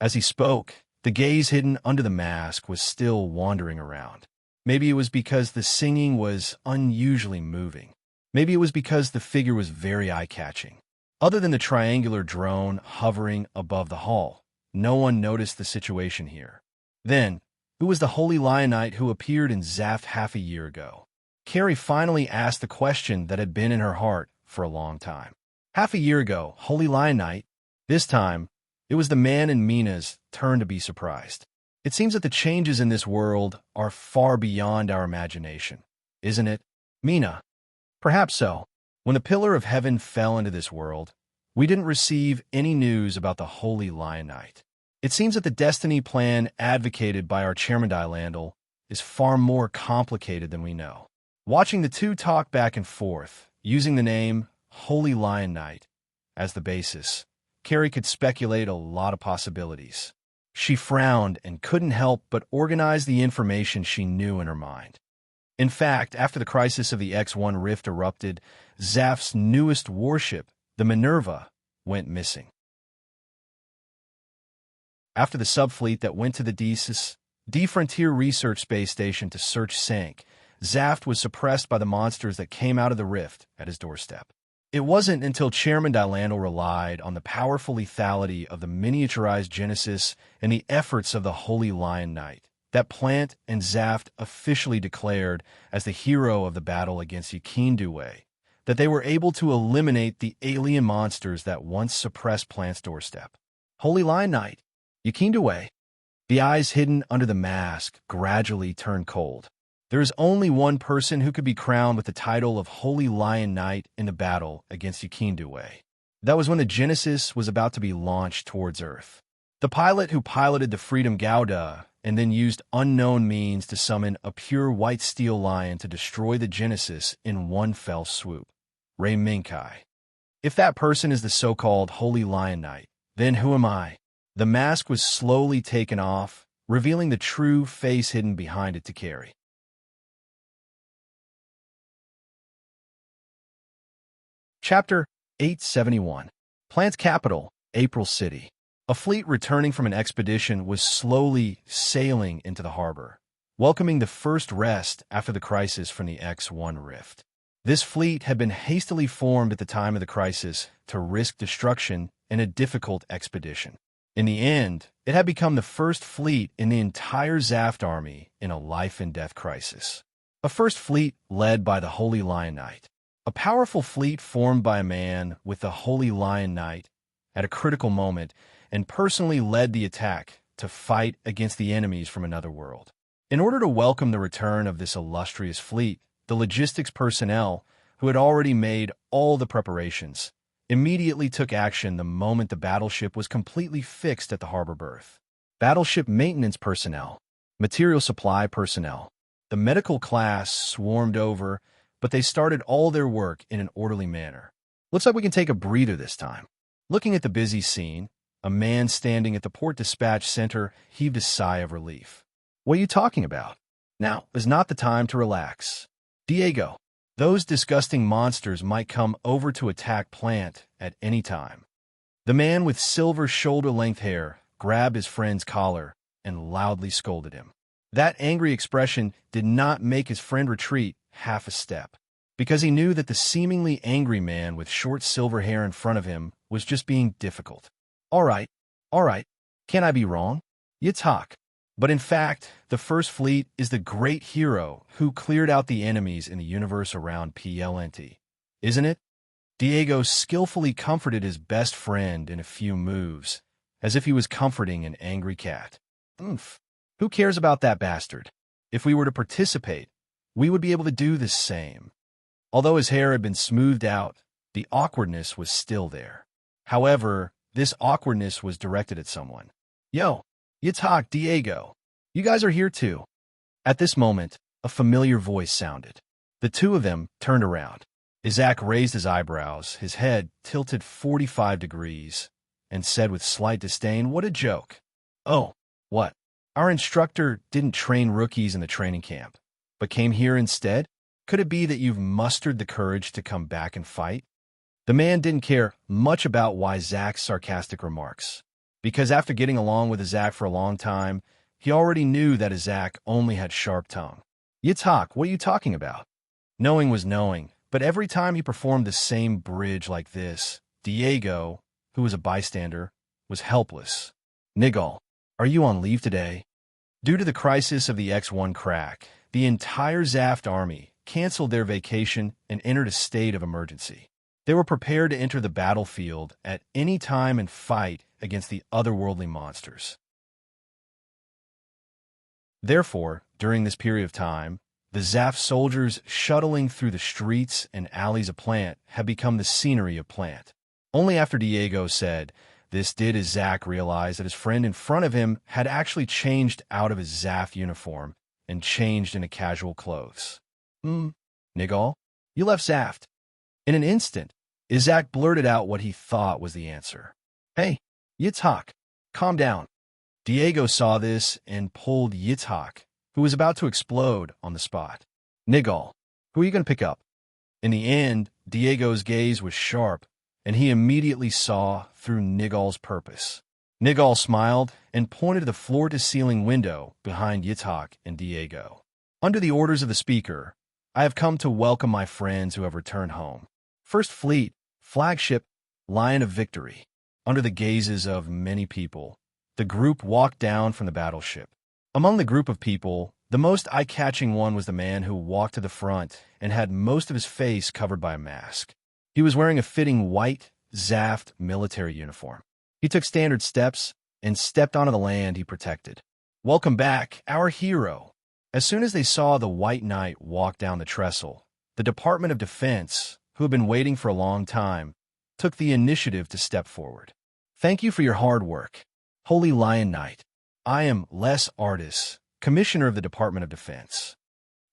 As he spoke, the gaze hidden under the mask was still wandering around. Maybe it was because the singing was unusually moving. Maybe it was because the figure was very eye-catching. Other than the triangular drone hovering above the hall, no one noticed the situation here. Then, who was the Holy Lion Knight who appeared in Zaft half a year ago? Carrie finally asked the question that had been in her heart for a long time. Half a year ago, Holy Lion Knight. This time, it was the man in Mina's turn to be surprised. It seems that the changes in this world are far beyond our imagination, isn't it, Mina? Perhaps so. When the pillar of heaven fell into this world, we didn't receive any news about the Holy Lion Knight. It seems that the destiny plan advocated by our Chairman Dylandal is far more complicated than we know. Watching the two talk back and forth, using the name Holy Lion Knight as the basis, Carrie could speculate a lot of possibilities. She frowned and couldn't help but organize the information she knew in her mind. In fact, after the crisis of the X1 rift erupted, Zaft's newest warship, the Minerva, went missing. After the subfleet that went to the D-Frontier Research Space Station to search sank, Zaft was suppressed by the monsters that came out of the rift at his doorstep. It wasn't until Chairman Dylandal relied on the powerful lethality of the miniaturized Genesis and the efforts of the Holy Lion Knight that Plant and Zaft officially declared as the hero of the battle against Yukindue, that they were able to eliminate the alien monsters that once suppressed Plant's doorstep. Holy Lion Knight, Yukindue. The eyes hidden under the mask gradually turned cold. There is only one person who could be crowned with the title of Holy Lion Knight in the battle against Yukindue. That was when the Genesis was about to be launched towards Earth. The pilot who piloted the Freedom Gouda and then used unknown means to summon a pure white steel lion to destroy the Genesis in one fell swoop. Ray Minkai. If that person is the so-called Holy Lion Knight, then who am I? The mask was slowly taken off, revealing the true face hidden behind it to Carrie. Chapter 871. Plant's capital, April City. A fleet returning from an expedition was slowly sailing into the harbor, welcoming the first rest after the crisis from the X1 rift. This fleet had been hastily formed at the time of the crisis to risk destruction in a difficult expedition. In the end, it had become the first fleet in the entire Zaft army in a life-and-death crisis. A first fleet led by the Holy Lion Knight. A powerful fleet formed by a man with the Holy Lion Knight at a critical moment and personally led the attack to fight against the enemies from another world. In order to welcome the return of this illustrious fleet, the logistics personnel, who had already made all the preparations, immediately took action the moment the battleship was completely fixed at the harbor berth. Battleship maintenance personnel, material supply personnel, the medical class swarmed over, but they started all their work in an orderly manner. Looks like we can take a breather this time. Looking at the busy scene, a man standing at the port dispatch center heaved a sigh of relief. What are you talking about? Now is not the time to relax. Diego, those disgusting monsters might come over to attack plant at any time. The man with silver shoulder-length hair grabbed his friend's collar and loudly scolded him. That angry expression did not make his friend retreat half a step, because he knew that the seemingly angry man with short silver hair in front of him was just being difficult. All right, can't I be wrong? You talk. But in fact, the First Fleet is the great hero who cleared out the enemies in the universe around PLNT, isn't it? Diego skillfully comforted his best friend in a few moves, as if he was comforting an angry cat. Oomph. Who cares about that bastard? If we were to participate, we would be able to do the same. Although his hair had been smoothed out, the awkwardness was still there. However, this awkwardness was directed at someone. Yo, you talk, Diego. You guys are here too. At this moment, a familiar voice sounded. The two of them turned around. Isaac raised his eyebrows, his head tilted 45 degrees, and said with slight disdain, "What a joke." "Oh, what? Our instructor didn't train rookies in the training camp, but came here instead? Could it be that you've mustered the courage to come back and fight?" The man didn't care much about why Zach's sarcastic remarks, because after getting along with Isaac for a long time, he already knew that Isaac only had sharp tongue. "Yitzhak, what are you talking about?" Knowing was knowing, but every time he performed the same bridge like this, Diego, who was a bystander, was helpless. "Nigal, are you on leave today?" Due to the crisis of the X1 crack, the entire Zaft army canceled their vacation and entered a state of emergency. They were prepared to enter the battlefield at any time and fight against the otherworldly monsters. Therefore, during this period of time, the Zaft soldiers shuttling through the streets and alleys of Plant had become the scenery of Plant. Only after Diego said this did Zach realize that his friend in front of him had actually changed out of his Zaft uniform and changed into casual clothes. Nigal, you left Zaft." In an instant, Isaac blurted out what he thought was the answer. "Hey, Yitzhak, calm down." Diego saw this and pulled Yitzhak, who was about to explode, on the spot. "Nigal, who are you going to pick up?" In the end, Diego's gaze was sharp, and he immediately saw through Nigal's purpose. Nigal smiled and pointed to the floor-to-ceiling window behind Yitzhak and Diego. "Under the orders of the speaker, I have come to welcome my friends who have returned home. First Fleet, flagship, Lion of Victory." Under the gazes of many people, the group walked down from the battleship. Among the group of people, the most eye-catching one was the man who walked to the front and had most of his face covered by a mask. He was wearing a fitting white, Zaft military uniform. He took standard steps and stepped onto the land he protected. "Welcome back, our hero." As soon as they saw the White Knight walk down the trestle, the Department of Defense, who had been waiting for a long time, took the initiative to step forward. "Thank you for your hard work, Holy Lion Knight. I am Les Artis, Commissioner of the Department of Defense."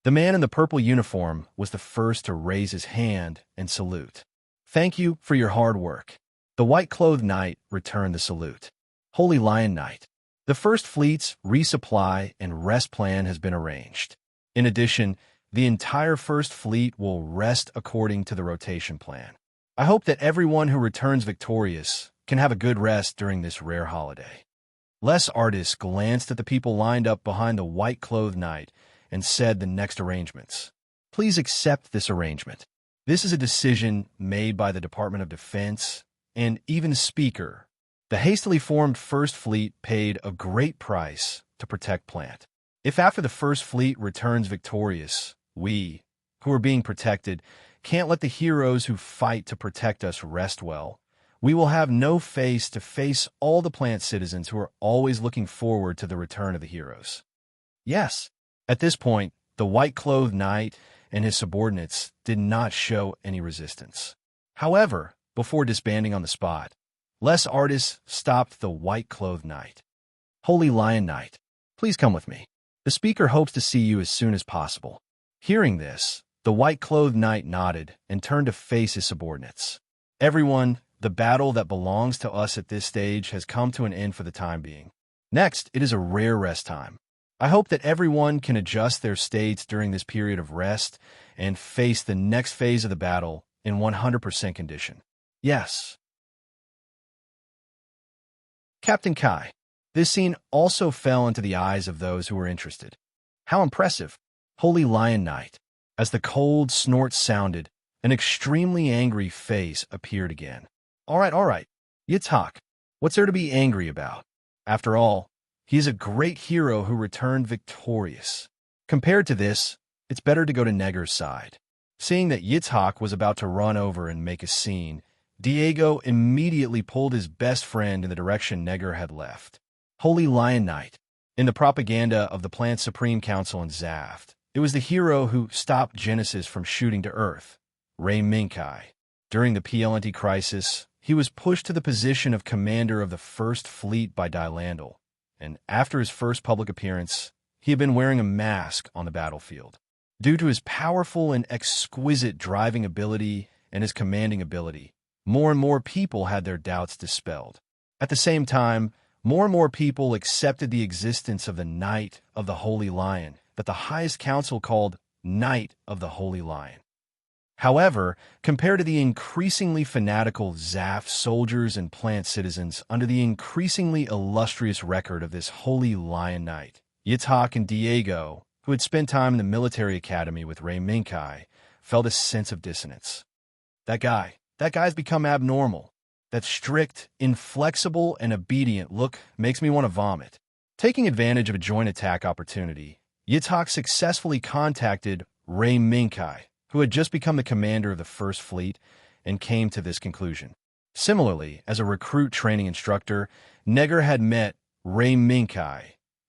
The man in the purple uniform was the first to raise his hand and salute. "Thank you for your hard work." The white-clothed knight returned the salute. "Holy Lion Knight, the First Fleet's resupply and rest plan has been arranged. In addition, the entire First Fleet will rest according to the rotation plan. I hope that everyone who returns victorious can have a good rest during this rare holiday." Les Artis glanced at the people lined up behind the white-clothed knight and said the next arrangements. "Please accept this arrangement. This is a decision made by the Department of Defense and even Speaker. The hastily formed First Fleet paid a great price to protect Plant. If after the First Fleet returns victorious, we, who are being protected, can't let the heroes who fight to protect us rest well, we will have no face to face all the Plant citizens who are always looking forward to the return of the heroes." "Yes." At this point, the white-clothed knight and his subordinates did not show any resistance. However, before disbanding on the spot, less artists stopped the white-clothed knight. "Holy Lion Knight, please come with me. The speaker hopes to see you as soon as possible." Hearing this, the white-clothed knight nodded and turned to face his subordinates. "Everyone, the battle that belongs to us at this stage has come to an end for the time being. Next, it is a rare rest time. I hope that everyone can adjust their states during this period of rest and face the next phase of the battle in 100% condition. Yes." Captain Kai. This scene also fell into the eyes of those who were interested. How impressive! Holy Lion Knight. As the cold snort sounded, an extremely angry face appeared again. All right. Yitzhak, what's there to be angry about? After all, he's a great hero who returned victorious. Compared to this, it's better to go to Neger's side. Seeing that Yitzhak was about to run over and make a scene, Diego immediately pulled his best friend in the direction Neger had left. Holy Lion Knight. In the propaganda of the Plant Supreme Council in Zaft, it was the hero who stopped Genesis from shooting to Earth, Ray Minkai. During the PLNT crisis, he was pushed to the position of commander of the First Fleet by Dylandal, and after his first public appearance, he had been wearing a mask on the battlefield. Due to his powerful and exquisite driving ability and his commanding ability, more and more people had their doubts dispelled. At the same time, more and more people accepted the existence of the Knight of the Holy Lion, that the highest council called Knight of the Holy Lion. However, compared to the increasingly fanatical Zaft soldiers and plant citizens under the increasingly illustrious record of this Holy Lion Knight, Yitzhak and Diego, who had spent time in the military academy with Ray Minkai, felt a sense of dissonance. That guy's become abnormal. That strict, inflexible, and obedient look makes me want to vomit. Taking advantage of a joint attack opportunity, Yitzhak successfully contacted Ray Minkai, who had just become the commander of the First Fleet, and came to this conclusion. Similarly, as a recruit training instructor, Neger had met Ray Minkai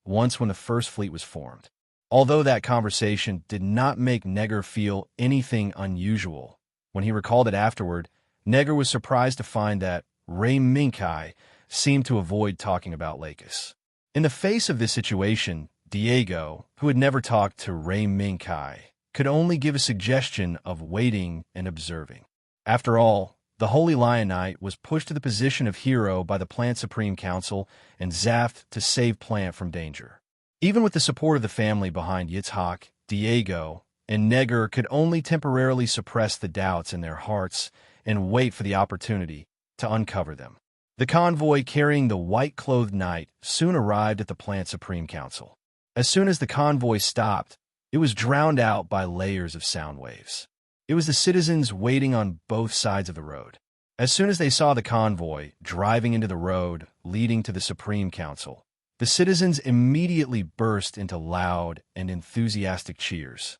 once when the First Fleet was formed. Although that conversation did not make Neger feel anything unusual, when he recalled it afterward, Neger was surprised to find that Ray Minkai seemed to avoid talking about Lakis. In the face of this situation, Diego, who had never talked to Ray Minkai, could only give a suggestion of waiting and observing. After all, the Holy Lion Knight was pushed to the position of hero by the Plant Supreme Council and Zaft to save Plant from danger. Even with the support of the family behind Yitzhak, Diego, and Neger could only temporarily suppress the doubts in their hearts and wait for the opportunity to uncover them. The convoy carrying the white-clothed knight soon arrived at the Plant Supreme Council. As soon as the convoy stopped, it was drowned out by layers of sound waves. It was the citizens waiting on both sides of the road. As soon as they saw the convoy driving into the road leading to the Supreme Council, the citizens immediately burst into loud and enthusiastic cheers.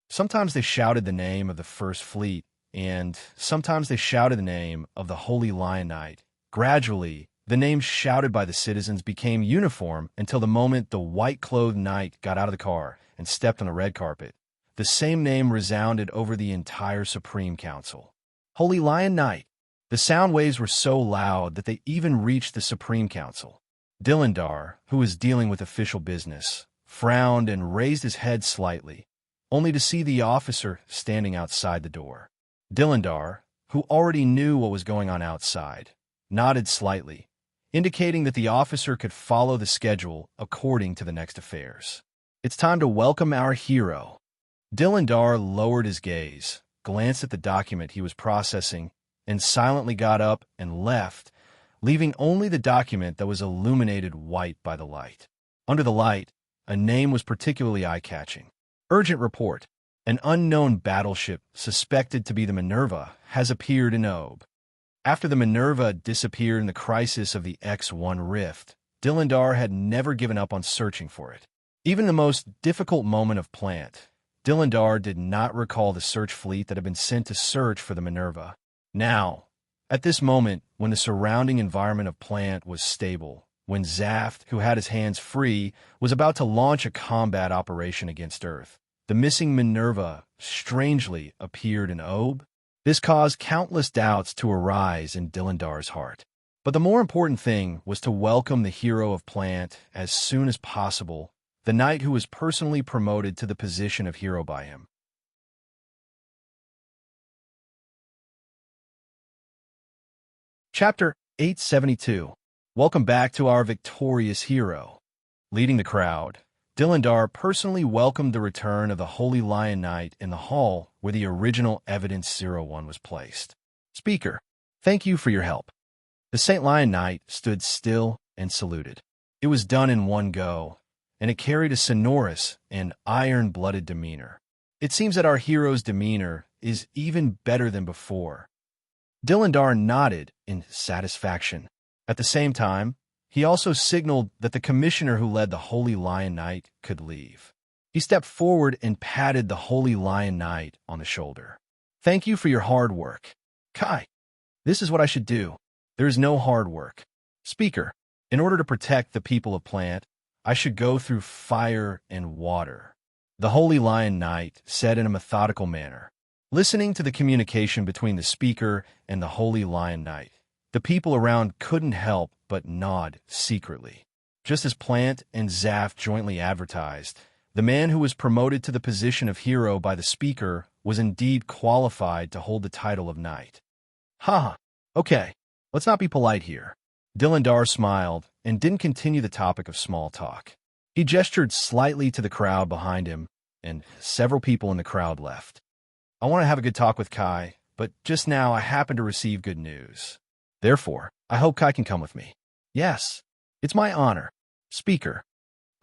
Sometimes they shouted the name of the First Fleet, and sometimes they shouted the name of the Holy Lion Knight. Gradually, the names shouted by the citizens became uniform until the moment the white-clothed knight got out of the car and stepped on the red carpet. The same name resounded over the entire Supreme Council. Holy Lion Knight. The sound waves were so loud that they even reached the Supreme Council. Dillandar, who was dealing with official business, frowned and raised his head slightly, only to see the officer standing outside the door. Dillandar, who already knew what was going on outside, nodded slightly, indicating that the officer could follow the schedule according to the next affairs. It's time to welcome our hero. Dillandar lowered his gaze, glanced at the document he was processing, and silently got up and left, leaving only the document that was illuminated white by the light. Under the light, a name was particularly eye-catching. Urgent report. An unknown battleship, suspected to be the Minerva, has appeared in Ob. After the Minerva disappeared in the crisis of the X-1 rift, Dillandar had never given up on searching for it. Even in the most difficult moment of Plant, Dillandar did not recall the search fleet that had been sent to search for the Minerva. Now, at this moment, when the surrounding environment of Plant was stable, when Zaft, who had his hands free, was about to launch a combat operation against Earth. The missing Minerva strangely appeared in Ob. This caused countless doubts to arise in Dylandar's heart. But the more important thing was to welcome the hero of Plant as soon as possible, the knight who was personally promoted to the position of hero by him. Chapter 872. Welcome back to our victorious hero. Leading the crowd, Dylandar personally welcomed the return of the Holy Lion Knight in the hall where the original Evidence-01 was placed. Speaker, thank you for your help. The St. Lion Knight stood still and saluted. It was done in one go, and it carried a sonorous and iron-blooded demeanor. It seems that our hero's demeanor is even better than before. Dylandar nodded in satisfaction. At the same time, he also signaled that the commissioner who led the Holy Lion Knight could leave. He stepped forward and patted the Holy Lion Knight on the shoulder. Thank you for your hard work. Kai, this is what I should do. There is no hard work. Speaker, in order to protect the people of Plant, I should go through fire and water. The Holy Lion Knight said in a methodical manner. Listening to the communication between the speaker and the Holy Lion Knight, the people around couldn't help but nod secretly. Just as Plant and Zaft jointly advertised, the man who was promoted to the position of hero by the speaker was indeed qualified to hold the title of knight. Ha! Okay, let's not be polite here. Dylandar smiled and didn't continue the topic of small talk. He gestured slightly to the crowd behind him, and several people in the crowd left. I want to have a good talk with Kai, but just now I happen to receive good news. Therefore, I hope Kai can come with me. Yes, it's my honor. Speaker.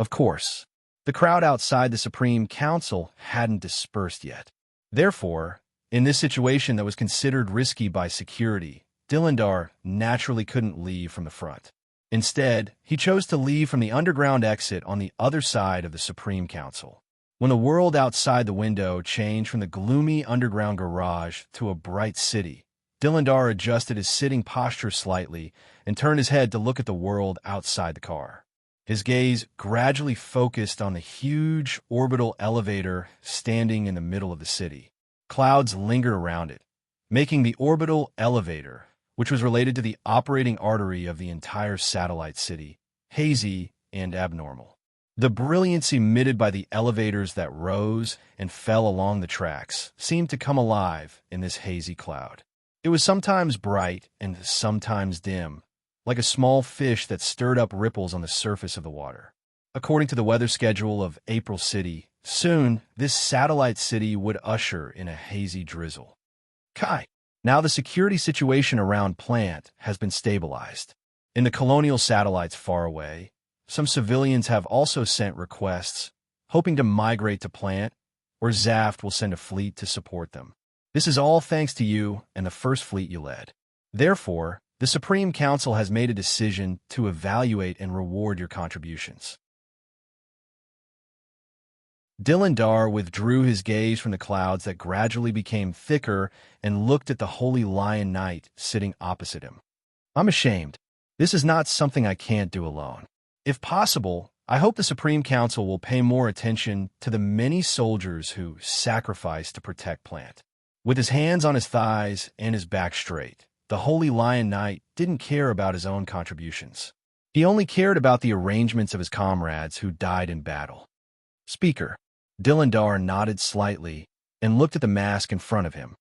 Of course. The crowd outside the Supreme Council hadn't dispersed yet. Therefore, in this situation that was considered risky by security, Dylandar naturally couldn't leave from the front. Instead, he chose to leave from the underground exit on the other side of the Supreme Council. When the world outside the window changed from the gloomy underground garage to a bright city, Dylandar adjusted his sitting posture slightly and turned his head to look at the world outside the car. His gaze gradually focused on the huge orbital elevator standing in the middle of the city. Clouds lingered around it, making the orbital elevator, which was related to the operating artery of the entire satellite city, hazy and abnormal. The brilliance emitted by the elevators that rose and fell along the tracks seemed to come alive in this hazy cloud. It was sometimes bright and sometimes dim, like a small fish that stirred up ripples on the surface of the water. According to the weather schedule of April City, soon this satellite city would usher in a hazy drizzle. Kai. Now the security situation around Plant has been stabilized. In the colonial satellites far away, some civilians have also sent requests, hoping to migrate to Plant, or Zaft will send a fleet to support them. This is all thanks to you and the first fleet you led. Therefore, the Supreme Council has made a decision to evaluate and reward your contributions. Dylandar withdrew his gaze from the clouds that gradually became thicker and looked at the Holy Lion Knight sitting opposite him. I'm ashamed. This is not something I can't do alone. If possible, I hope the Supreme Council will pay more attention to the many soldiers who sacrificed to protect Plant. With his hands on his thighs and his back straight, the Holy Lion Knight didn't care about his own contributions. He only cared about the arrangements of his comrades who died in battle. Speaker. Dylandar nodded slightly and looked at the mask in front of him.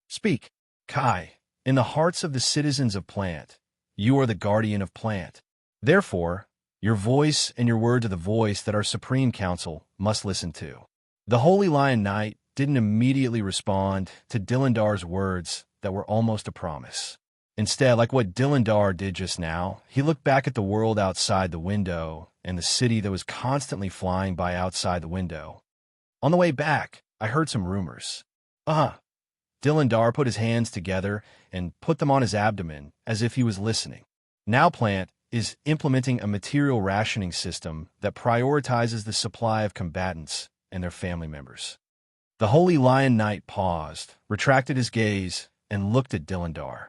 Speak. Kai, in the hearts of the citizens of Plant, you are the guardian of Plant. Therefore, your voice and your words are the voice that our Supreme Council must listen to. The Holy Lion Knight didn't immediately respond to Dylandar's words that were almost a promise. Instead, like what Dylandar did just now, he looked back at the world outside the window and the city that was constantly flying by outside the window. On the way back, I heard some rumors. Dylandar put his hands together and put them on his abdomen as if he was listening. Now Plant is implementing a material rationing system that prioritizes the supply of combatants and their family members. The Holy Lion Knight paused, retracted his gaze, and looked at Dylandar.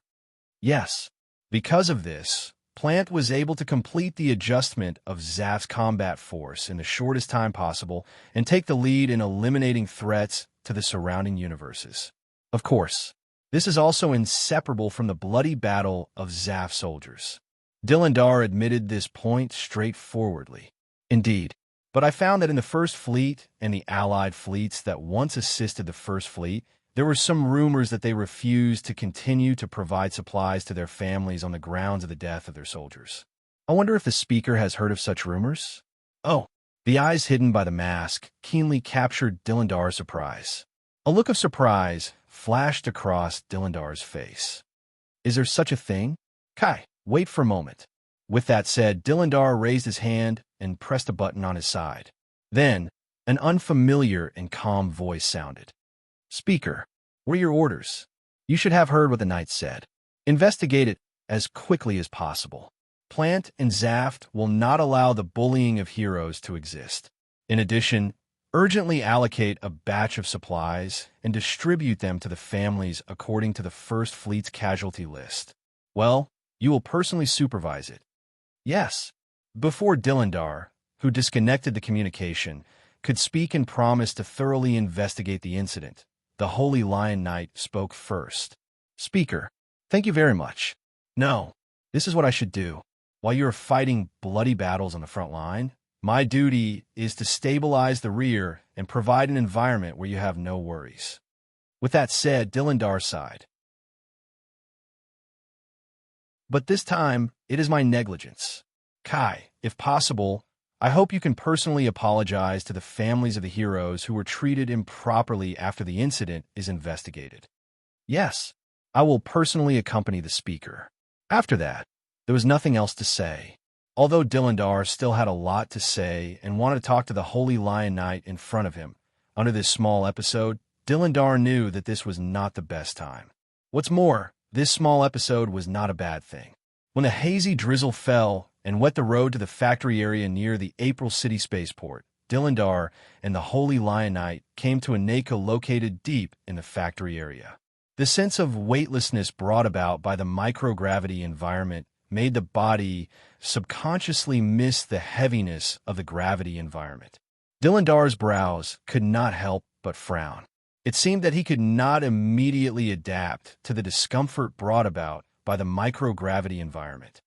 Yes, because of this, Plant was able to complete the adjustment of Zaf's combat force in the shortest time possible and take the lead in eliminating threats to the surrounding universes. Of course, this is also inseparable from the bloody battle of Zaf soldiers. Dilindar admitted this point straightforwardly. Indeed, but I found that in the First Fleet and the Allied fleets that once assisted the First Fleet, there were some rumors that they refused to continue to provide supplies to their families on the grounds of the death of their soldiers. I wonder if the speaker has heard of such rumors? Oh, the eyes hidden by the mask keenly captured Dilindar's surprise. A look of surprise flashed across Dilindar's face. Is there such a thing? Kai, wait for a moment. With that said, Dilindar raised his hand and pressed a button on his side. Then, an unfamiliar and calm voice sounded. Speaker, what are your orders? You should have heard what the knight said. Investigate it as quickly as possible. Plant and Zaft will not allow the bullying of heroes to exist. In addition, urgently allocate a batch of supplies and distribute them to the families according to the First Fleet's casualty list. Well, you will personally supervise it. Yes. Before Dilindar, who disconnected the communication, could speak and promise to thoroughly investigate the incident, the Holy Lion Knight spoke first. Speaker, thank you very much. No, this is what I should do. While you are fighting bloody battles on the front line, my duty is to stabilize the rear and provide an environment where you have no worries. With that said, Dilindar sighed. But this time, it is my negligence. Kai, if possible, I hope you can personally apologize to the families of the heroes who were treated improperly after the incident is investigated. Yes, I will personally accompany the speaker. After that, there was nothing else to say. Although Dilindar still had a lot to say and wanted to talk to the Holy Lion Knight in front of him, under this small episode, Dilindar knew that this was not the best time. What's more, this small episode was not a bad thing. When the hazy drizzle fell and wet the road to the factory area near the April City spaceport, Dilindar and the Holy Lion Knight came to a Mecha located deep in the factory area. The sense of weightlessness brought about by the microgravity environment made the body subconsciously miss the heaviness of the gravity environment. Dilindar's brows could not help but frown. It seemed that he could not immediately adapt to the discomfort brought about by the microgravity environment.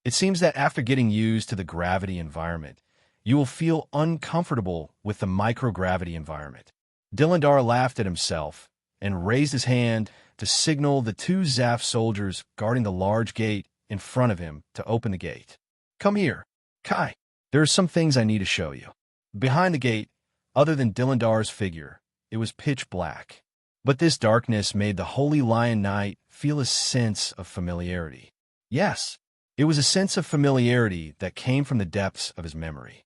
It seems that after getting used to the gravity environment, you will feel uncomfortable with the microgravity environment. Dilindar laughed at himself and raised his hand to signal the two Zaf soldiers guarding the large gate in front of him to open the gate. Come here, Kai. There are some things I need to show you. Behind the gate, other than Dilindar's figure, it was pitch black. But this darkness made the Holy Lion Knight feel a sense of familiarity. Yes, it was a sense of familiarity that came from the depths of his memory.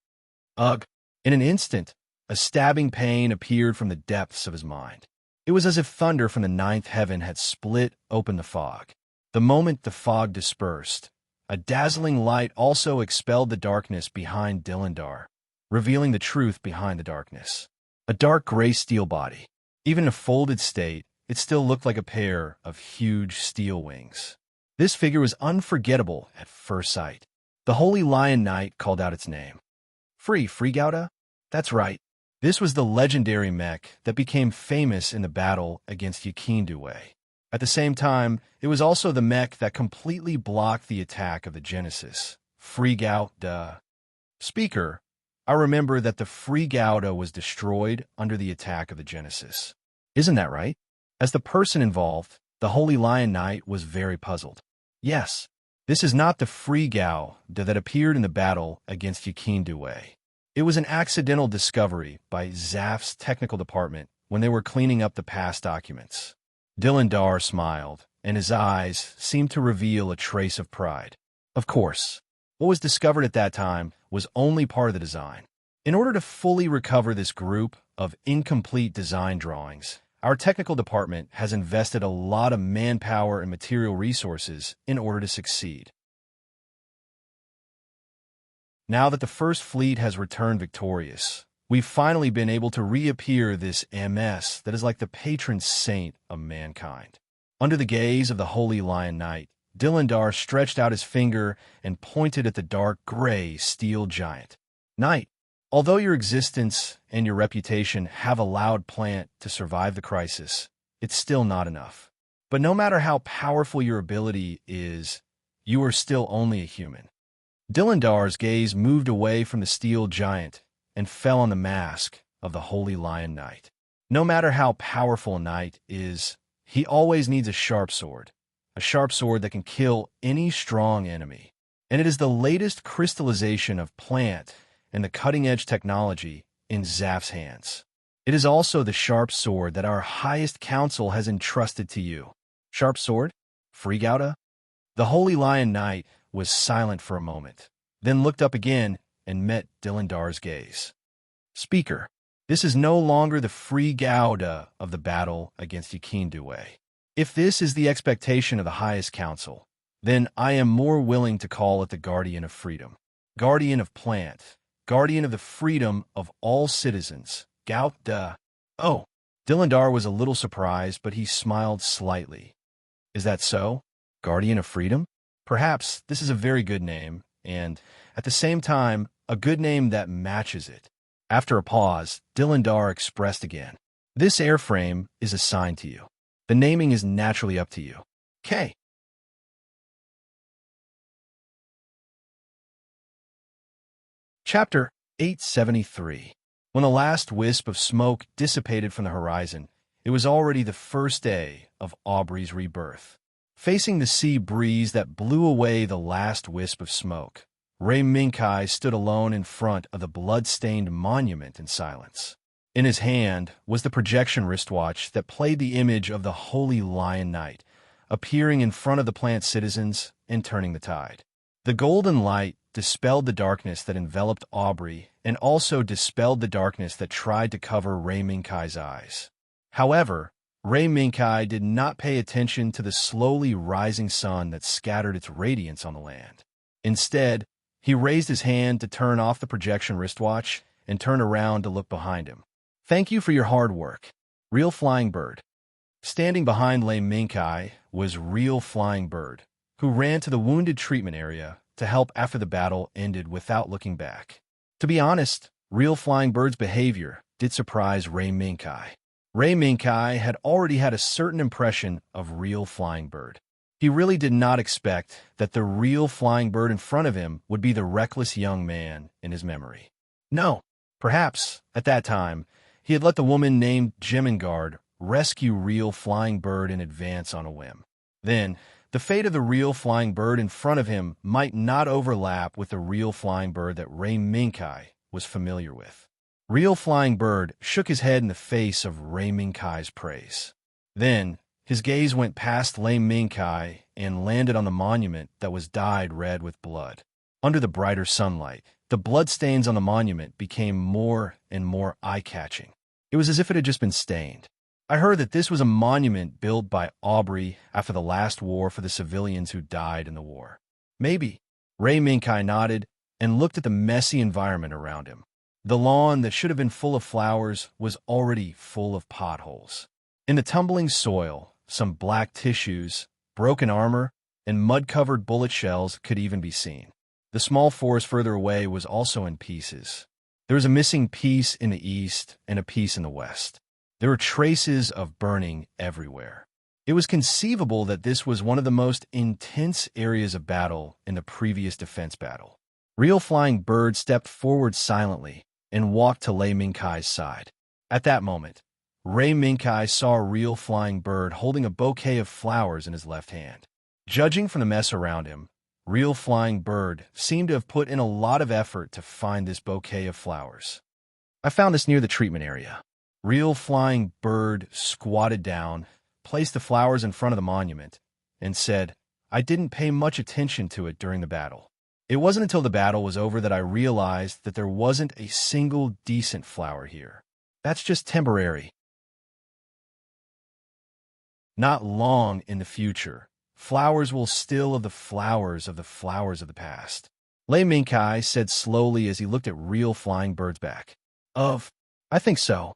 Ugh! In an instant, a stabbing pain appeared from the depths of his mind. It was as if thunder from the ninth heaven had split open the fog. The moment the fog dispersed, a dazzling light also expelled the darkness behind Dilindar, revealing the truth behind the darkness. A dark gray steel body. Even in a folded state, it still looked like a pair of huge steel wings. This figure was unforgettable at first sight. The Holy Lion Knight called out its name. Frigauda? That's right. This was the legendary mech that became famous in the battle against Yakinduwe. At the same time, it was also the mech that completely blocked the attack of the Genesis. Frigauda. Speaker, I remember that the Frigauda was destroyed under the attack of the Genesis. Isn't that right? As the person involved, the Holy Lion Knight was very puzzled. Yes, this is not the Frigauda that appeared in the battle against Yakinduwe. It was an accidental discovery by Zaf's technical department when they were cleaning up the past documents. Dilindar smiled, and his eyes seemed to reveal a trace of pride. Of course, what was discovered at that time was only part of the design. In order to fully recover this group of incomplete design drawings, our technical department has invested a lot of manpower and material resources in order to succeed. Now that the First Fleet has returned victorious, we've finally been able to reappear this MS that is like the patron saint of mankind. Under the gaze of the Holy Lion Knight, Dilindar stretched out his finger and pointed at the dark gray steel giant. Knight, although your existence and your reputation have allowed Plant to survive the crisis, it's still not enough. But no matter how powerful your ability is, you are still only a human. Dilindar's gaze moved away from the steel giant and fell on the mask of the Holy Lion Knight. No matter how powerful a knight is, he always needs a sharp sword that can kill any strong enemy. And it is the latest crystallization of Plant and the cutting-edge technology in Zaf's hands. It is also the sharp sword that our highest council has entrusted to you. Sharp sword? Freegauda? The Holy Lion Knight was silent for a moment, then looked up again and met Dilindar's gaze. Speaker, this is no longer the Freegauda of the battle against Yakindue. If this is the expectation of the highest council, then I am more willing to call it the Guardian of Freedom. Guardian of Plant. Guardian of the freedom of all citizens. Gauda. Oh, Dilindar was a little surprised, but he smiled slightly. Is that so? Guardian of Freedom? Perhaps this is a very good name, and, at the same time, a good name that matches it. After a pause, Dilindar expressed again. This airframe is assigned to you. The naming is naturally up to you. K. Chapter 873. When the last wisp of smoke dissipated from the horizon, it was already the first day of Aubrey's rebirth. Facing the sea breeze that blew away the last wisp of smoke, Ray Minkai stood alone in front of the blood-stained monument in silence. In his hand was the projection wristwatch that played the image of the Holy Lion Knight, appearing in front of the Plant citizens and turning the tide. The golden light dispelled the darkness that enveloped Aubrey and also dispelled the darkness that tried to cover Ray Minkai's eyes. However, Ray Minkai did not pay attention to the slowly rising sun that scattered its radiance on the land. Instead, he raised his hand to turn off the projection wristwatch and turned around to look behind him. Thank you for your hard work. Real Flying Bird. Standing behind Lei Minkai was Real Flying Bird, who ran to the wounded treatment area to help after the battle ended without looking back. To be honest, Real Flying Bird's behavior did surprise Ray Minkai. Ray Minkai had already had a certain impression of Real Flying Bird. He really did not expect that the Real Flying Bird in front of him would be the reckless young man in his memory. No, perhaps, at that time, he had let the woman named Jemingard rescue Real Flying Bird in advance on a whim. Then, the fate of the Real Flying Bird in front of him might not overlap with the Real Flying Bird that Ray Minkai was familiar with. Real Flying Bird shook his head in the face of Ray Minkai's praise. Then, his gaze went past Lei Minkai and landed on the monument that was dyed red with blood. Under the brighter sunlight, the bloodstains on the monument became more and more eye-catching. It was as if it had just been stained. I heard that this was a monument built by Aubrey after the last war for the civilians who died in the war. Maybe. Ray Minkai nodded and looked at the messy environment around him. The lawn that should have been full of flowers was already full of potholes. In the tumbling soil, some black tissues, broken armor, and mud-covered bullet shells could even be seen. The small forest further away was also in pieces. There was a missing piece in the east and a piece in the west. There were traces of burning everywhere. It was conceivable that this was one of the most intense areas of battle in the previous defense battle. Real Flying Bird stepped forward silently and walked to Lei Minkai's side. At that moment, Ray Minkai saw Real Flying Bird holding a bouquet of flowers in his left hand. Judging from the mess around him, Real Flying Bird seemed to have put in a lot of effort to find this bouquet of flowers. I found this near the treatment area. Real Flying Bird squatted down, placed the flowers in front of the monument, and said, I didn't pay much attention to it during the battle. It wasn't until the battle was over that I realized that there wasn't a single decent flower here. That's just temporary. Not long in the future, flowers will still of the flowers of the past. Lei Minkai said slowly as he looked at Real Flying Bird's back. I think so.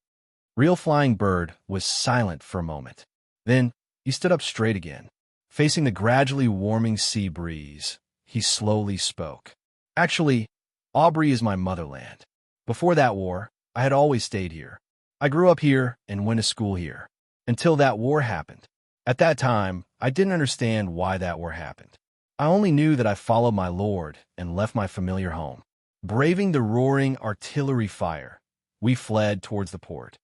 Real Flying Bird was silent for a moment. Then he stood up straight again. Facing the gradually warming sea breeze, he slowly spoke. Actually, Aubrey is my motherland. Before that war, I had always stayed here. I grew up here and went to school here. Until that war happened. At that time, I didn't understand why that war happened. I only knew that I followed my lord and left my familiar home. Braving the roaring artillery fire, we fled towards the port.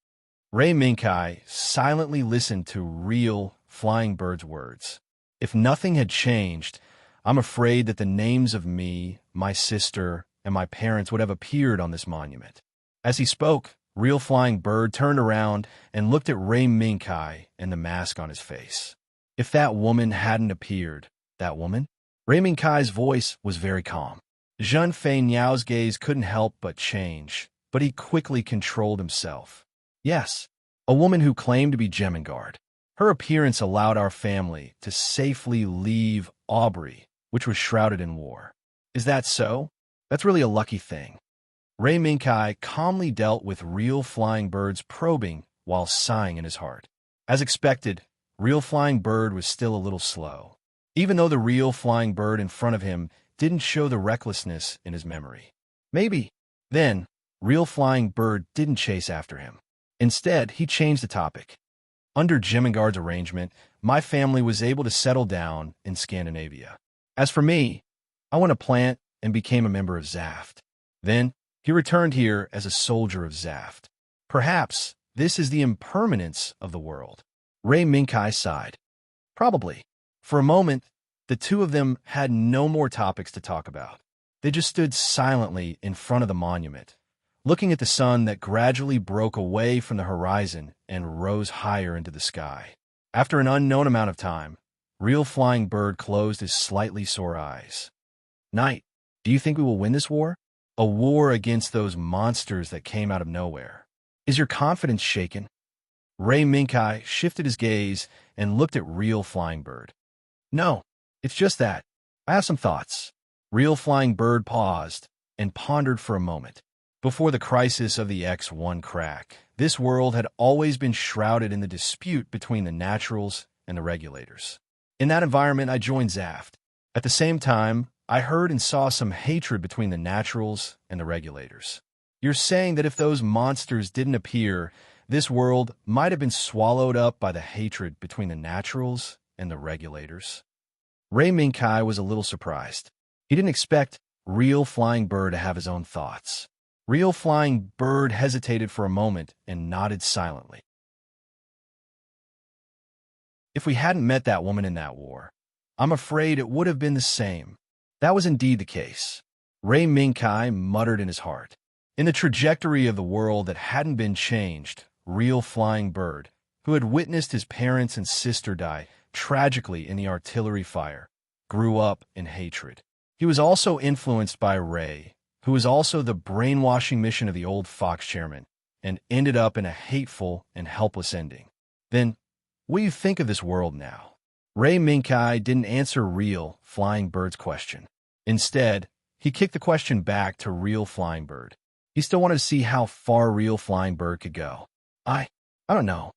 Ray Minkai silently listened to real Flying Bird's words. If nothing had changed, I'm afraid that the names of me, my sister, and my parents would have appeared on this monument. As he spoke, Real Flying Bird turned around and looked at Ray Minkai and the mask on his face. If that woman hadn't appeared, that woman? Ray Minkai's voice was very calm. Zhun Fei Niao's gaze couldn't help but change, but he quickly controlled himself. Yes, a woman who claimed to be Gemingard. Her appearance allowed our family to safely leave Aubrey, which was shrouded in war. Is that so? That's really a lucky thing. Ray Minkai calmly dealt with Real Flying Bird's probing while sighing in his heart. As expected, Real Flying Bird was still a little slow, even though the Real Flying Bird in front of him didn't show the recklessness in his memory. Maybe. Then, Real Flying Bird didn't chase after him. Instead, he changed the topic. Under Gemingard's arrangement, my family was able to settle down in Scandinavia. As for me, I went to plant and became a member of Zaft. Then, he returned here as a soldier of Zaft. Perhaps this is the impermanence of the world. Ray Minkai sighed. Probably. For a moment, the two of them had no more topics to talk about. They just stood silently in front of the monument, looking at the sun that gradually broke away from the horizon and rose higher into the sky. After an unknown amount of time, Real Flying Bird closed his slightly sore eyes. Knight, do you think we will win this war? A war against those monsters that came out of nowhere. Is your confidence shaken? Ray Minkai shifted his gaze and looked at Real Flying Bird. No, it's just that. I have some thoughts. Real Flying Bird paused and pondered for a moment. Before the crisis of the X1 crack, this world had always been shrouded in the dispute between the naturals and the regulators. In that environment, I joined Zaft. At the same time, I heard and saw some hatred between the naturals and the regulators. You're saying that if those monsters didn't appear, this world might have been swallowed up by the hatred between the naturals and the regulators? Ray Minkai was a little surprised. He didn't expect Real Flying Bird to have his own thoughts. Real Flying Bird hesitated for a moment and nodded silently. If we hadn't met that woman in that war, I'm afraid it would have been the same. That was indeed the case. Ray Minkai muttered in his heart. In the trajectory of the world that hadn't been changed, Real Flying Bird, who had witnessed his parents and sister die tragically in the artillery fire, grew up in hatred. He was also influenced by Ray, who was also the brainwashing mission of the old Fox chairman, and ended up in a hateful and helpless ending. Then, what do you think of this world now? Ray Minkai didn't answer Real Flying Bird's question. Instead, he kicked the question back to Real Flying Bird. He still wanted to see how far Real Flying Bird could go. I don't know.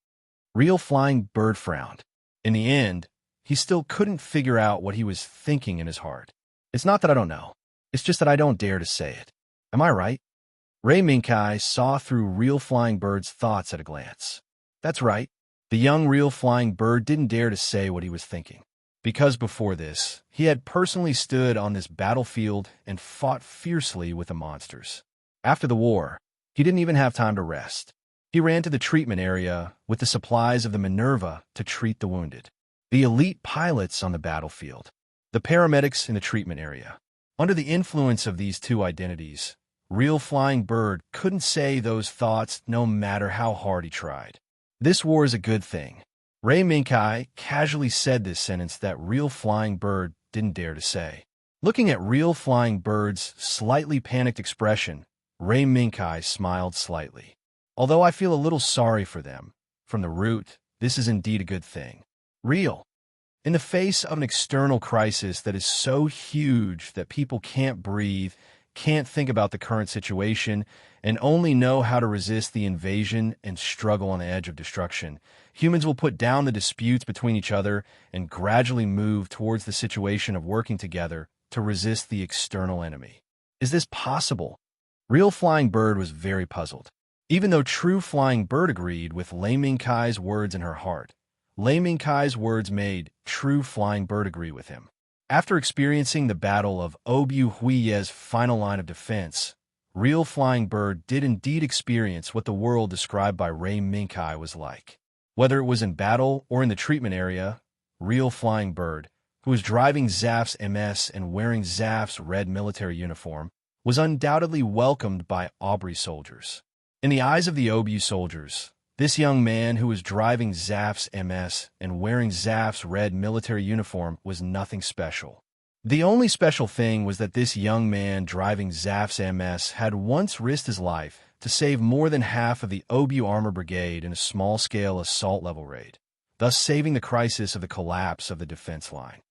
Real Flying Bird frowned. In the end, he still couldn't figure out what he was thinking in his heart. It's not that I don't know. It's just that I don't dare to say it. Am I right? Ray Minkai saw through Real Flying Bird's thoughts at a glance. That's right. The young Real Flying Bird didn't dare to say what he was thinking. Because before this, he had personally stood on this battlefield and fought fiercely with the monsters. After the war, he didn't even have time to rest. He ran to the treatment area with the supplies of the Minerva to treat the wounded. The elite pilots on the battlefield. The paramedics in the treatment area. Under the influence of these two identities, Real Flying Bird couldn't say those thoughts no matter how hard he tried. This war is a good thing. Ray Minkai casually said this sentence that Real Flying Bird didn't dare to say. Looking at Real Flying Bird's slightly panicked expression, Ray Minkai smiled slightly. Although I feel a little sorry for them, from the root, this is indeed a good thing. Real. In the face of an external crisis that is so huge that people can't breathe, can't think about the current situation and only know how to resist the invasion and struggle on the edge of destruction, humans will put down the disputes between each other and gradually move towards the situation of working together to resist the external enemy. Is this possible? Real Flying Bird was very puzzled. Even though True Flying Bird agreed with Lei Mingkai's words in her heart, Lei Mingkai's words made True Flying Bird agree with him. After experiencing the battle of Obu Huiye's final line of defense, Real Flying Bird did indeed experience what the world described by Lei Mingkai was like. Whether it was in battle or in the treatment area, Real Flying Bird, who was driving Zaf's MS and wearing Zaf's red military uniform, was undoubtedly welcomed by Aubrey soldiers. In the eyes of the Obu soldiers, this young man who was driving Zaf's MS and wearing Zaf's red military uniform was nothing special. The only special thing was that this young man driving Zaf's MS had once risked his life to save more than half of the Obu Armor Brigade in a small-scale assault-level raid, thus saving the crisis of the collapse of the defense line.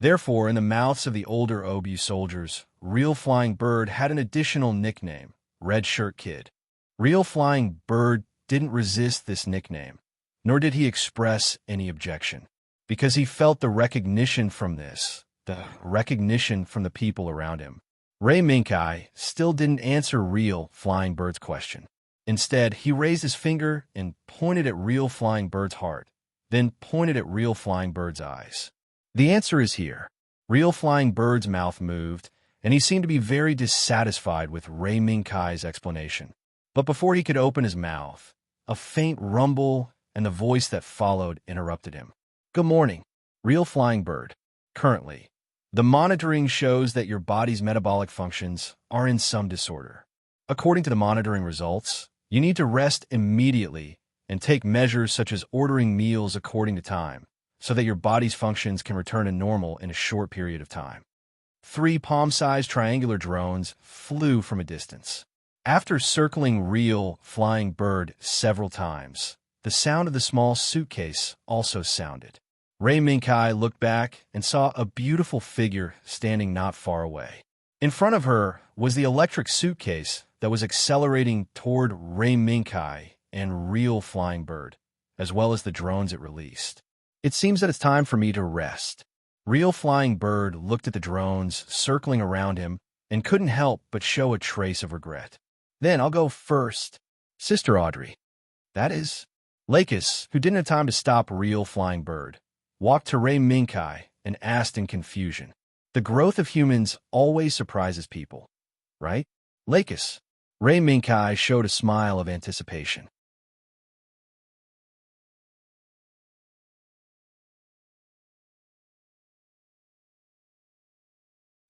Therefore, in the mouths of the older Obu soldiers, Real Flying Bird had an additional nickname, Red Shirt Kid. Real Flying Bird didn't resist this nickname, nor did he express any objection, because he felt the recognition from the recognition from the people around him. Lei Mingkai still didn't answer Real Flying Bird's question. Instead, he raised his finger and pointed at Real Flying Bird's heart, then pointed at Real Flying Bird's eyes. The answer is here. Real Flying Bird's mouth moved, and he seemed to be very dissatisfied with Lei Mingkai's explanation. But before he could open his mouth, a faint rumble and the voice that followed interrupted him. Good morning, Real Flying Bird. Currently, the monitoring shows that your body's metabolic functions are in some disorder. According to the monitoring results, you need to rest immediately and take measures such as ordering meals according to time, so that your body's functions can return to normal in a short period of time. 3 palm-sized triangular drones flew from a distance. After circling Real Flying Bird several times, the sound of the small suitcase also sounded. Lei Mingkai looked back and saw a beautiful figure standing not far away. In front of her was the electric suitcase that was accelerating toward Lei Mingkai and Real Flying Bird, as well as the drones it released. It seems that it's time for me to rest. Real Flying Bird looked at the drones circling around him and couldn't help but show a trace of regret. Then I'll go first. Sister Audrey. That is. Lakis, who didn't have time to stop Real Flying Bird, walked to Lei Mingkai and asked in confusion. The growth of humans always surprises people, right? Lakis. Lei Mingkai showed a smile of anticipation.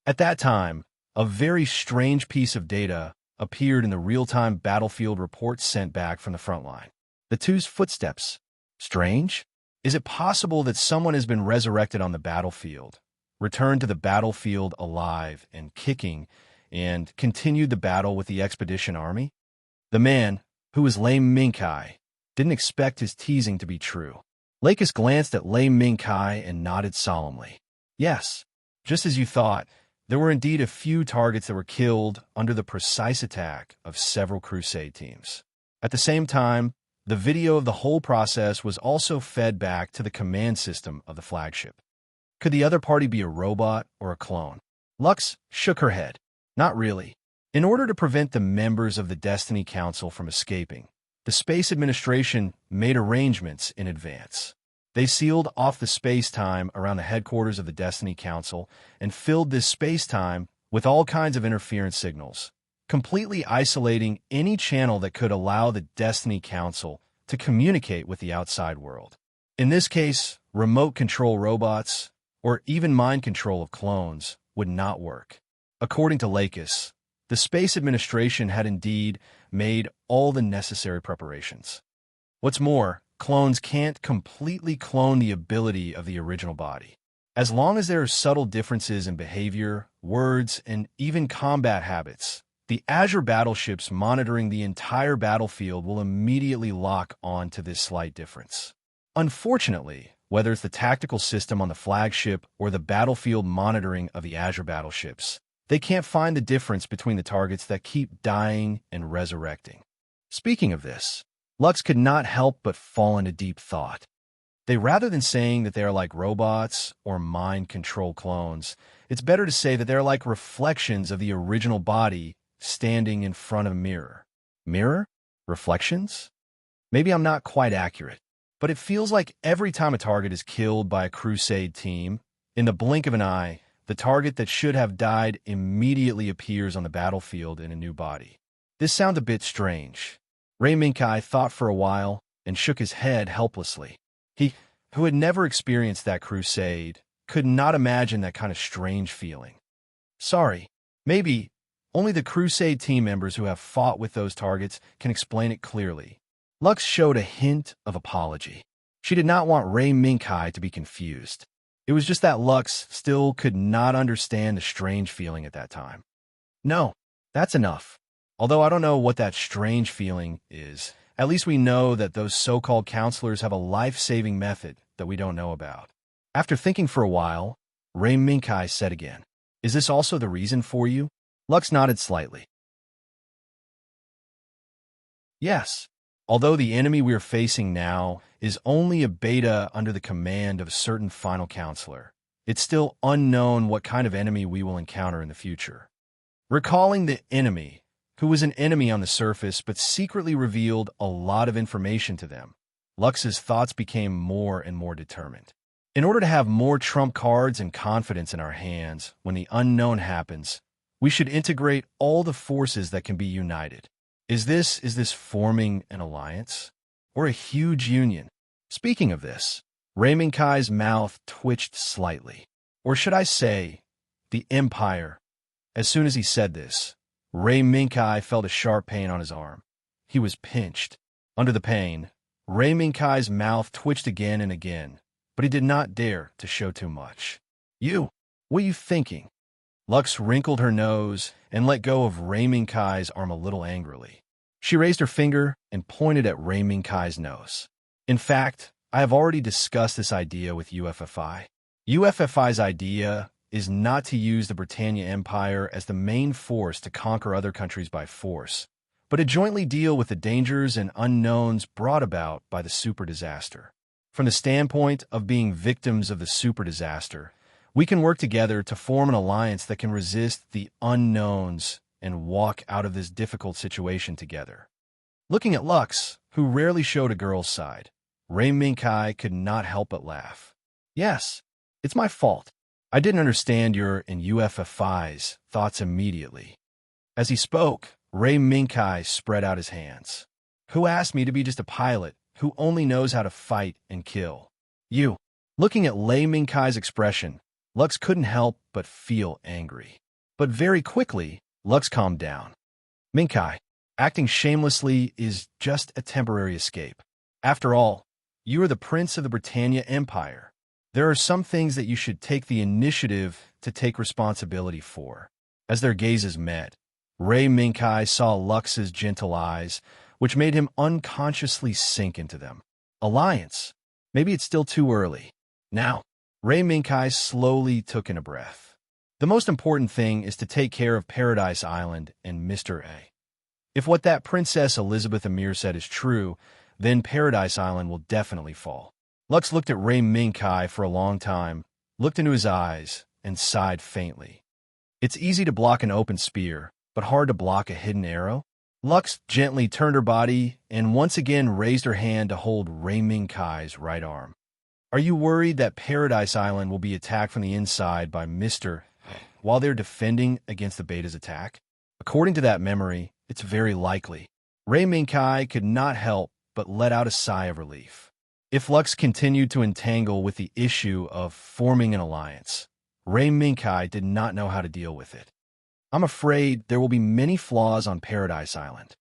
At that time, a very strange piece of data appeared in the real-time battlefield reports sent back from the front line. The two's footsteps. Strange? Is it possible that someone has been resurrected on the battlefield, returned to the battlefield alive and kicking, and continued the battle with the expedition army? The man, who was Lei Mingkai, didn't expect his teasing to be true. Lakis glanced at Lei Mingkai and nodded solemnly. Yes, just as you thought, there were indeed a few targets that were killed under the precise attack of several Crusade teams. At the same time, the video of the whole process was also fed back to the command system of the flagship. Could the other party be a robot or a clone? Lux shook her head. Not really. In order to prevent the members of the Destiny Council from escaping, the Space Administration made arrangements in advance. They sealed off the space-time around the headquarters of the Destiny Council and filled this space-time with all kinds of interference signals, completely isolating any channel that could allow the Destiny Council to communicate with the outside world. In this case, remote control robots, or even mind control of clones, would not work. According to Lakis, the Space Administration had indeed made all the necessary preparations. What's more, clones can't completely clone the ability of the original body. As long as there are subtle differences in behavior, words, and even combat habits, the Azure battleships monitoring the entire battlefield will immediately lock on to this slight difference. Unfortunately, whether it's the tactical system on the flagship or the battlefield monitoring of the Azure battleships. They can't find the difference between the targets that keep dying and resurrecting. Speaking of this, Lux could not help but fall into deep thought. Rather than saying that they are like robots or mind control clones, it's better to say that they're like reflections of the original body standing in front of a mirror. Mirror? Reflections? Maybe I'm not quite accurate, but it feels like every time a target is killed by a Crusade team, in the blink of an eye, the target that should have died immediately appears on the battlefield in a new body. This sounds a bit strange. Ray Minkai thought for a while and shook his head helplessly. He, who had never experienced that crusade, could not imagine that kind of strange feeling. Sorry, maybe only the crusade team members who have fought with those targets can explain it clearly. Lux showed a hint of apology. She did not want Ray Minkai to be confused. It was just that Lux still could not understand the strange feeling at that time. No, that's enough. Although I don't know what that strange feeling is, at least we know that those so-called counselors have a life-saving method that we don't know about. After thinking for a while, Ray Minkai said again, "Is this also the reason for you?" Lux nodded slightly. Yes. Although the enemy we are facing now is only a beta under the command of a certain final counselor, it's still unknown what kind of enemy we will encounter in the future. Recalling the enemy, who was an enemy on the surface but secretly revealed a lot of information to them, Lux's thoughts became more and more determined. In order to have more trump cards and confidence in our hands when the unknown happens, we should integrate all the forces that can be united. Is this forming an alliance? Or a huge union? Speaking of this, Ray Minkai's mouth twitched slightly. Or should I say, the Empire. As soon as he said this, Ray Minkai felt a sharp pain on his arm. He was pinched. Under the pain, Ray Minkai's mouth twitched again and again, but he did not dare to show too much. What are you thinking? Lux wrinkled her nose and let go of Ray Minkai's arm a little angrily. She raised her finger and pointed at Ray Minkai's nose. In fact, I have already discussed this idea with UFFI. UFFI's idea is not to use the Britannia Empire as the main force to conquer other countries by force, but to jointly deal with the dangers and unknowns brought about by the super disaster. From the standpoint of being victims of the super disaster, we can work together to form an alliance that can resist the unknowns and walk out of this difficult situation together. Looking at Lux, who rarely showed a girl's side, Ray Minkai could not help but laugh. Yes, it's my fault. I didn't understand your and UFFI's thoughts immediately. As he spoke, Ray Minkai spread out his hands. Who asked me to be just a pilot who only knows how to fight and kill? You. Looking at Ray Minkai's expression, Lux couldn't help but feel angry. But very quickly, Lux calmed down. Minkai, acting shamelessly is just a temporary escape. After all, you are the Prince of the Britannia Empire. There are some things that you should take the initiative to take responsibility for. As their gazes met, Ray Minkai saw Lux's gentle eyes, which made him unconsciously sink into them. Alliance. Maybe it's still too early. Now, Ray Minkai slowly took in a breath. The most important thing is to take care of Paradise Island and Mr. A. If what that Princess Elizabeth Amir said is true, then Paradise Island will definitely fall. Lux looked at Ray Minkai for a long time, looked into his eyes, and sighed faintly. It's easy to block an open spear, but hard to block a hidden arrow. Lux gently turned her body and once again raised her hand to hold Ray Minkai's right arm. Are you worried that Paradise Island will be attacked from the inside by Mr. while they're defending against the Beta's attack? According to that memory, it's very likely. Ray Minkai could not help but let out a sigh of relief. If Lux continued to entangle with the issue of forming an alliance, Ray Minkai did not know how to deal with it. I'm afraid there will be many flaws on Paradise Island.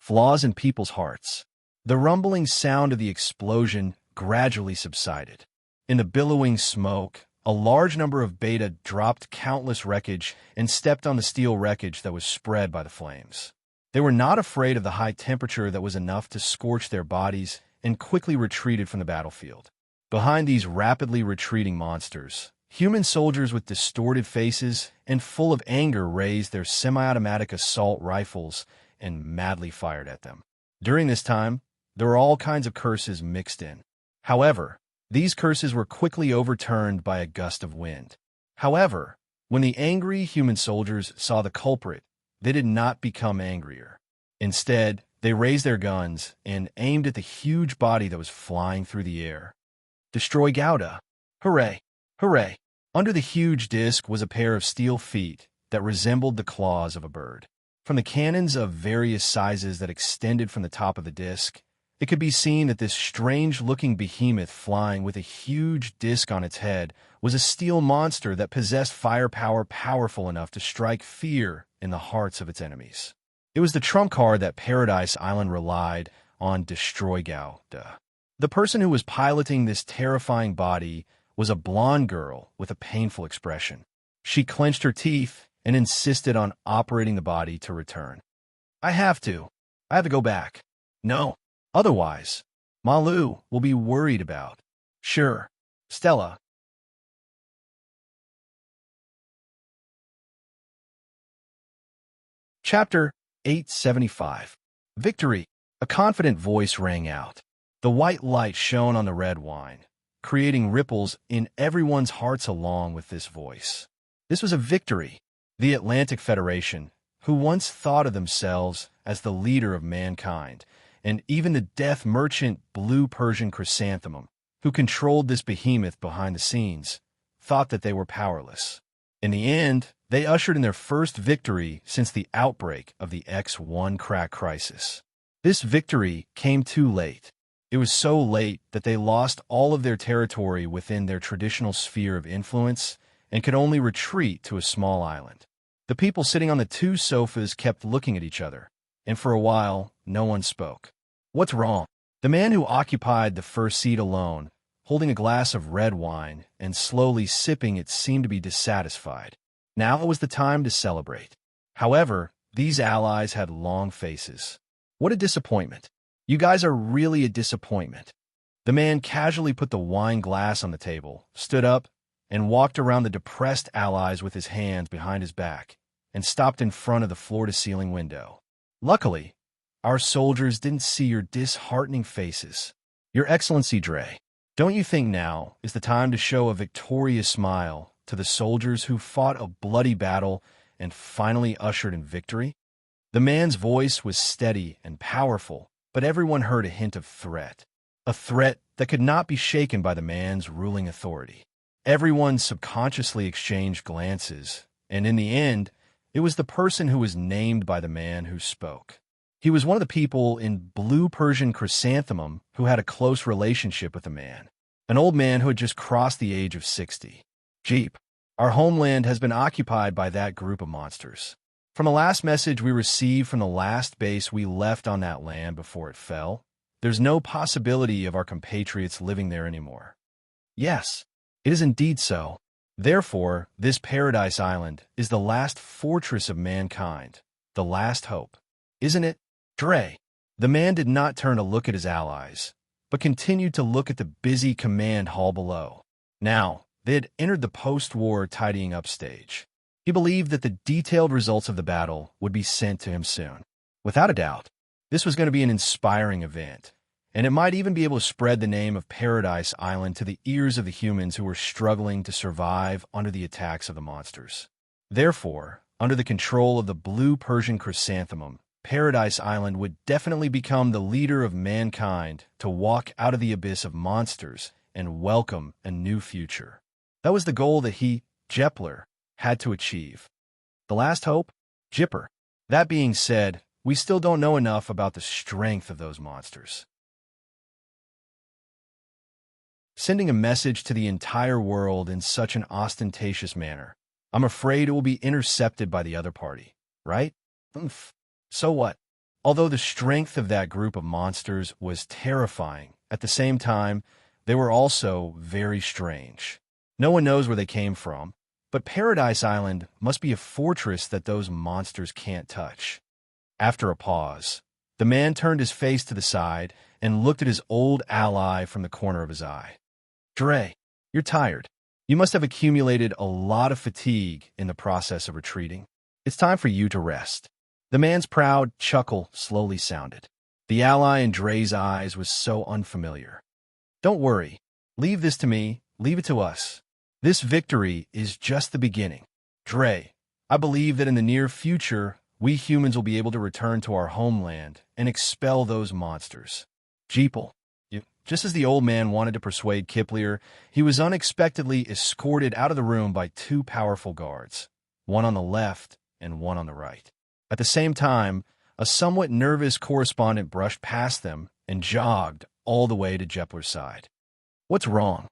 Flaws in people's hearts. The rumbling sound of the explosion gradually subsided. In the billowing smoke, a large number of Beta dropped countless wreckage and stepped on the steel wreckage that was spread by the flames. They were not afraid of the high temperature that was enough to scorch their bodies and quickly retreated from the battlefield. Behind these rapidly retreating monsters, human soldiers with distorted faces and full of anger raised their semi-automatic assault rifles and madly fired at them. During this time, there were all kinds of curses mixed in. However, these curses were quickly overturned by a gust of wind. However, when the angry human soldiers saw the culprit, they did not become angrier. Instead, they raised their guns and aimed at the huge body that was flying through the air. Destroy Gouda! Hooray! Hooray! Under the huge disc was a pair of steel feet that resembled the claws of a bird. From the cannons of various sizes that extended from the top of the disc, it could be seen that this strange-looking behemoth flying with a huge disc on its head was a steel monster that possessed firepower powerful enough to strike fear in the hearts of its enemies. It was the trump card that Paradise Island relied on: Destroy Gouda. The person who was piloting this terrifying body was a blonde girl with a painful expression. She clenched her teeth and insisted on operating the body to return. I have to go back. No. Otherwise, Malu will be worried about. Sure, Stella. Chapter 875. Victory. A confident voice rang out. The white light shone on the red wine, creating ripples in everyone's hearts along with this voice. This was a victory. The Atlantic Federation, who once thought of themselves as the leader of mankind, and even the death merchant Blue Persian Chrysanthemum, who controlled this behemoth behind the scenes, thought that they were powerless. In the end, they ushered in their first victory since the outbreak of the X1 crack crisis. This victory came too late. It was so late that they lost all of their territory within their traditional sphere of influence and could only retreat to a small island. The people sitting on the two sofas kept looking at each other, and for a while, no one spoke. What's wrong? The man who occupied the first seat alone, holding a glass of red wine and slowly sipping it, seemed to be dissatisfied. Now was the time to celebrate. However, these allies had long faces. What a disappointment. You guys are really a disappointment. The man casually put the wine glass on the table, stood up, and walked around the depressed allies with his hands behind his back, and stopped in front of the floor-to-ceiling window. Luckily, our soldiers didn't see your disheartening faces. Your Excellency Dre, don't you think now is the time to show a victorious smile to the soldiers who fought a bloody battle and finally ushered in victory? The man's voice was steady and powerful, but everyone heard a hint of threat. A threat that could not be shaken by the man's ruling authority. Everyone subconsciously exchanged glances, and in the end, it was the person who was named by the man who spoke. He was one of the people in Blue Persian Chrysanthemum who had a close relationship with the man, an old man who had just crossed the age of 60. Jeep, our homeland has been occupied by that group of monsters. From the last message we received from the last base we left on that land before it fell, there's no possibility of our compatriots living there anymore. Yes, it is indeed so. Therefore, this Paradise Island is the last fortress of mankind, the last hope. Isn't it, Dre? The man did not turn to look at his allies, but continued to look at the busy command hall below. Now, they had entered the post-war tidying up stage. He believed that the detailed results of the battle would be sent to him soon. Without a doubt, this was going to be an inspiring event, and it might even be able to spread the name of Paradise Island to the ears of the humans who were struggling to survive under the attacks of the monsters. Therefore, under the control of the Blue Persian Chrysanthemum, Paradise Island would definitely become the leader of mankind to walk out of the abyss of monsters and welcome a new future. That was the goal that he, Jepler, had to achieve. The last hope? Jipper. That being said, we still don't know enough about the strength of those monsters. Sending a message to the entire world in such an ostentatious manner, I'm afraid it will be intercepted by the other party, right? So what? Although the strength of that group of monsters was terrifying, at the same time, they were also very strange. No one knows where they came from, but Paradise Island must be a fortress that those monsters can't touch. After a pause, the man turned his face to the side and looked at his old ally from the corner of his eye. Dre, you're tired. You must have accumulated a lot of fatigue in the process of retreating. It's time for you to rest. The man's proud chuckle slowly sounded. The ally in Dre's eyes was so unfamiliar. Don't worry. Leave this to me. Leave it to us. This victory is just the beginning. Dre, I believe that in the near future, we humans will be able to return to our homeland and expel those monsters. Jeeple. Just as the old man wanted to persuade Kiplier, he was unexpectedly escorted out of the room by two powerful guards, one on the left and one on the right. At the same time, a somewhat nervous correspondent brushed past them and jogged all the way to Jepler's side. What's wrong?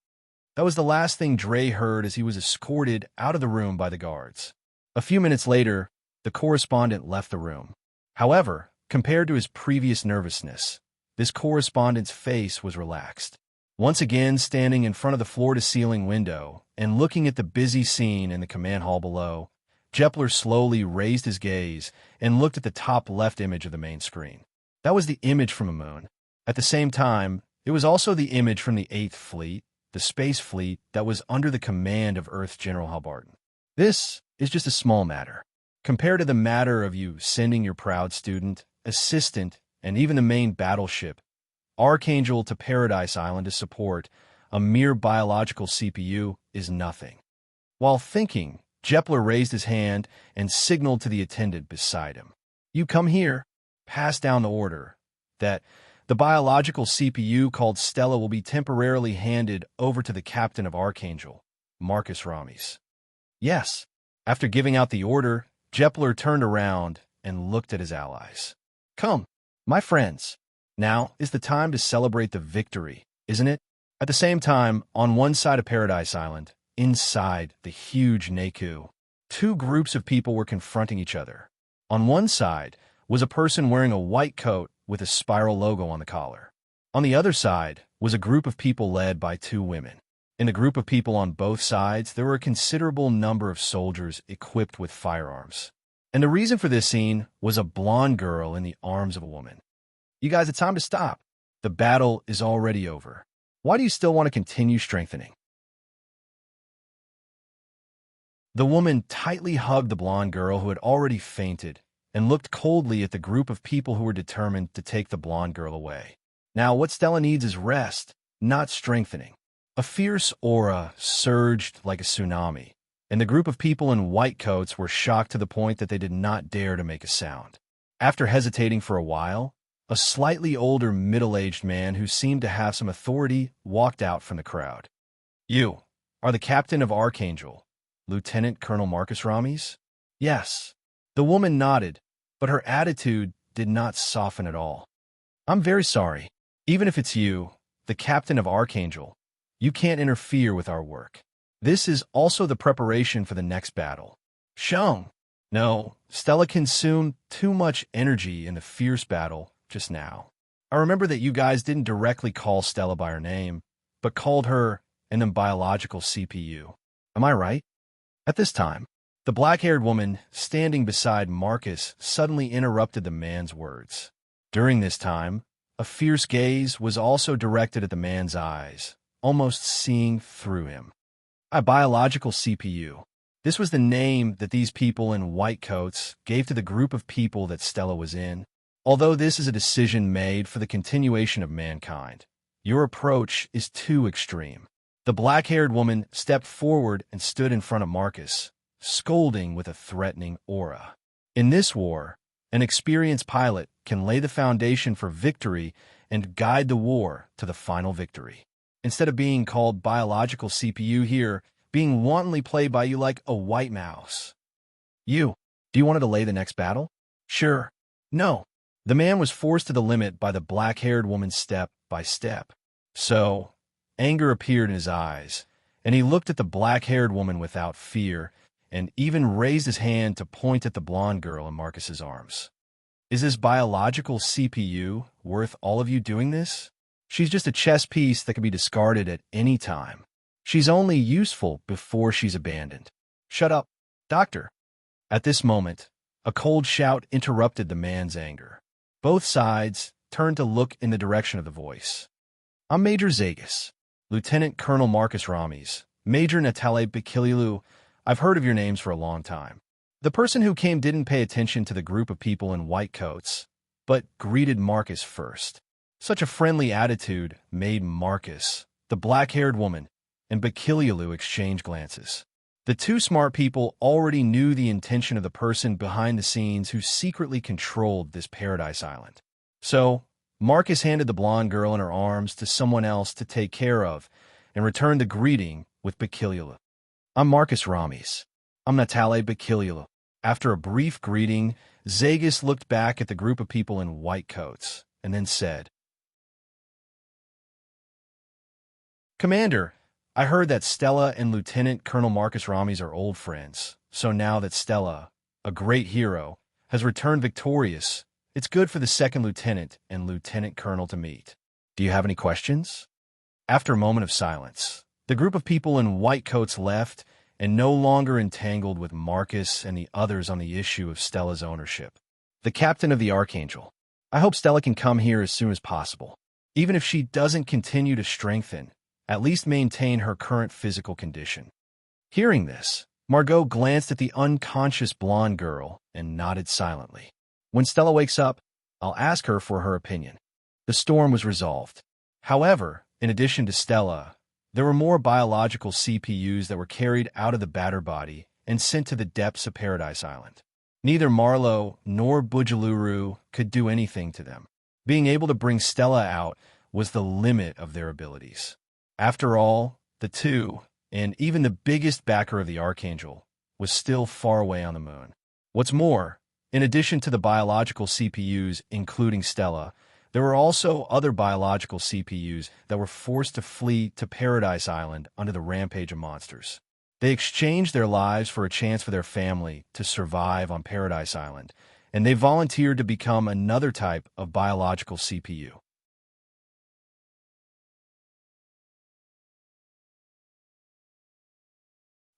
That was the last thing Dre heard as he was escorted out of the room by the guards. A few minutes later, the correspondent left the room. However, compared to his previous nervousness, this correspondent's face was relaxed. Once again, standing in front of the floor-to-ceiling window and looking at the busy scene in the command hall below, Jepler slowly raised his gaze and looked at the top left image of the main screen. That was the image from a moon. At the same time, it was also the image from the 8th Fleet, the space fleet that was under the command of Earth's General Halbarton. This is just a small matter, compared to the matter of you sending your proud student, assistant, and even the main battleship, Archangel, to Paradise Island to support a mere biological CPU is nothing. While thinking, Jepler raised his hand and signaled to the attendant beside him. You come here, pass down the order that the biological CPU called Stella will be temporarily handed over to the captain of Archangel, Marcus Ramis. Yes. After giving out the order, Jepler turned around and looked at his allies. Come, my friends, now is the time to celebrate the victory, isn't it? At the same time, on one side of Paradise Island, inside the huge Naku, two groups of people were confronting each other. On one side was a person wearing a white coat with a spiral logo on the collar. On the other side was a group of people led by two women. In the group of people on both sides, there were a considerable number of soldiers equipped with firearms. And the reason for this scene was a blonde girl in the arms of a woman. You guys, it's time to stop. The battle is already over. Why do you still want to continue strengthening? The woman tightly hugged the blonde girl who had already fainted and looked coldly at the group of people who were determined to take the blonde girl away. Now, what Stella needs is rest, not strengthening. A fierce aura surged like a tsunami, and the group of people in white coats were shocked to the point that they did not dare to make a sound. After hesitating for a while, a slightly older middle-aged man who seemed to have some authority walked out from the crowd. You are the captain of Archangel, Lieutenant Colonel Marcus Ramis? Yes. The woman nodded, but her attitude did not soften at all. I'm very sorry. Even if it's you, the captain of Archangel, you can't interfere with our work. This is also the preparation for the next battle. Shung. No, Stella consumed too much energy in the fierce battle just now. I remember that you guys didn't directly call Stella by her name, but called her an biological CPU. Am I right? At this time, the black-haired woman standing beside Marcus suddenly interrupted the man's words. During this time, a fierce gaze was also directed at the man's eyes, almost seeing through him. A biological CPU. This was the name that these people in white coats gave to the group of people that Stella was in. Although this is a decision made for the continuation of mankind, your approach is too extreme. The black-haired woman stepped forward and stood in front of Marcus, scolding with a threatening aura. In this war, an experienced pilot can lay the foundation for victory and guide the war to the final victory. Instead of being called biological CPU here, being wantonly played by you like a white mouse. Do you want to delay the next battle? Sure. No. The man was forced to the limit by the black-haired woman step by step. So, anger appeared in his eyes, and he looked at the black-haired woman without fear, and even raised his hand to point at the blonde girl in Marcus's arms. Is this biological CPU worth all of you doing this? She's just a chess piece that can be discarded at any time. She's only useful before she's abandoned. Shut up, doctor. At this moment, A cold shout interrupted the man's anger. Both sides turned to look in the direction of the voice. I'm Major Zagus, Lieutenant Colonel Marcus Rames, Major Natale Bakililu. I've heard of your names for a long time. The person who came didn't pay attention to the group of people in white coats, but greeted Marcus first. Such a friendly attitude made Marcus, the black-haired woman, and Bakililu exchange glances. The two smart people already knew the intention of the person behind the scenes who secretly controlled this paradise island. So, Marcus handed the blonde girl in her arms to someone else to take care of and returned the greeting with Bakililu. I'm Marcus Rames. I'm Natale Bakililu. After a brief greeting, Zagus looked back at the group of people in white coats and then said, Commander, I heard that Stella and Lieutenant Colonel Marcus Rames are old friends, so now that Stella, a great hero, has returned victorious, it's good for the second lieutenant and lieutenant colonel to meet. Do you have any questions? After a moment of silence, the group of people in white coats left and no longer entangled with Marcus and the others on the issue of Stella's ownership. The captain of the Archangel. I hope Stella can come here as soon as possible. Even if she doesn't continue to strengthen, at least maintain her current physical condition. Hearing this, Margot glanced at the unconscious blonde girl and nodded silently. When Stella wakes up, I'll ask her for her opinion. The storm was resolved. However, in addition to Stella, there were more biological CPUs that were carried out of the batter body and sent to the depths of Paradise Island. Neither Marlowe nor Bujaluru could do anything to them. Being able to bring Stella out was the limit of their abilities. After all, the two, and even the biggest backer of the Archangel, was still far away on the moon. What's more, in addition to the biological CPUs, including Stella, there were also other biological CPUs that were forced to flee to Paradise Island under the rampage of monsters. They exchanged their lives for a chance for their family to survive on Paradise Island, and they volunteered to become another type of biological CPU.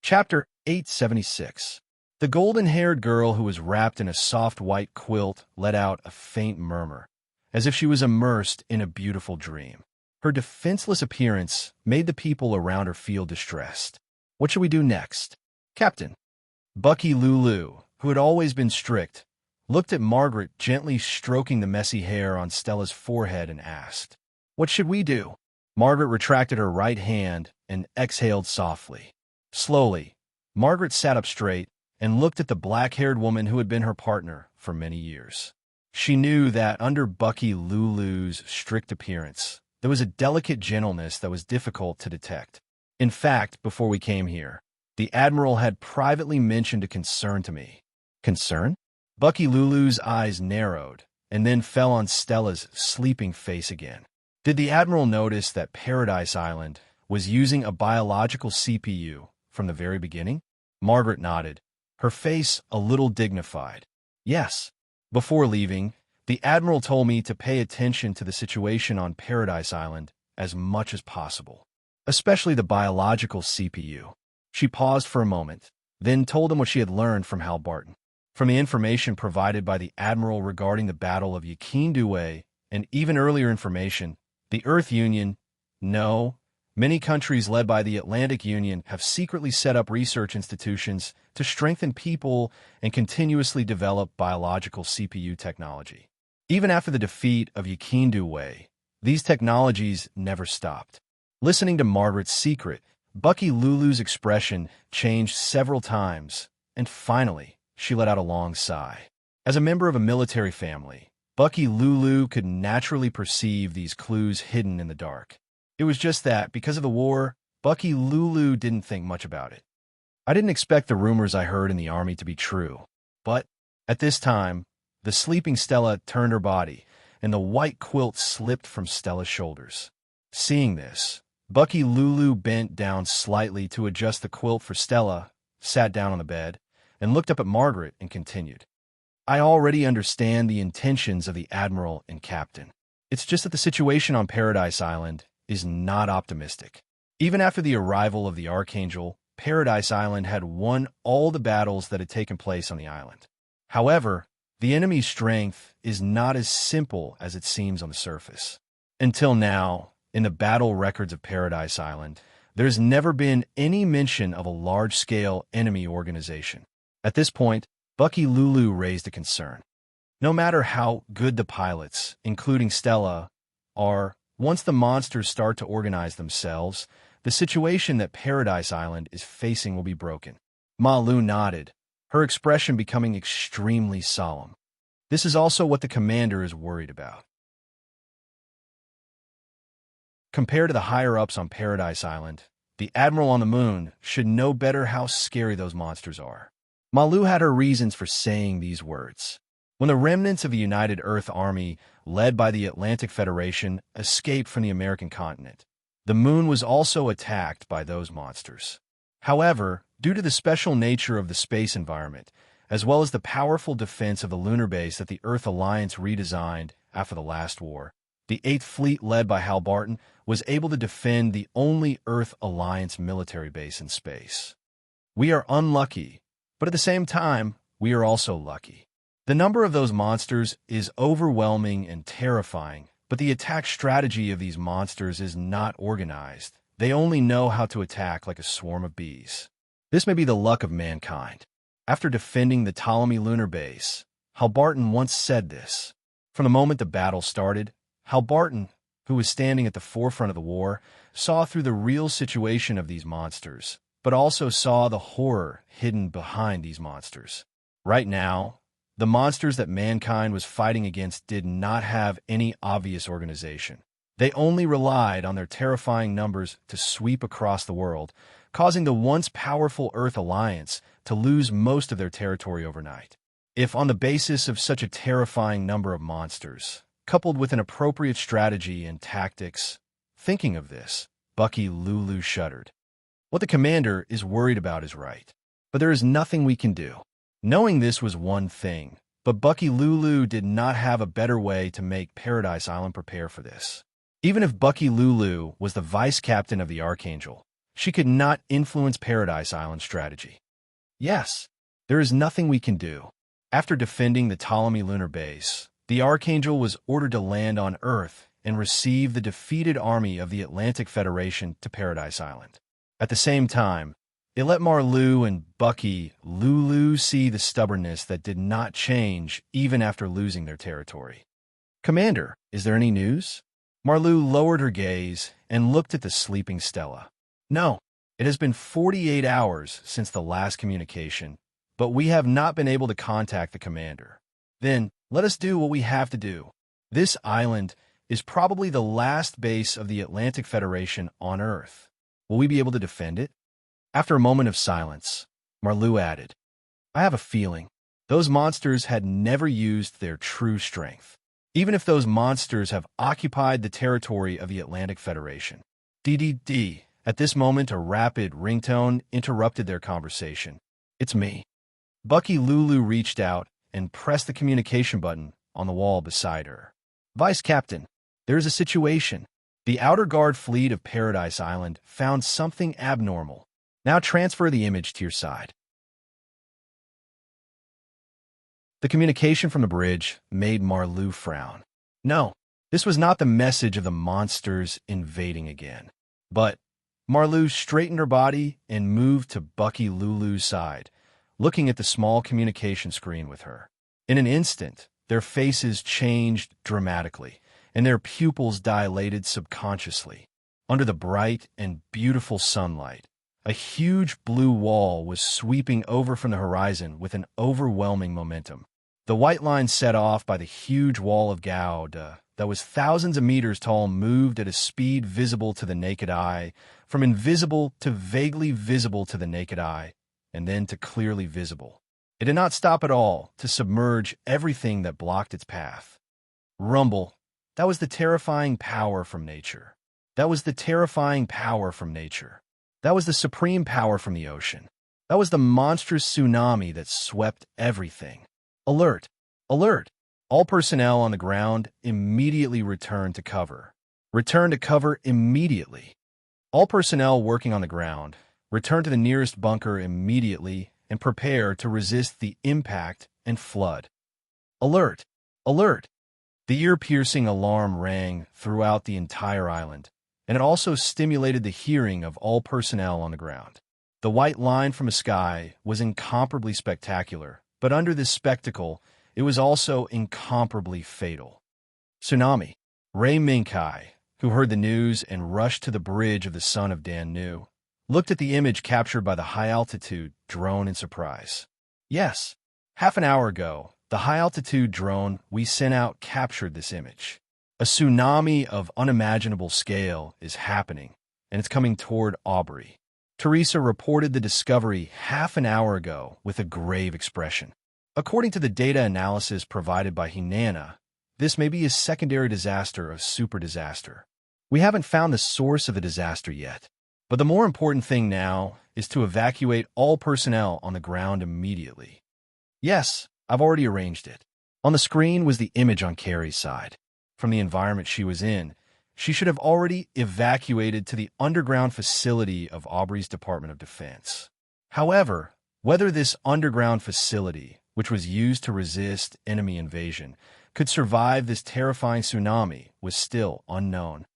Chapter 876. The golden-haired girl who was wrapped in a soft white quilt let out a faint murmur, as if she was immersed in a beautiful dream. Her defenseless appearance made the people around her feel distressed. What should we do next? Captain. Bucky Lulu, who had always been strict, looked at Margaret gently stroking the messy hair on Stella's forehead and asked, What should we do? Margaret retracted her right hand and exhaled softly. Slowly, Margaret sat up straight and looked at the black-haired woman who had been her partner for many years. She knew that under Bucky Lulu's strict appearance, there was a delicate gentleness that was difficult to detect. In fact, before we came here, the Admiral had privately mentioned a concern to me. Concern? Bucky Lulu's eyes narrowed and then fell on Stella's sleeping face again. Did the Admiral notice that Paradise Island was using a biological CPU from the very beginning? Margaret nodded, her face a little dignified. Yes. Before leaving, the Admiral told me to pay attention to the situation on Paradise Island as much as possible, especially the biological CPU. She paused for a moment, then told him what she had learned from Hal Barton. From the information provided by the Admiral regarding the Battle of Yakinduwe, and even earlier information, the Earth Union, many countries led by the Atlantic Union have secretly set up research institutions to strengthen people and continuously develop biological CPU technology. Even after the defeat of Yakinduwe, these technologies never stopped. Listening to Margaret's secret, Bucky Lulu's expression changed several times, and finally, she let out a long sigh. As a member of a military family, Bucky Lulu could naturally perceive these clues hidden in the dark. It was just that, because of the war, Bucky Lulu didn't think much about it. I didn't expect the rumors I heard in the army to be true, but at this time, the sleeping Stella turned her body, and the white quilt slipped from Stella's shoulders. Seeing this, Bucky Lulu bent down slightly to adjust the quilt for Stella, sat down on the bed, and looked up at Margaret and continued. I already understand the intentions of the Admiral and Captain. It's just that the situation on Paradise Island is not optimistic. Even after the arrival of the Archangel, Paradise Island had won all the battles that had taken place on the island. However, the enemy's strength is not as simple as it seems on the surface. Until now, in the battle records of Paradise Island, there's never been any mention of a large-scale enemy organization. At this point, Bucky Lulu raised a concern. No matter how good the pilots, including Stella, are, once the monsters start to organize themselves, the situation that Paradise Island is facing will be broken. Malu nodded, her expression becoming extremely solemn. This is also what the commander is worried about. Compared to the higher-ups on Paradise Island, the Admiral on the Moon should know better how scary those monsters are. Malu had her reasons for saying these words. When the remnants of the United Earth Army, led by the Atlantic Federation, escaped from the American continent, the Moon was also attacked by those monsters. However, due to the special nature of the space environment, as well as the powerful defense of the lunar base that the Earth Alliance redesigned after the last war, the 8th Fleet, led by Hal Barton, was able to defend the only Earth Alliance military base in space. We are unlucky, but at the same time, we are also lucky. The number of those monsters is overwhelming and terrifying, but the attack strategy of these monsters is not organized. They only know how to attack like a swarm of bees. This may be the luck of mankind. After defending the Ptolemy lunar base, Hal Barton once said this. From the moment the battle started, Hal Barton, who was standing at the forefront of the war, saw through the real situation of these monsters, but also saw the horror hidden behind these monsters. Right now, the monsters that mankind was fighting against did not have any obvious organization. They only relied on their terrifying numbers to sweep across the world, causing the once powerful Earth Alliance to lose most of their territory overnight. If on the basis of such a terrifying number of monsters, coupled with an appropriate strategy and tactics, thinking of this, Bucky Lulu shuddered. What the commander is worried about is right, but there is nothing we can do. Knowing this was one thing, but Bucky Lulu did not have a better way to make Paradise Island prepare for this. Even if Bucky Lulu was the vice captain of the Archangel, she could not influence Paradise Island's strategy. Yes, there is nothing we can do. After defending the Ptolemy lunar base, the Archangel was ordered to land on Earth and receive the defeated army of the Atlantic Federation to Paradise Island. At the same time, it let Marlu and Bucky Lulu see the stubbornness that did not change even after losing their territory. Commander, is there any news? Marlu lowered her gaze and looked at the sleeping Stella. No, it has been 48 hours since the last communication, but we have not been able to contact the commander. Then, let us do what we have to do. This island is probably the last base of the Atlantic Federation on Earth. Will we be able to defend it? After a moment of silence, Marlu added, I have a feeling those monsters had never used their true strength, even if those monsters have occupied the territory of the Atlantic Federation. DDD. At this moment, a rapid ringtone interrupted their conversation. It's me. Bucky Lulu reached out and pressed the communication button on the wall beside her. Vice Captain, there is a situation. The Outer Guard fleet of Paradise Island found something abnormal. Now transfer the image to your side. The communication from the bridge made Marlu frown. No, this was not the message of the monsters invading again. But Marlu straightened her body and moved to Bucky Lulu's side, looking at the small communication screen with her. In an instant, their faces changed dramatically, and their pupils dilated subconsciously. Under the bright and beautiful sunlight, a huge blue wall was sweeping over from the horizon with an overwhelming momentum. The white line set off by the huge wall of Gouda that was thousands of meters tall moved at a speed visible to the naked eye, from invisible to vaguely visible to the naked eye, and then to clearly visible. It did not stop at all to submerge everything that blocked its path. Rumble, that was the terrifying power from nature. That was the terrifying power from nature. That was the supreme power from the ocean. That was the monstrous tsunami that swept everything. Alert! Alert! All personnel on the ground immediately returned to cover. Return to cover immediately. All personnel working on the ground, return to the nearest bunker immediately and prepare to resist the impact and flood. Alert! Alert! The ear-piercing alarm rang throughout the entire island, and it also stimulated the hearing of all personnel on the ground. The white line from the sky was incomparably spectacular, but under this spectacle, it was also incomparably fatal. Tsunami. Ray Minkai, who heard the news and rushed to the bridge of the son of Dan Nu, looked at the image captured by the high-altitude drone in surprise. Yes, half an hour ago, the high-altitude drone we sent out captured this image. A tsunami of unimaginable scale is happening, and it's coming toward Aubrey. Teresa reported the discovery half an hour ago with a grave expression. According to the data analysis provided by Hinana, this may be a secondary disaster of super disaster. We haven't found the source of the disaster yet, but the more important thing now is to evacuate all personnel on the ground immediately. Yes, I've already arranged it. On the screen was the image on Carrie's side. From the environment she was in, she should have already evacuated to the underground facility of Aubrey's Department of Defense. However, whether this underground facility, which was used to resist enemy invasion, could survive this terrifying tsunami was still unknown.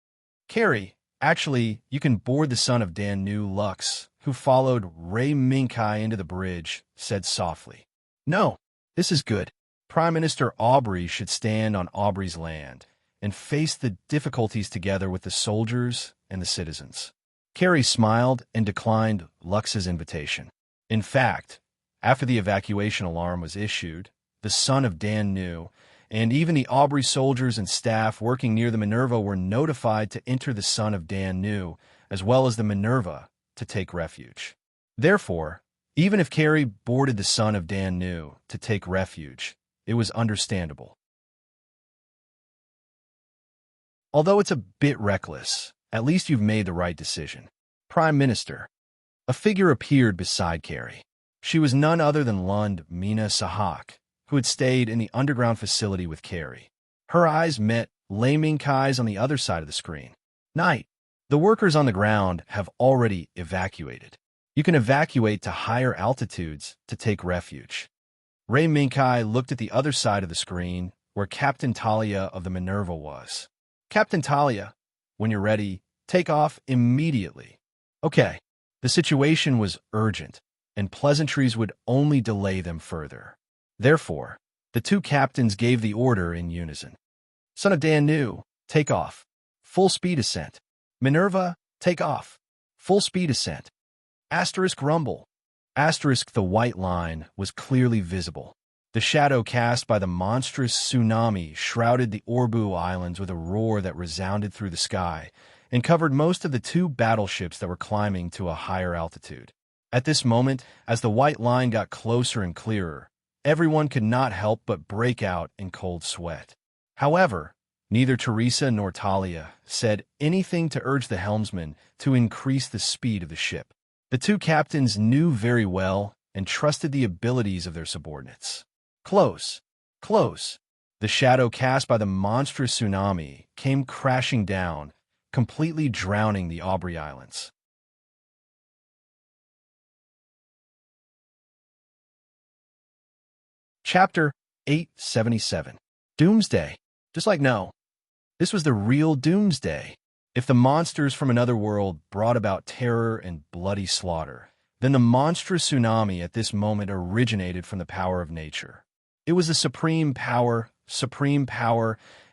Carrie, actually, you can board the son of Dan Nu Lux, who followed Ray Minkai into the bridge, said softly. No, this is good. Prime Minister Aubrey should stand on Aubrey's land and face the difficulties together with the soldiers and the citizens. Carrie smiled and declined Lux's invitation. In fact, after the evacuation alarm was issued, the son of Dan Nu and even the Aubrey soldiers and staff working near the Minerva were notified to enter the son of Dan Nu, as well as the Minerva, to take refuge. Therefore, even if Carrie boarded the son of Dan Nu to take refuge, it was understandable. Although it's a bit reckless, at least you've made the right decision. Prime Minister. A figure appeared beside Carrie. She was none other than Lund Mina Sahak, who had stayed in the underground facility with Carrie. Her eyes met Lei Mingkai's on the other side of the screen. Night. The workers on the ground have already evacuated. You can evacuate to higher altitudes to take refuge. Ray Minkai looked at the other side of the screen, where Captain Talia of the Minerva was. Captain Talia, when you're ready, take off immediately. Okay. The situation was urgent, and pleasantries would only delay them further. Therefore, the two captains gave the order in unison. Son of Dan Nu, take off. Full speed ascent. Minerva, take off. Full speed ascent. Asterisk rumble. Asterisk the white line was clearly visible. The shadow cast by the monstrous tsunami shrouded the Orbu Islands with a roar that resounded through the sky and covered most of the two battleships that were climbing to a higher altitude. At this moment, as the white line got closer and clearer, everyone could not help but break out in cold sweat. However, neither Teresa nor Talia said anything to urge the helmsman to increase the speed of the ship. The two captains knew very well and trusted the abilities of their subordinates. Close, close. The shadow cast by the monstrous tsunami came crashing down, completely drowning the Aubrey Islands. Chapter 877. Doomsday. Just like no. This was the real doomsday. If the monsters from another world brought about terror and bloody slaughter, then the monstrous tsunami at this moment originated from the power of nature. It was the supreme power,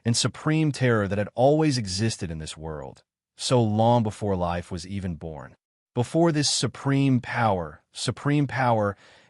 and supreme terror that had always existed in this world, so long before life was even born. Before this supreme power,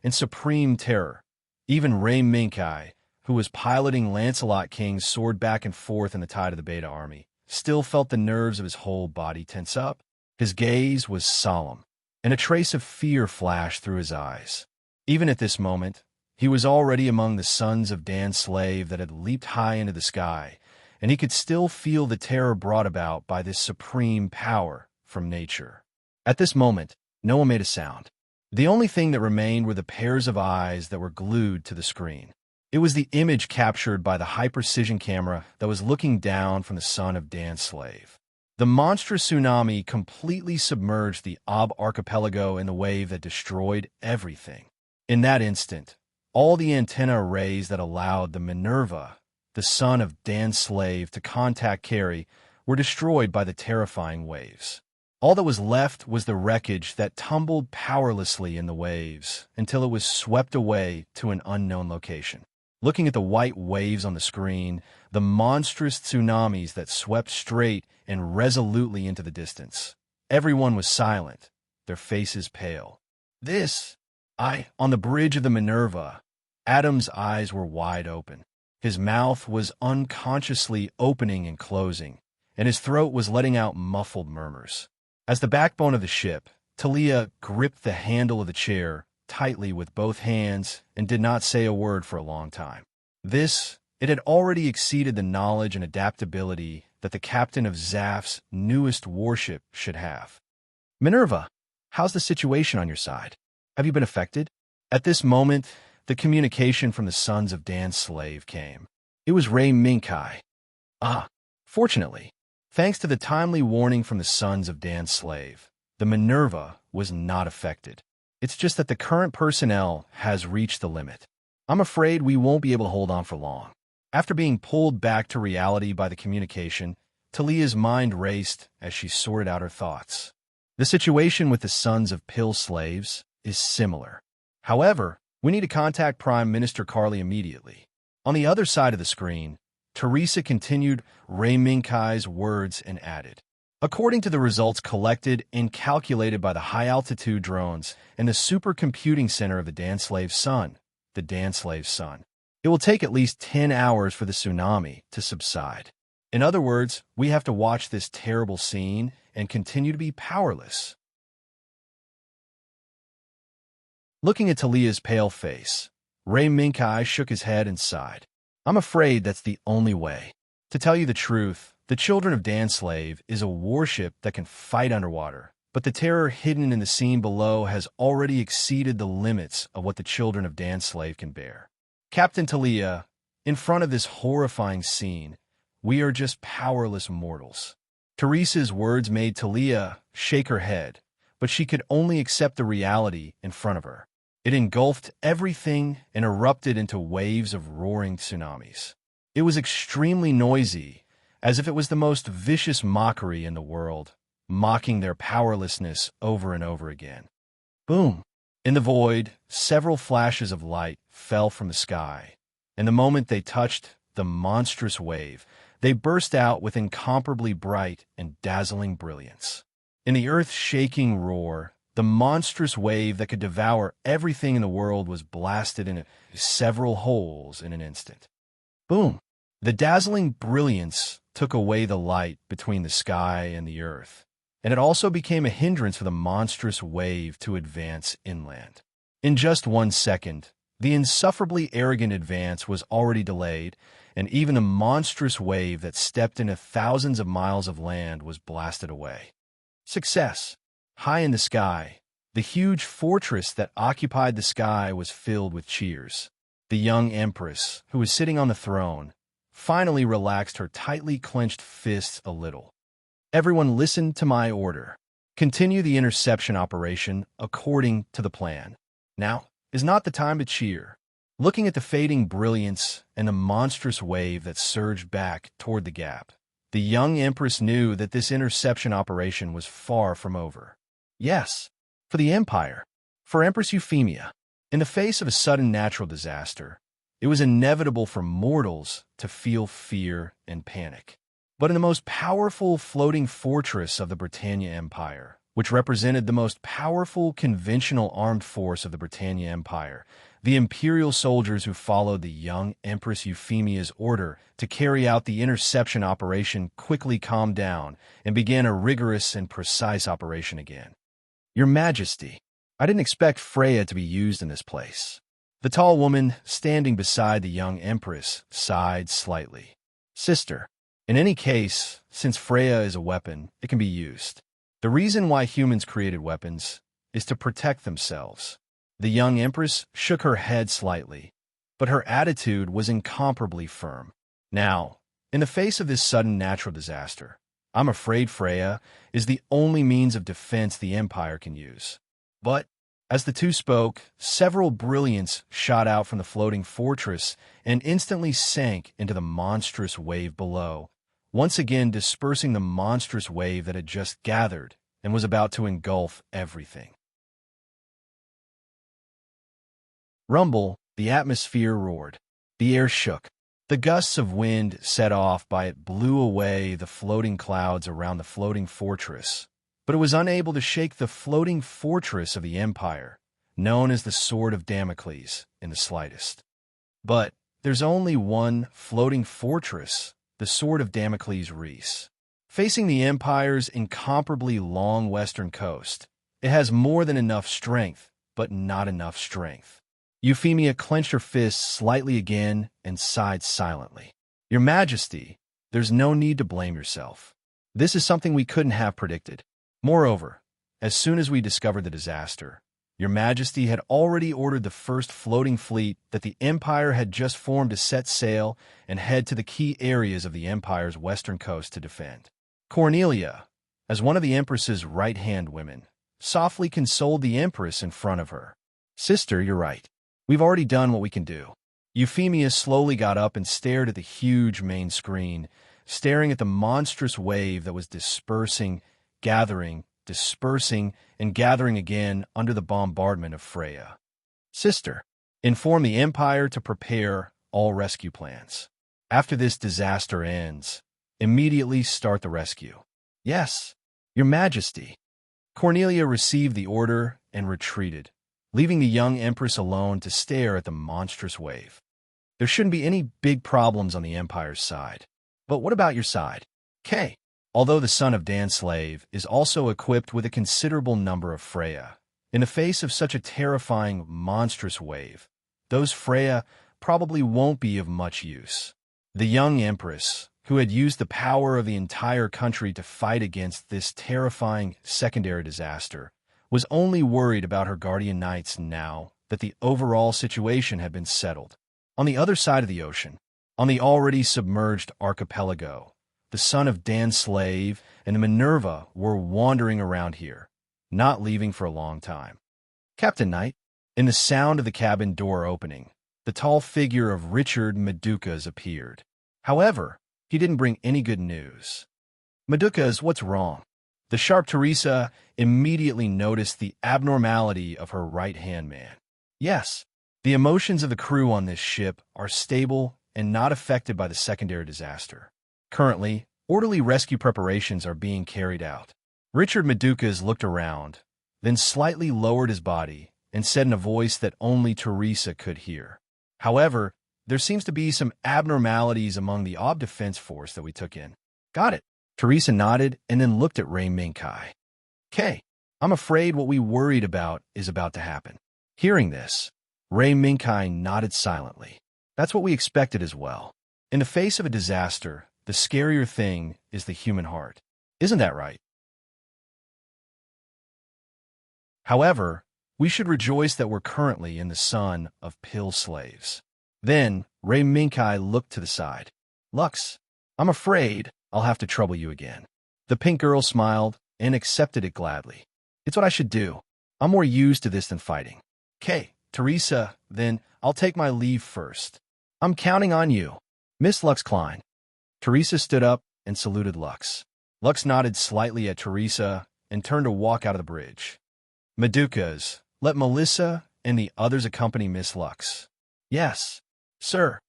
and supreme terror, even Ray Minkai, who was piloting Lancelot King's sword back and forth in the tide of the Beta army, still felt the nerves of his whole body tense up. His gaze was solemn, and a trace of fear flashed through his eyes. Even at this moment, he was already among the sons of Dan's slave that had leaped high into the sky, and he could still feel the terror brought about by this supreme power from nature. At this moment, no one made a sound. The only thing that remained were the pairs of eyes that were glued to the screen. It was the image captured by the high-precision camera that was looking down from the son of Dan's slave. The monstrous tsunami completely submerged the Ob archipelago in the wave that destroyed everything. In that instant, all the antenna arrays that allowed the Minerva, the son of Dan's slave, to contact Carrie were destroyed by the terrifying waves. All that was left was the wreckage that tumbled powerlessly in the waves until it was swept away to an unknown location. Looking at the white waves on the screen, the monstrous tsunamis that swept straight and resolutely into the distance, everyone was silent, their faces pale. On the bridge of the Minerva, Adam's eyes were wide open. His mouth was unconsciously opening and closing, and his throat was letting out muffled murmurs. As the backbone of the ship, Talia gripped the handle of the chair tightly with both hands and did not say a word for a long time. It had already exceeded the knowledge and adaptability that the captain of Zaf's newest warship should have. "Minerva, how's the situation on your side? Have you been affected?" At this moment, the communication from the sons of Dan's slave came. It was Ray Minkai. Fortunately, thanks to the timely warning from the sons of Dan's slave, the Minerva was not affected. It's just that the current personnel has reached the limit. I'm afraid we won't be able to hold on for long. After being pulled back to reality by the communication, Talia's mind raced as she sorted out her thoughts. The situation with the sons of Pill slaves is similar. However, we need to contact Prime Minister Carly immediately. On the other side of the screen, Teresa continued Ray Minkai's words and added, "According to the results collected and calculated by the high-altitude drones and the supercomputing center of the Dan Slave's Sun, it will take at least 10 hours for the tsunami to subside. In other words, we have to watch this terrible scene and continue to be powerless." Looking at Talia's pale face, Ray Minkai shook his head and sighed. "I'm afraid that's the only way. To tell you the truth, the Children of Dan Slave is a warship that can fight underwater, but the terror hidden in the scene below has already exceeded the limits of what the Children of Dan Slave can bear. Captain Talia, in front of this horrifying scene, we are just powerless mortals." Teresa's words made Talia shake her head, but she could only accept the reality in front of her. It engulfed everything and erupted into waves of roaring tsunamis. It was extremely noisy, as if it was the most vicious mockery in the world, mocking their powerlessness over and over again. Boom! In the void, several flashes of light fell from the sky, and the moment they touched the monstrous wave, they burst out with incomparably bright and dazzling brilliance. In the earth-shaking roar, the monstrous wave that could devour everything in the world was blasted into several holes in an instant. Boom! The dazzling brilliance took away the light between the sky and the earth, and it also became a hindrance for the monstrous wave to advance inland. In just 1 second, the insufferably arrogant advance was already delayed, and even the monstrous wave that stepped into thousands of miles of land was blasted away. Success! High in the sky, the huge fortress that occupied the sky was filled with cheers. The young empress, who was sitting on the throne, finally relaxed her tightly clenched fists a little. "Everyone listen to my order. Continue the interception operation according to the plan. Now is not the time to cheer." Looking at the fading brilliance and the monstrous wave that surged back toward the gap, the young empress knew that this interception operation was far from over. Yes, for the Empire, for Empress Euphemia. In the face of a sudden natural disaster, it was inevitable for mortals to feel fear and panic. But in the most powerful floating fortress of the Britannia Empire, which represented the most powerful conventional armed force of the Britannia Empire, the imperial soldiers who followed the young Empress Euphemia's order to carry out the interception operation quickly calmed down and began a rigorous and precise operation again. "Your Majesty, I didn't expect Freya to be used in this place." The tall woman standing beside the young empress sighed slightly. "Sister, in any case, since Freya is a weapon, it can be used. The reason why humans created weapons is to protect themselves." The young empress shook her head slightly, but her attitude was incomparably firm. "Now, in the face of this sudden natural disaster, I'm afraid Freya is the only means of defense the Empire can use. But As the two spoke, several brilliants shot out from the floating fortress and instantly sank into the monstrous wave below, once again dispersing the monstrous wave that had just gathered and was about to engulf everything. Rumble, the atmosphere roared. The air shook. The gusts of wind set off by it blew away the floating clouds around the floating fortress, but it was unable to shake the floating fortress of the Empire, known as the Sword of Damocles, in the slightest. But there's only one floating fortress, the Sword of Damocles Reese. Facing the Empire's incomparably long western coast, it has more than enough strength, but not enough strength. Euphemia clenched her fists slightly again and sighed silently. Your Majesty, there's no need to blame yourself. This is something we couldn't have predicted. Moreover, as soon as we discovered the disaster, Your Majesty had already ordered the first floating fleet that the Empire had just formed to set sail and head to the key areas of the Empire's western coast to defend. Cornelia, as one of the Empress's right-hand women, softly consoled the Empress in front of her. Sister, you're right. We've already done what we can do. Euphemia slowly got up and stared at the huge main screen, staring at the monstrous wave that was dispersing, gathering, dispersing, and gathering again under the bombardment of Freya. Sister, inform the Empire to prepare all rescue plans. After this disaster ends, immediately start the rescue. Yes, Your Majesty. Cornelia received the order and retreated, leaving the young Empress alone to stare at the monstrous wave. There shouldn't be any big problems on the Empire's side. But what about your side? Kay, although the son of Dan Slave is also equipped with a considerable number of Freya, in the face of such a terrifying, monstrous wave, those Freya probably won't be of much use. The young Empress, who had used the power of the entire country to fight against this terrifying secondary disaster, was only worried about her guardian knights now that the overall situation had been settled. On the other side of the ocean, on the already submerged archipelago, the son of Dan Slave and the Minerva were wandering around here, not leaving for a long time. Captain Knight, in the sound of the cabin door opening, the tall figure of Richard Meducas appeared. However, he didn't bring any good news. Meducas, what's wrong? The sharp Teresa immediately noticed the abnormality of her right-hand man. Yes, the emotions of the crew on this ship are stable and not affected by the secondary disaster. Currently, orderly rescue preparations are being carried out. Richard Meducas looked around, then slightly lowered his body and said in a voice that only Teresa could hear. However, there seems to be some abnormalities among the Ob Defense Force that we took in. Got it. Teresa nodded and then looked at Ray Minkai. Kay, I'm afraid what we worried about is about to happen. Hearing this, Ray Minkai nodded silently. That's what we expected as well. In the face of a disaster, the scarier thing is the human heart. Isn't that right? However, we should rejoice that we're currently in the son of pill slaves. Then, Ray Minkai looked to the side. Lux, I'm afraid I'll have to trouble you again. The pink girl smiled and accepted it gladly. It's what I should do. I'm more used to this than fighting. Kay, Teresa, then I'll take my leave first. I'm counting on you. Miss Lux Klein. Teresa stood up and saluted Lux. Lux nodded slightly at Teresa and turned to walk out of the bridge. Meducas, let Melissa and the others accompany Miss Lux. Yes, sir.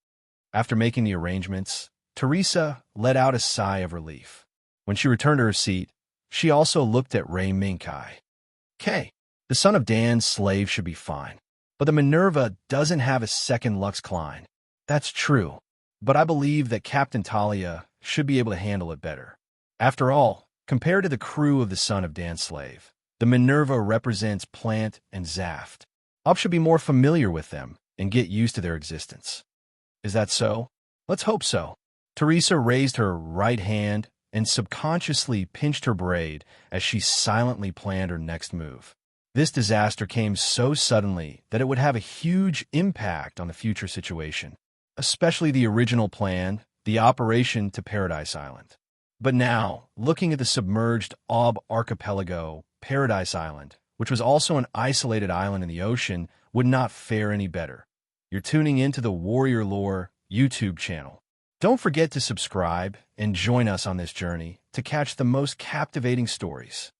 After making the arrangements, Teresa let out a sigh of relief. When she returned to her seat, she also looked at Ray Minkai. Kay, the son of Dan's slave should be fine, but the Minerva doesn't have a second Lux Klein. That's true, but I believe that Captain Talia should be able to handle it better. After all, compared to the crew of the son of Dan's slave, the Minerva represents Plant and Zaft. Ob should be more familiar with them and get used to their existence. Is that so? Let's hope so. Teresa raised her right hand and subconsciously pinched her braid as she silently planned her next move. This disaster came so suddenly that it would have a huge impact on the future situation, especially the original plan, the operation to Paradise Island. But now, looking at the submerged Ob archipelago, Paradise Island, which was also an isolated island in the ocean, would not fare any better. You're tuning into the Warrior Lore YouTube channel. Don't forget to subscribe and join us on this journey to catch the most captivating stories.